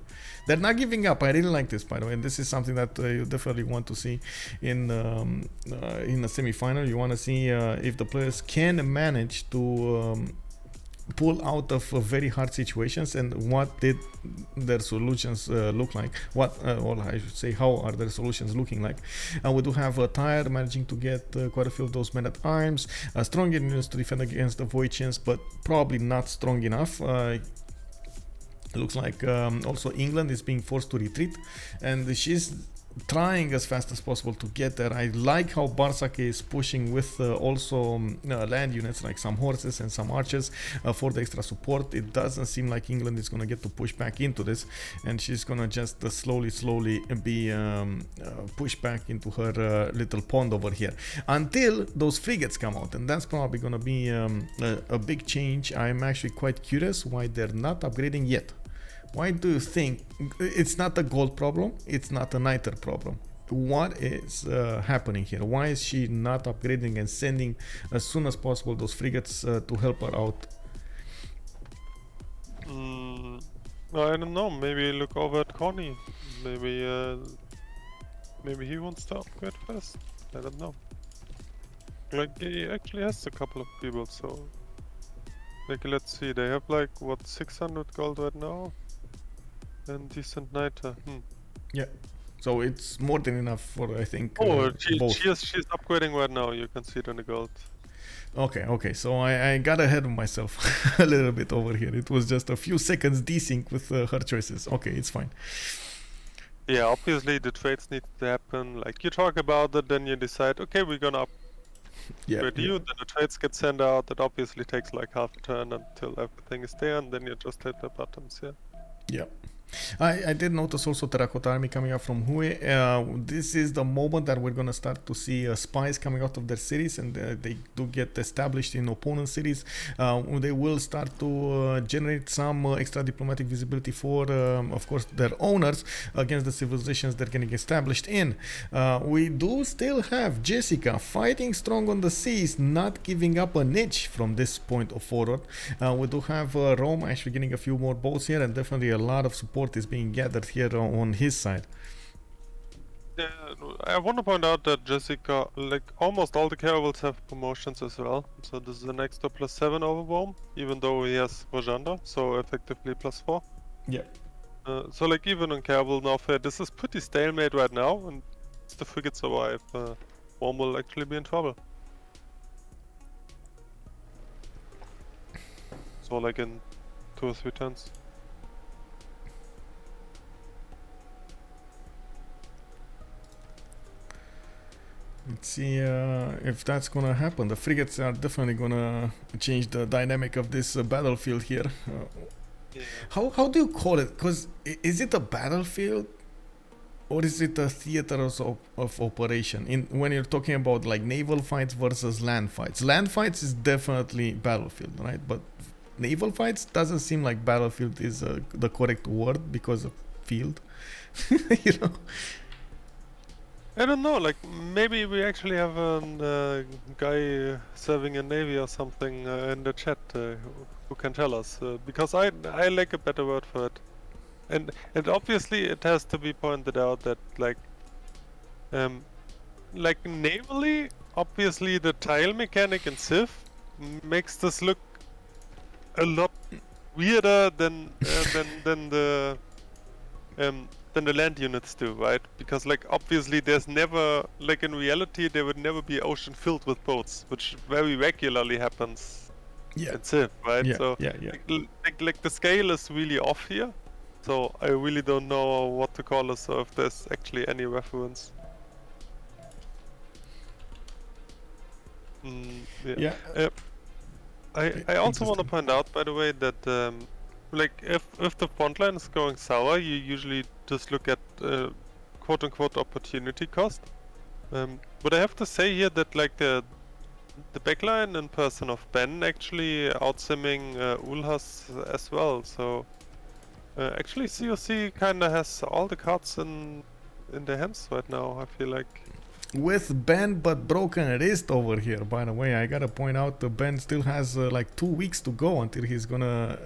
They're not giving up. I really like this, by the way, and this is something that you definitely want to see in a semi-final. You want to see if the players can manage to pull out of very hard situations, and what did their solutions look like, or I should say, how are their solutions looking like. We do have Tyre managing to get quite a few of those men at arms, strong units to defend against the Voicians, but probably not strong enough. Looks like also England is being forced to retreat, and she's trying as fast as possible to get there. I like how Bartsake is pushing with also land units like some horses and some archers for the extra support. It doesn't seem like England is going to get to push back into this, and she's going to just slowly be pushed back into her little pond over here until those frigates come out, and that's probably going to be a big change. I'm actually quite curious why they're not upgrading yet. Why do you think it's not a gold problem? It's not a niter problem. What is happening here? Why is she not upgrading and sending as soon as possible those frigates to help her out? I don't know. Maybe look over at Khornie. Maybe he wants to upgrade first. I don't know. Like he actually has a couple of people, so like let's see. They have like what 600 gold right now. And decent niter. Yeah, so it's more than enough for, I think. She's upgrading right now. You can see it in the gold. Okay. So I got ahead of myself a little bit over here. It was just a few seconds desync with her choices. Okay, it's fine. yeah, obviously the trades need to happen. Like you talk about it, then you decide, okay, we're gonna Yeah, upgrade you. Then the trades get sent out. That obviously takes like half a turn until everything is there, and then you just hit the buttons. Yeah. yeah. I did notice also Terracotta Army coming out from Hue. This is the moment that we're going to start to see spies coming out of their cities, and they do get established in opponent cities. They will start to generate some extra diplomatic visibility for, of course, their owners against the civilizations they're getting established in. We do still have Jska fighting strong on the seas, not giving up an inch from this point forward. We do have Rome actually getting a few more boats here, and definitely a lot of support is being gathered here on his side. Yeah, I want to point out that Jska, like almost all the caravels have promotions as well. So this is an extra +7 over Rome, even though he has Rojanda, so effectively +4. Yeah. So like even on caravel warfare, this is pretty stalemate right now, and if the frigates survive, Rome will actually be in trouble. So like in 2 or 3 turns. Let's see if that's gonna happen. The frigates are definitely gonna change the dynamic of this battlefield here. Yeah. How do you call it? Because is it a battlefield or is it a theater of operation? When you're talking about like naval fights versus land fights, land fights is definitely battlefield, right? But naval fights doesn't seem like battlefield is the correct word because of field. You know. I don't know, like maybe we actually have a guy serving in Navy or something in the chat who can tell us, because I like a better word for it. And obviously it has to be pointed out that like navally, obviously the tile mechanic in Civ makes this look a lot weirder than the land units do, right? Because like obviously there's never, like in reality there would never be ocean filled with boats, which very regularly happens in Civ, right? Yeah, So yeah. like the scale is really off here. So I really don't know what to call this, or if there's actually any reference. Yeah. I also want to point out, by the way, that like if the front line is going sour, you usually just look at quote-unquote opportunity cost. But I have to say here that like the backline in person of Ben actually outsimming Ulhas as well. So actually COC kinda has all the cards in their hands right now, I feel like. With Ben but broken wrist over here, by the way. I gotta point out Ben still has like 2 weeks to go until he's gonna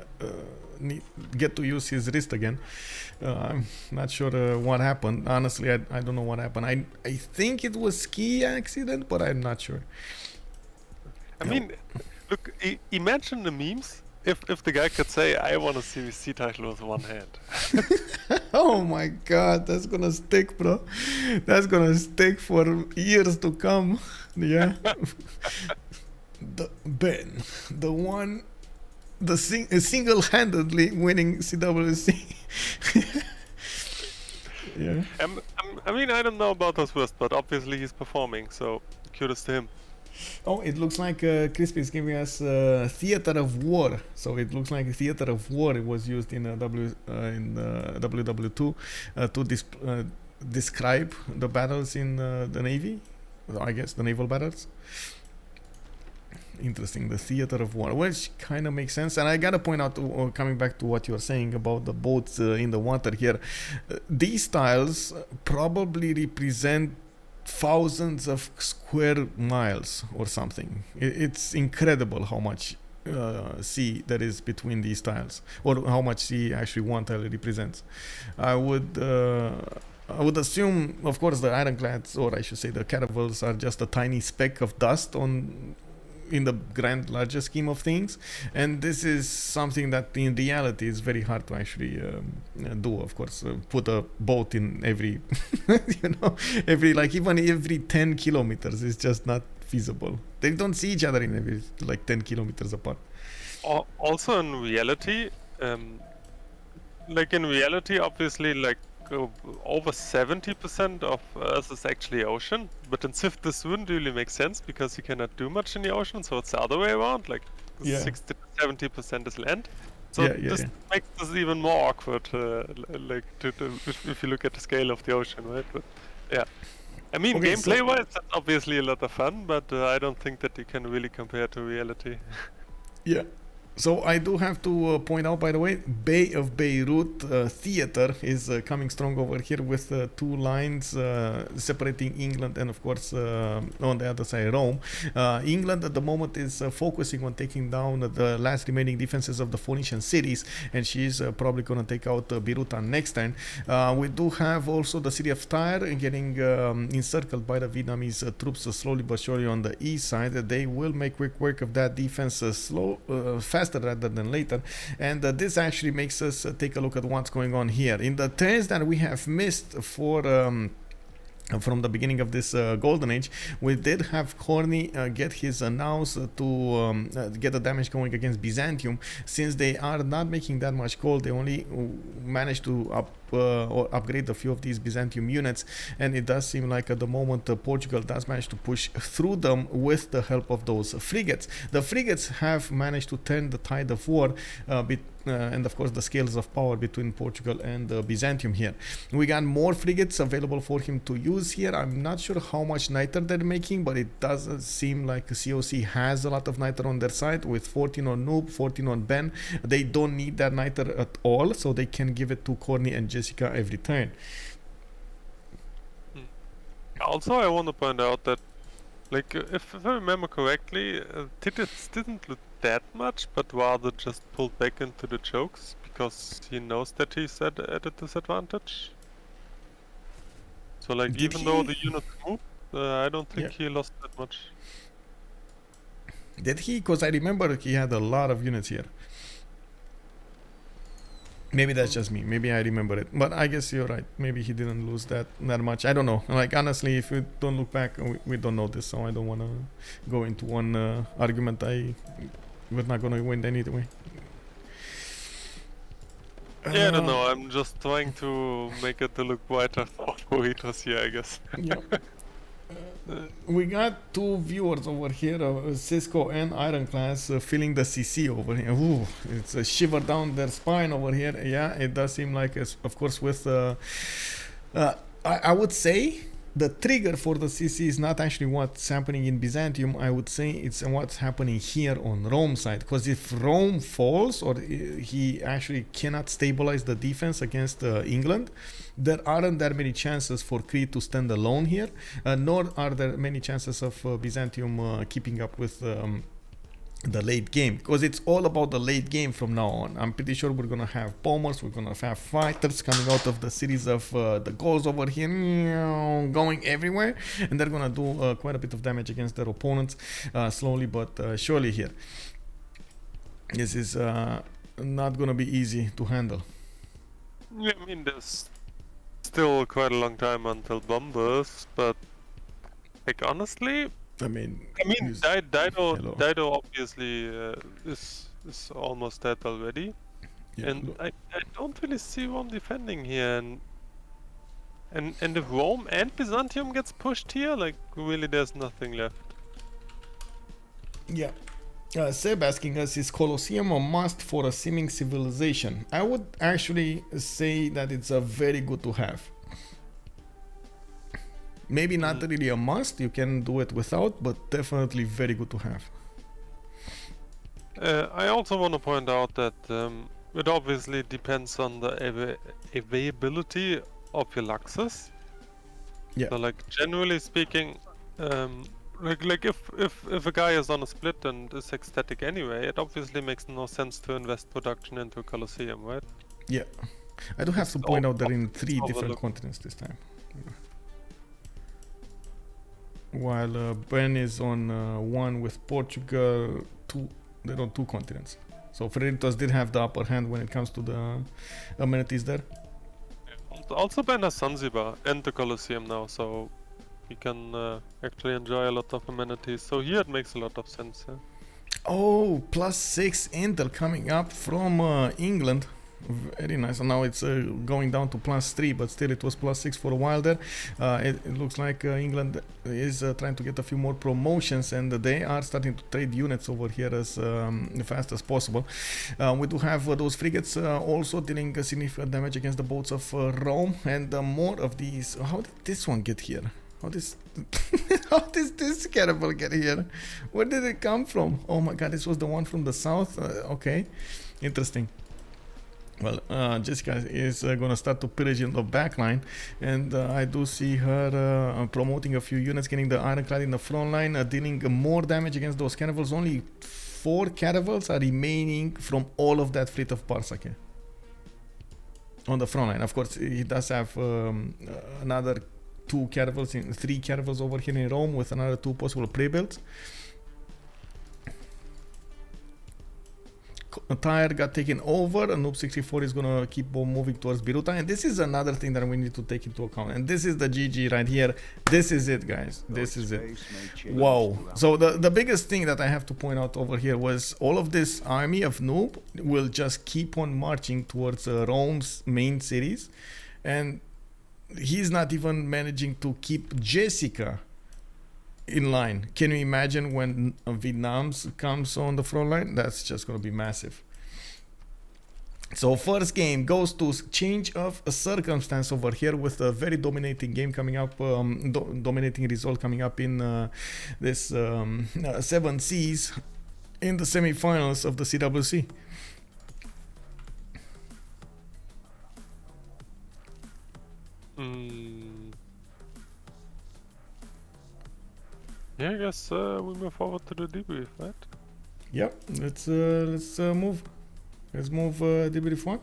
get to use his wrist again. I'm not sure what happened. Honestly, I don't know what happened. I think it was ski accident, but I'm not sure. I mean, look, imagine the memes if the guy could say, I want a CWC title with one hand. Oh my god, that's gonna stick, bro. That's gonna stick for years to come. Yeah. Ben, the one, single-handedly winning CWC. Yeah. I mean, I don't know about those worst, but obviously he's performing, so kudos to him. Oh, it looks like Crispy is giving us Theater of War. So it looks like Theater of War. It was used in WW2 to describe the battles in the Navy. I guess the naval battles. Interesting, the Theater of War, which kind of makes sense. And I gotta point out, coming back to what you're saying about the boats in the water here, these tiles probably represent thousands of square miles or something. It's incredible how much sea there is between these tiles, or how much sea actually one tile represents. I would assume, of course, the ironclads, or I should say the caravels, are just a tiny speck of dust in the grand larger scheme of things, and this is something that in reality is very hard to actually do. Of course, put a boat in every even every 10 kilometers is just not feasible. They don't see each other in every 10 kilometers apart. Also in reality, obviously, like over 70% of Earth is actually ocean. But in Civ this wouldn't really make sense because you cannot do much in the ocean, so it's the other way around. Like Yeah. 60 to 70% is land. So Yeah, this makes this even more awkward. Like if you look at the scale of the ocean, right? But yeah. I mean, Okay, gameplay-wise, that's obviously a lot of fun, but I don't think that you can really compare to reality. Yeah. So I do have to point out, by the way, Bay of Beirut theater is coming strong over here with 2 lines separating England and, of course, on the other side, Rome. England at the moment is focusing on taking down the last remaining defenses of the Phoenician cities, and she's probably going to take out Beirut on next turn. We do have also the city of Tyre getting encircled by the Vietnamese troops slowly but surely on the east side. They will make quick work of that defense faster rather than later, and this actually makes us take a look at what's going on here in the turns that we have missed for from the beginning of this golden age. We did have Khornie get his nows to get the damage going against Byzantium. Since they are not making that much gold, they only managed to upgrade a few of these Byzantium units, and it does seem like at the moment Portugal does manage to push through them with the help of those frigates. The frigates have managed to turn the tide of war and of course the scales of power between Portugal and Byzantium here. We got more frigates available for him to use here. I'm not sure how much niter they're making, but it does seem like CoC has a lot of niter on their side with 14 on Noob, 14 on Ben. They don't need that niter at all, so they can give it to Khornie and Jska every turn. Also, I want to point out that, like, if I remember correctly, Titiits didn't loot that much, but rather just pulled back into the chokes because he knows that he's at a disadvantage. So, like, even though the units moved, I don't think he lost that much. Did he? Because I remember he had a lot of units here. Maybe that's just me. Maybe I remember it. But I guess you're right. Maybe he didn't lose that much. I don't know. Like, honestly, if we don't look back, we don't know this. So I don't want to go into one argument. We're not going to win anyway. Yeah, I don't know. I'm just trying to make it to look brighter for Freritos here, I guess. Yeah. We got 2 viewers over here, Cisco and Ironclass, feeling the CC over here. Ooh, it's a shiver down their spine over here. Yeah, it does seem like, of course, with I would say the trigger for the CC is not actually what's happening in Byzantium. I would say it's what's happening here on Rome side, because if Rome falls or he actually cannot stabilize the defense against England, there aren't that many chances for Cree to stand alone here, nor are there many chances of Byzantium keeping up with the late game, because it's all about the late game from now on. I'm pretty sure we're gonna have bombers, we're gonna have fighters coming out of the cities of the Gauls over here, going everywhere, and they're gonna do quite a bit of damage against their opponents, slowly but surely here. This is not gonna be easy to handle. Yeah, I mean, there's still quite a long time until bombers, but, like, honestly, I mean, Dido obviously is almost dead already, and I don't really see Rome defending here, and if Rome and Byzantium gets pushed here, like, really there's nothing left. Yeah. Seb asking us, is Colosseum a must for a seeming civilization? I would actually say that it's a very good to have. Maybe not really a must, you can do it without, but definitely very good to have. I also want to point out that it obviously depends on the availability of your Luxus. Yeah. So, like, generally speaking, like if a guy is on a split and is ecstatic anyway, it obviously makes no sense to invest production into Colosseum, right? Yeah. I do have to point out they're in 3 different continents this time. While Ben is on 1 with Portugal, they're on 2 continents. So Freritos did have the upper hand when it comes to the amenities there. Also Ben has Zanzibar and the Colosseum now, so he can actually enjoy a lot of amenities. So here it makes a lot of sense. Yeah. Oh, +6 intel coming up from England. Very nice. And now it's going down to +3, but still it was +6 for a while there. It looks like England is trying to get a few more promotions, and they are starting to trade units over here as fast as possible. We do have those frigates also dealing significant damage against the boats of Rome, and more of these. How did this one get here? How does how does this cannibal get here? Where did it come from? Oh my god, this was the one from the south. Okay, interesting. Well, Jska is gonna start to pillage in the backline, and I do see her promoting a few units, getting the ironclad in the front line, dealing more damage against those cannibals. Only 4 cannibals are remaining from all of that fleet of Bartsake on the front line. Of course, he does have another 3 cannibals over here in Rome with another 2 possible pre-builds. Tyre got taken over, and Noob 64 is gonna keep on moving towards Biruta, and this is another thing that we need to take into account, and this is the GG right here. This is it, guys. This is it. Wow. So the biggest thing that I have to point out over here was all of this army of Noob will just keep on marching towards Rome's main cities, and he's not even managing to keep Jska in line. Can you imagine when Vietnam comes on the front line? That's just going to be massive. So first game goes to change of a circumstance over here with a very dominating game coming up, dominating result coming up in this 7 Seas in the semi-finals of the CWC. Yeah, I guess we move forward to the debrief, right? Yep, let's move. Let's move debrief 1.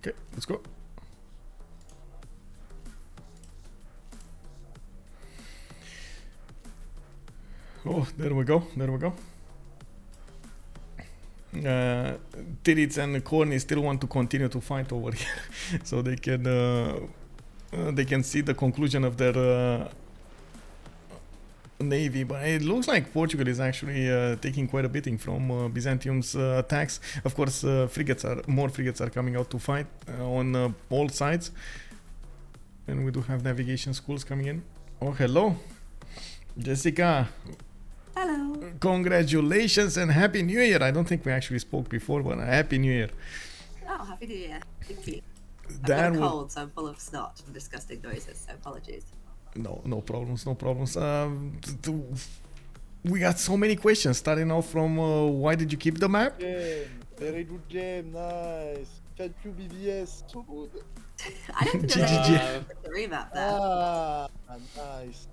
Okay, let's go. Oh, there we go. There we go. Titiits and Khornie still want to continue to fight over here, so they can see the conclusion of their navy. But it looks like Portugal is actually taking quite a beating from Byzantium's attacks. Of course, more frigates are coming out to fight on all sides, and we do have navigation schools coming in. Oh, hello, Jska. Hello. Congratulations and Happy New Year. I don't think we actually spoke before, but Happy New Year. Oh, Happy New Year. Thank you. I've That got a will- cold, so I'm full of snot and disgusting noises, so apologies. No problems, no problems. We got so many questions, starting off from why did you keep the map? Game, very good game, nice. Thank you, BBS, so good. I don't think there's GG. any the remap there. Ah, nice.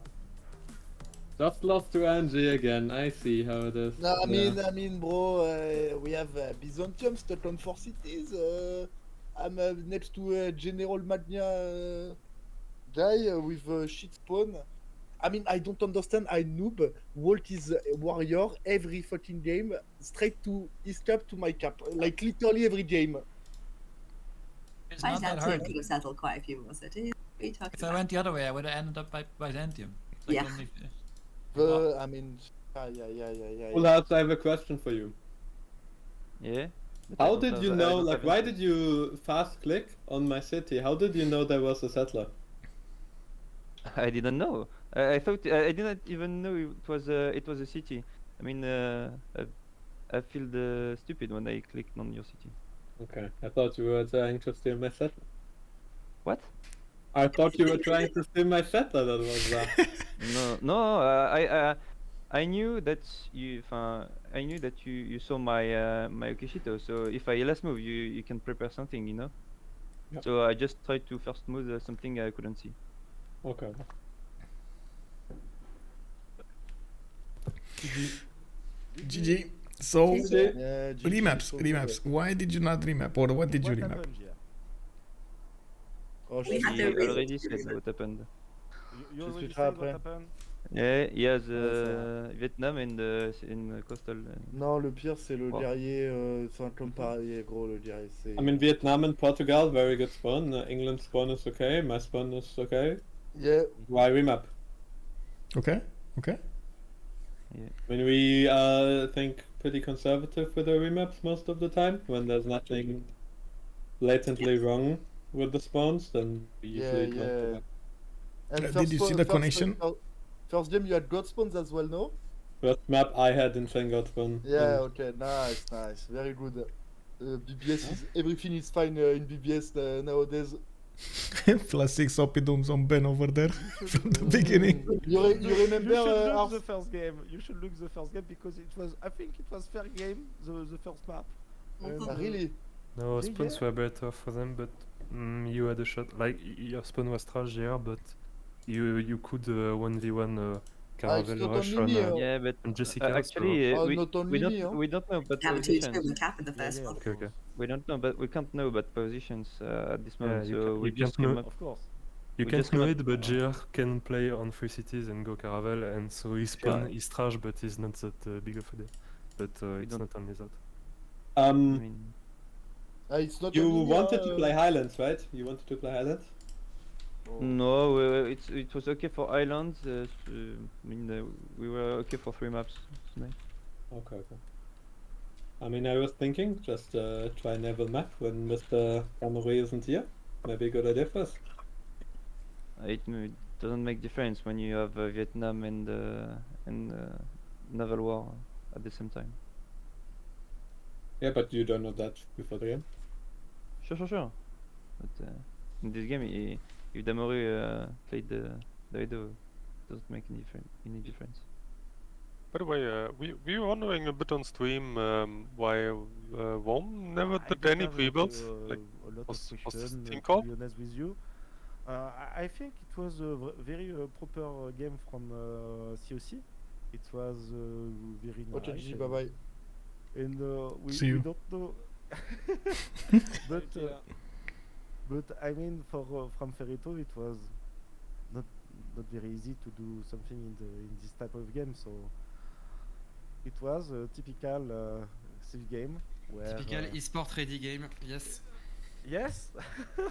Just lost to Angie again. I see how it is. No, I Yeah. mean, bro, we have Byzantium stuck on 4 cities. I'm next to General Magna guy with shit spawn. I mean, I don't understand. I noob. Walt is warrior every fucking game, straight to his cap to my cap, like literally every game. It's not that Byzantium hard. could have settled quite a few more cities. What are you talking If I about? went the other way, I would have ended up by Byzantium. It's like Yeah. only- I mean, yeah. Ulhas, I have a question for you. Yeah. How did you know, like, why did you fast click on my city? How did you know there was a settler? I didn't know. I thought I didn't even know it was a city. I mean, I feel stupid when I clicked on your city. Okay, I thought you were trying to steal my settler. What? I thought you were trying to steal my settler, that was No. I knew that you saw my Okishito. So if I last move, you can prepare something, you know. Yep. So I just tried to first move something I couldn't see. Okay. GG. So Yeah, GG, remaps, so remaps. good. Why did you not remap, or what did you remap? Oh, We had I to re- already said what happened. You Qu'est-ce already que tu said après? what happened? Yeah, he has ça Vietnam and in coastal. Non, le pire c'est le Oh. guerrier, enfin comme pareil, gros, le guerrier c'est... I mean, Vietnam and Portugal, very good spawn. England spawn is okay. My spawn is okay. Yeah, Why remap? Okay, okay. I mean, we think pretty conservative with our remaps most of the time. When there's nothing blatantly wrong with the spawns, then we usually don't do that. And Did you see the connection? First game you had God spawns as well, no? First map I had in Shanghai one. Yeah, okay, nice, very good. BBS is everything is fine in BBS nowadays. +6 Opidums on Ben over there from the beginning. You remember You should look our the first game. You should look the first game because it was. I think it was fair game. The first map. And, really? No, Yeah, spawns yeah. were better for them, but you had a shot. Like your spawn was trash here, but you could 1v1 Caravel not rush only on me, Yeah, but Jska. actually, Oh, we, not only we don't me, huh? we don't know about Have a teach positions. the cap in the first one. Okay, okay. We don't know, but we can't know about positions at this Yeah, moment. you so can- we you just can't came know- up. of course. You We can't just know not- it, but JR can play on 3 cities and go Caravel, and so his spawn Sure. is trash, but he's not that big of a deal. But it's don't- not only that. I mean, It's not You only me, wanted to play Highlands, right? You wanted to play Highlands? no, it was okay for islands. I mean, we were okay for 3 maps tonight. Okay, okay. I mean, I was thinking just try Naval map when Mr. Camry isn't here. Maybe a good idea for us. It doesn't make difference when you have Vietnam and naval war at the same time. Yeah, but you don't know that before the game. Sure. But in this game, if Damoru played Daido, it doesn't make any difference. By the way, we were wondering a bit on stream why WOM never I did don't any have, pre-builds. Like, a lot was of this questions, team to call? be honest with you. I think it was a very proper game from COC. It was very nice. Okay, GG, bye bye. And See we you. don't know. but I mean, from Freritos, it was not very easy to do something in this type of game. So it was a typical Civ game where Typical esport ready game, yes. yes.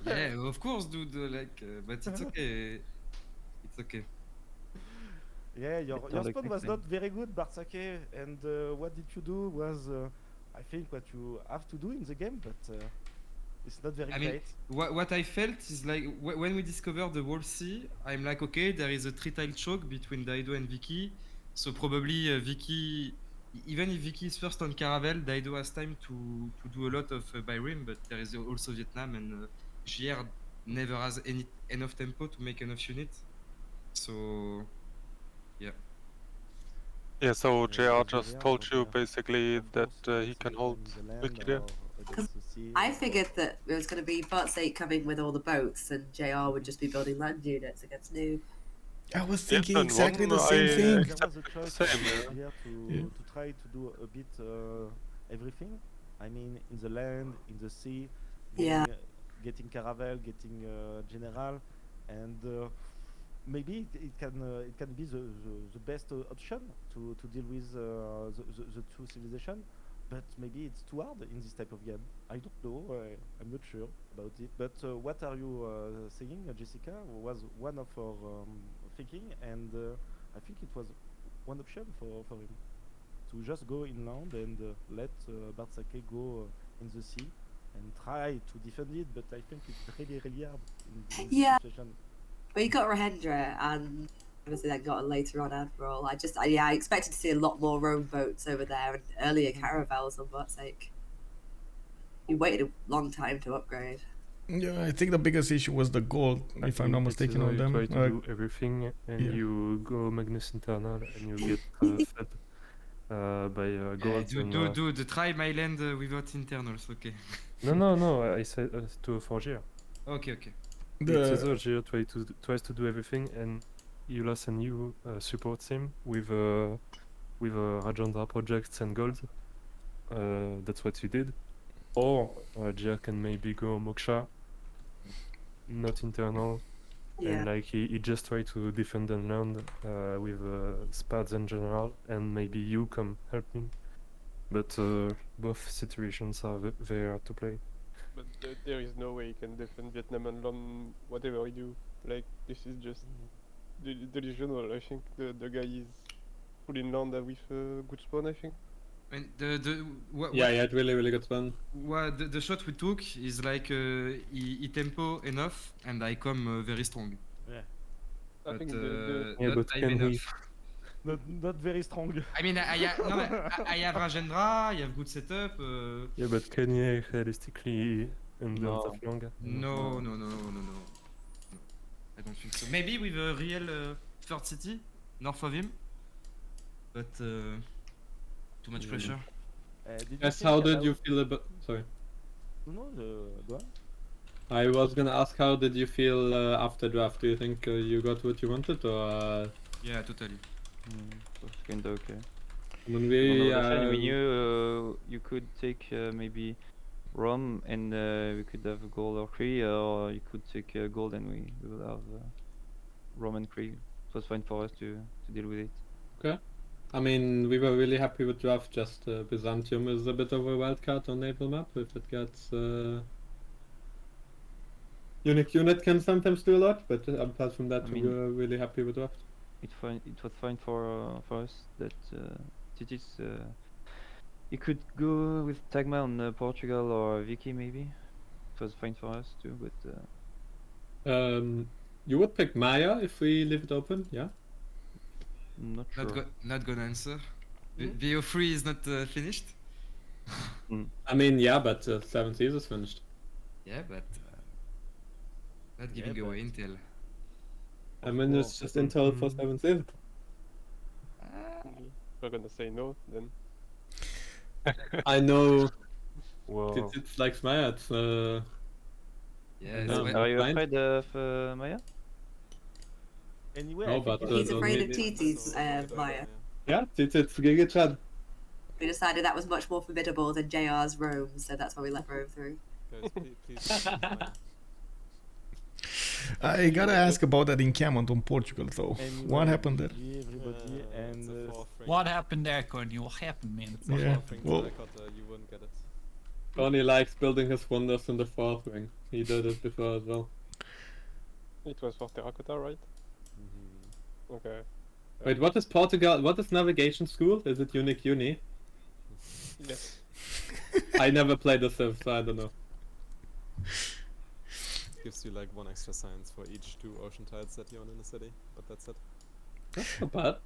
Yeah, of course, dude. But it's okay. It's okay. Yeah, your Better spawn like was next not very good, Bartsake. And what did you do was, I think, what you have to do in the game, but it's not very I mean, great. what I felt is like when we discovered the wall C, I'm like, okay, there is a 3-tile choke between Daido and Vicky, so probably Vicky, even if Vicky is first on Caravel, Daido has time to do a lot of by rim, but there is also Vietnam, and JR never has enough tempo to make enough units, so yeah. Yeah, so Yeah, JR because just JR told was you there. basically Of that course, he it's can in hold the land Vicky there. or against the sea I or- figured that it was going to be Bartsake coming with all the boats, and JR would just be building land units against Noob. I was Yes, thinking and exactly the one same I- thing. There was a choice Same, here to try to do a bit everything. I mean, in the land, in the sea, Yeah. getting Caravel, getting General, and maybe it can be the best option to deal with the two civilizations. But maybe it's too hard in this type of game. I don't know. I'm not sure about it. But what are you saying, Jessica? Was one of our thinking, and I think it was one option for him to just go inland and let Bartsake go in the sea and try to defend it. But I think it's really hard in this Yeah. situation. But you got Rahendra, and obviously then got a later on Admiral. I expected to see a lot more Rome boats over there and earlier caravels on Bartsake. You waited a long time to upgrade. Yeah, I think the biggest issue was the gold, if I'm not mistaken, on you them. try to do everything, and yeah. you go Magnus Internal, and you get fed by gold. Dude, try my land without internals, okay. No, I said to Forgier. Okay. Forgier tries to do everything, and Ulhas and you supports him with Rajendra projects and gold. That's what you did. Or Jia can maybe go Moksha, not internal, and like he just tried to defend and land with Spads and General, and maybe you come help him. But both situations are very hard to play. But there is no way you can defend Vietnam and Lon whatever we do. Like, this is just delusional. I think the guy is full inland with good spawn, I think. And Yeah, he had really good spawn. the shot we took is like he tempo enough and I come very strong. Yeah. I But, think Yeah, not but time can he? enough. Not very strong. I mean, I have Rajendra, I have good setup. Yeah, but can he realistically under No. the flank? No. I don't think so. Maybe with a real third city north of him, but too much pressure. Yes, how did you feel about... Sorry. No, go on. I was gonna ask, how did you feel after draft? Do you think you got what you wanted, or... Yeah, totally. Was kinda okay. When We knew you could take maybe Rome and we could have Gaul or Cree, or you could take Gold and we will have Rome and Cree. It was fine for us to deal with it. Okay. I mean, we were really happy with draft, just Byzantium is a bit of a wild card on Naval map. If it gets... Unique unit can sometimes do a lot, but apart from that, I we mean- were really happy with draft. It was fine for us that Titiits he could go with Tagma on Portugal or Vicky maybe. It was fine for us too, but You would pick Maya if we leave it open, yeah? I'm not sure. Not gonna answer. VO3 is not finished. I mean, yeah, but 7 Seas is finished. Yeah, but not Yeah, giving but- away intel. I mean, it's just intel for 7 Seas. We're gonna say no, then. I know Wow. it's like Maya, it's Yeah, No, so Are you fine. afraid of Maya? Anyway, No, I think but, He's don't afraid need of it. Titiits, Maya. yeah, it's Giga Chad. We decided that was much more formidable than JR's Rome, so that's why we let Rome through. Guys, please. I gotta ask about that encampment on Portugal though. anyway, What happened there? Everybody It's a and fourth ring. What happened there, Khornie? What happened, man? It's a Yeah, fourth ring well- terracotta, you wouldn't get it. Khornie likes building his wonders in the 4th ring. He did it before as well. It was for terracotta, right? Mm-hmm. Okay. Wait, what is Portugal? What is navigation school? Is it Unique Uni? Yes. I never played the Civ, so I don't know. Gives you like 1 extra science for each 2 ocean tides that you own in the city, but that's it. That's not bad.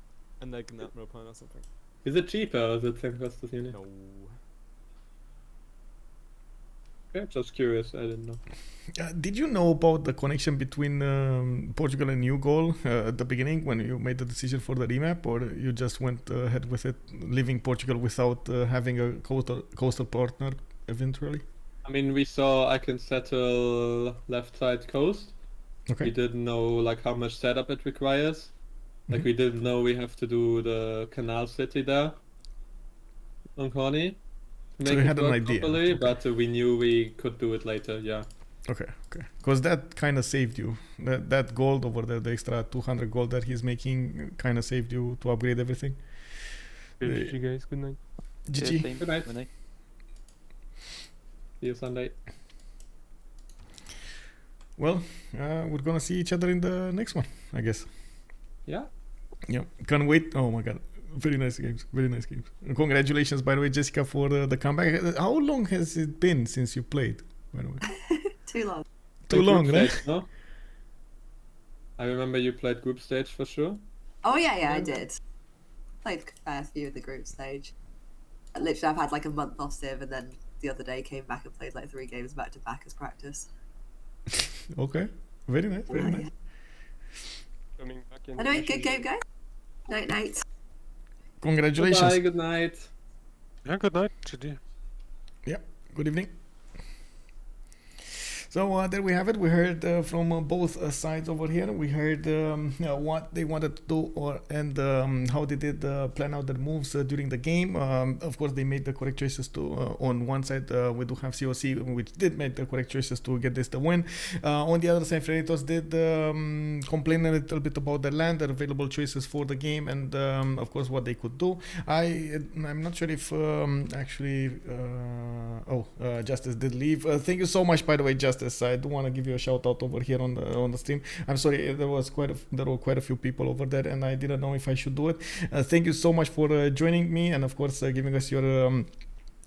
And like an admiral point or something. Is it cheaper or is it same cost as Uni? No. Okay, just curious, I didn't know. Did you know about the connection between Portugal and New Gaul at the beginning when you made the decision for the remap, or you just went ahead with it, leaving Portugal without having a coastal partner eventually? I mean, we saw I can settle left side coast. Okay. We didn't know like how much setup it requires. Like we didn't know we have to do the canal city there on Khornie. So you had an idea. Properly, Okay. but we knew we could do it later, yeah. Okay. Because that kind of saved you. That gold over there, the extra 200 gold that he's making, kind of saved you to upgrade everything. GG guys, good night. GG. Yeah, same. Good night. Good night. See you Sunday. Well, we're gonna see each other in the next one, I guess. Yeah. Yeah, can't wait. Oh my god, very nice games, very nice games. And congratulations, by the way, Jska, for the comeback. How long has it been since you played, by the way? Too long. Too long, Group right? stage, no? I remember you played group stage for sure. Oh yeah, I did. Played a fair few in the group stage. Literally, I've had like a month off Civ, and then the other day came back and played like 3 games back to back as practice. Okay, very nice, very nice. Coming back in. Anyway, good game, guys. Night, night. Congratulations. Bye, good night. Yeah, good night, GG. Yeah, good evening. So there we have it. We heard from both sides over here. We heard what they wanted to do and how they did plan out their moves during the game. Of course, they made the correct choices to. On one side, we do have COC, which did make the correct choices to get this the win. On the other side, Freritos did complain a little bit about their land, their available choices for the game, and of course what they could do. I'm not sure if actually. Justice did leave. Thank you so much, by the way, Justice. process. I do want to give you a shout out over here on the stream. I'm sorry, there were quite a few people over there, and I didn't know if I should do it. Thank you so much for joining me, and of course giving us your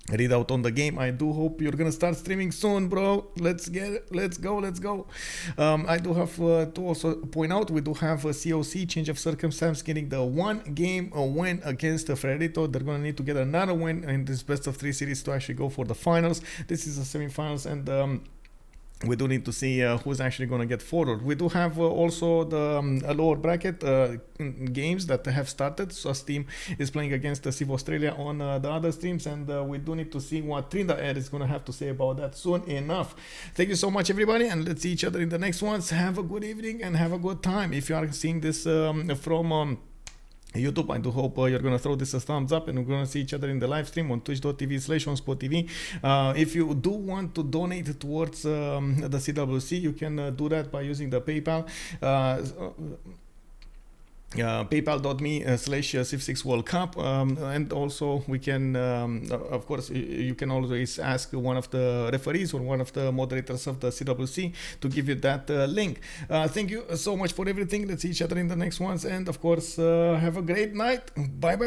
readout on the game. I do hope you're gonna start streaming soon, bro. Let's go. I do have to also point out, we do have a COC, change of circumstance, getting the 1 game win against the Freritos. They're gonna need to get another win in this best of 3 series to actually go for the finals. This is the semi-finals, and we do need to see who's actually going to get forward. We do have also the lower bracket games that have started. So Steam is playing against the Civ Australia on the other streams, and we do need to see what Trinda is going to have to say about that soon enough. Thank you so much, everybody, and let's see each other in the next ones. Have a good evening and have a good time. If you are seeing this from YouTube, I do hope you're gonna throw this a thumbs up, and we're gonna see each other in the live stream on twitch.tv/OnSpotTV. If you do want to donate towards the CWC, you can do that by using the PayPal. PayPal.me/Civ6WorldCup, and also we can of course you can always ask one of the referees or one of the moderators of the CWC to give you that link. Thank you so much for everything. Let's see each other in the next ones, and of course have a great night. Bye.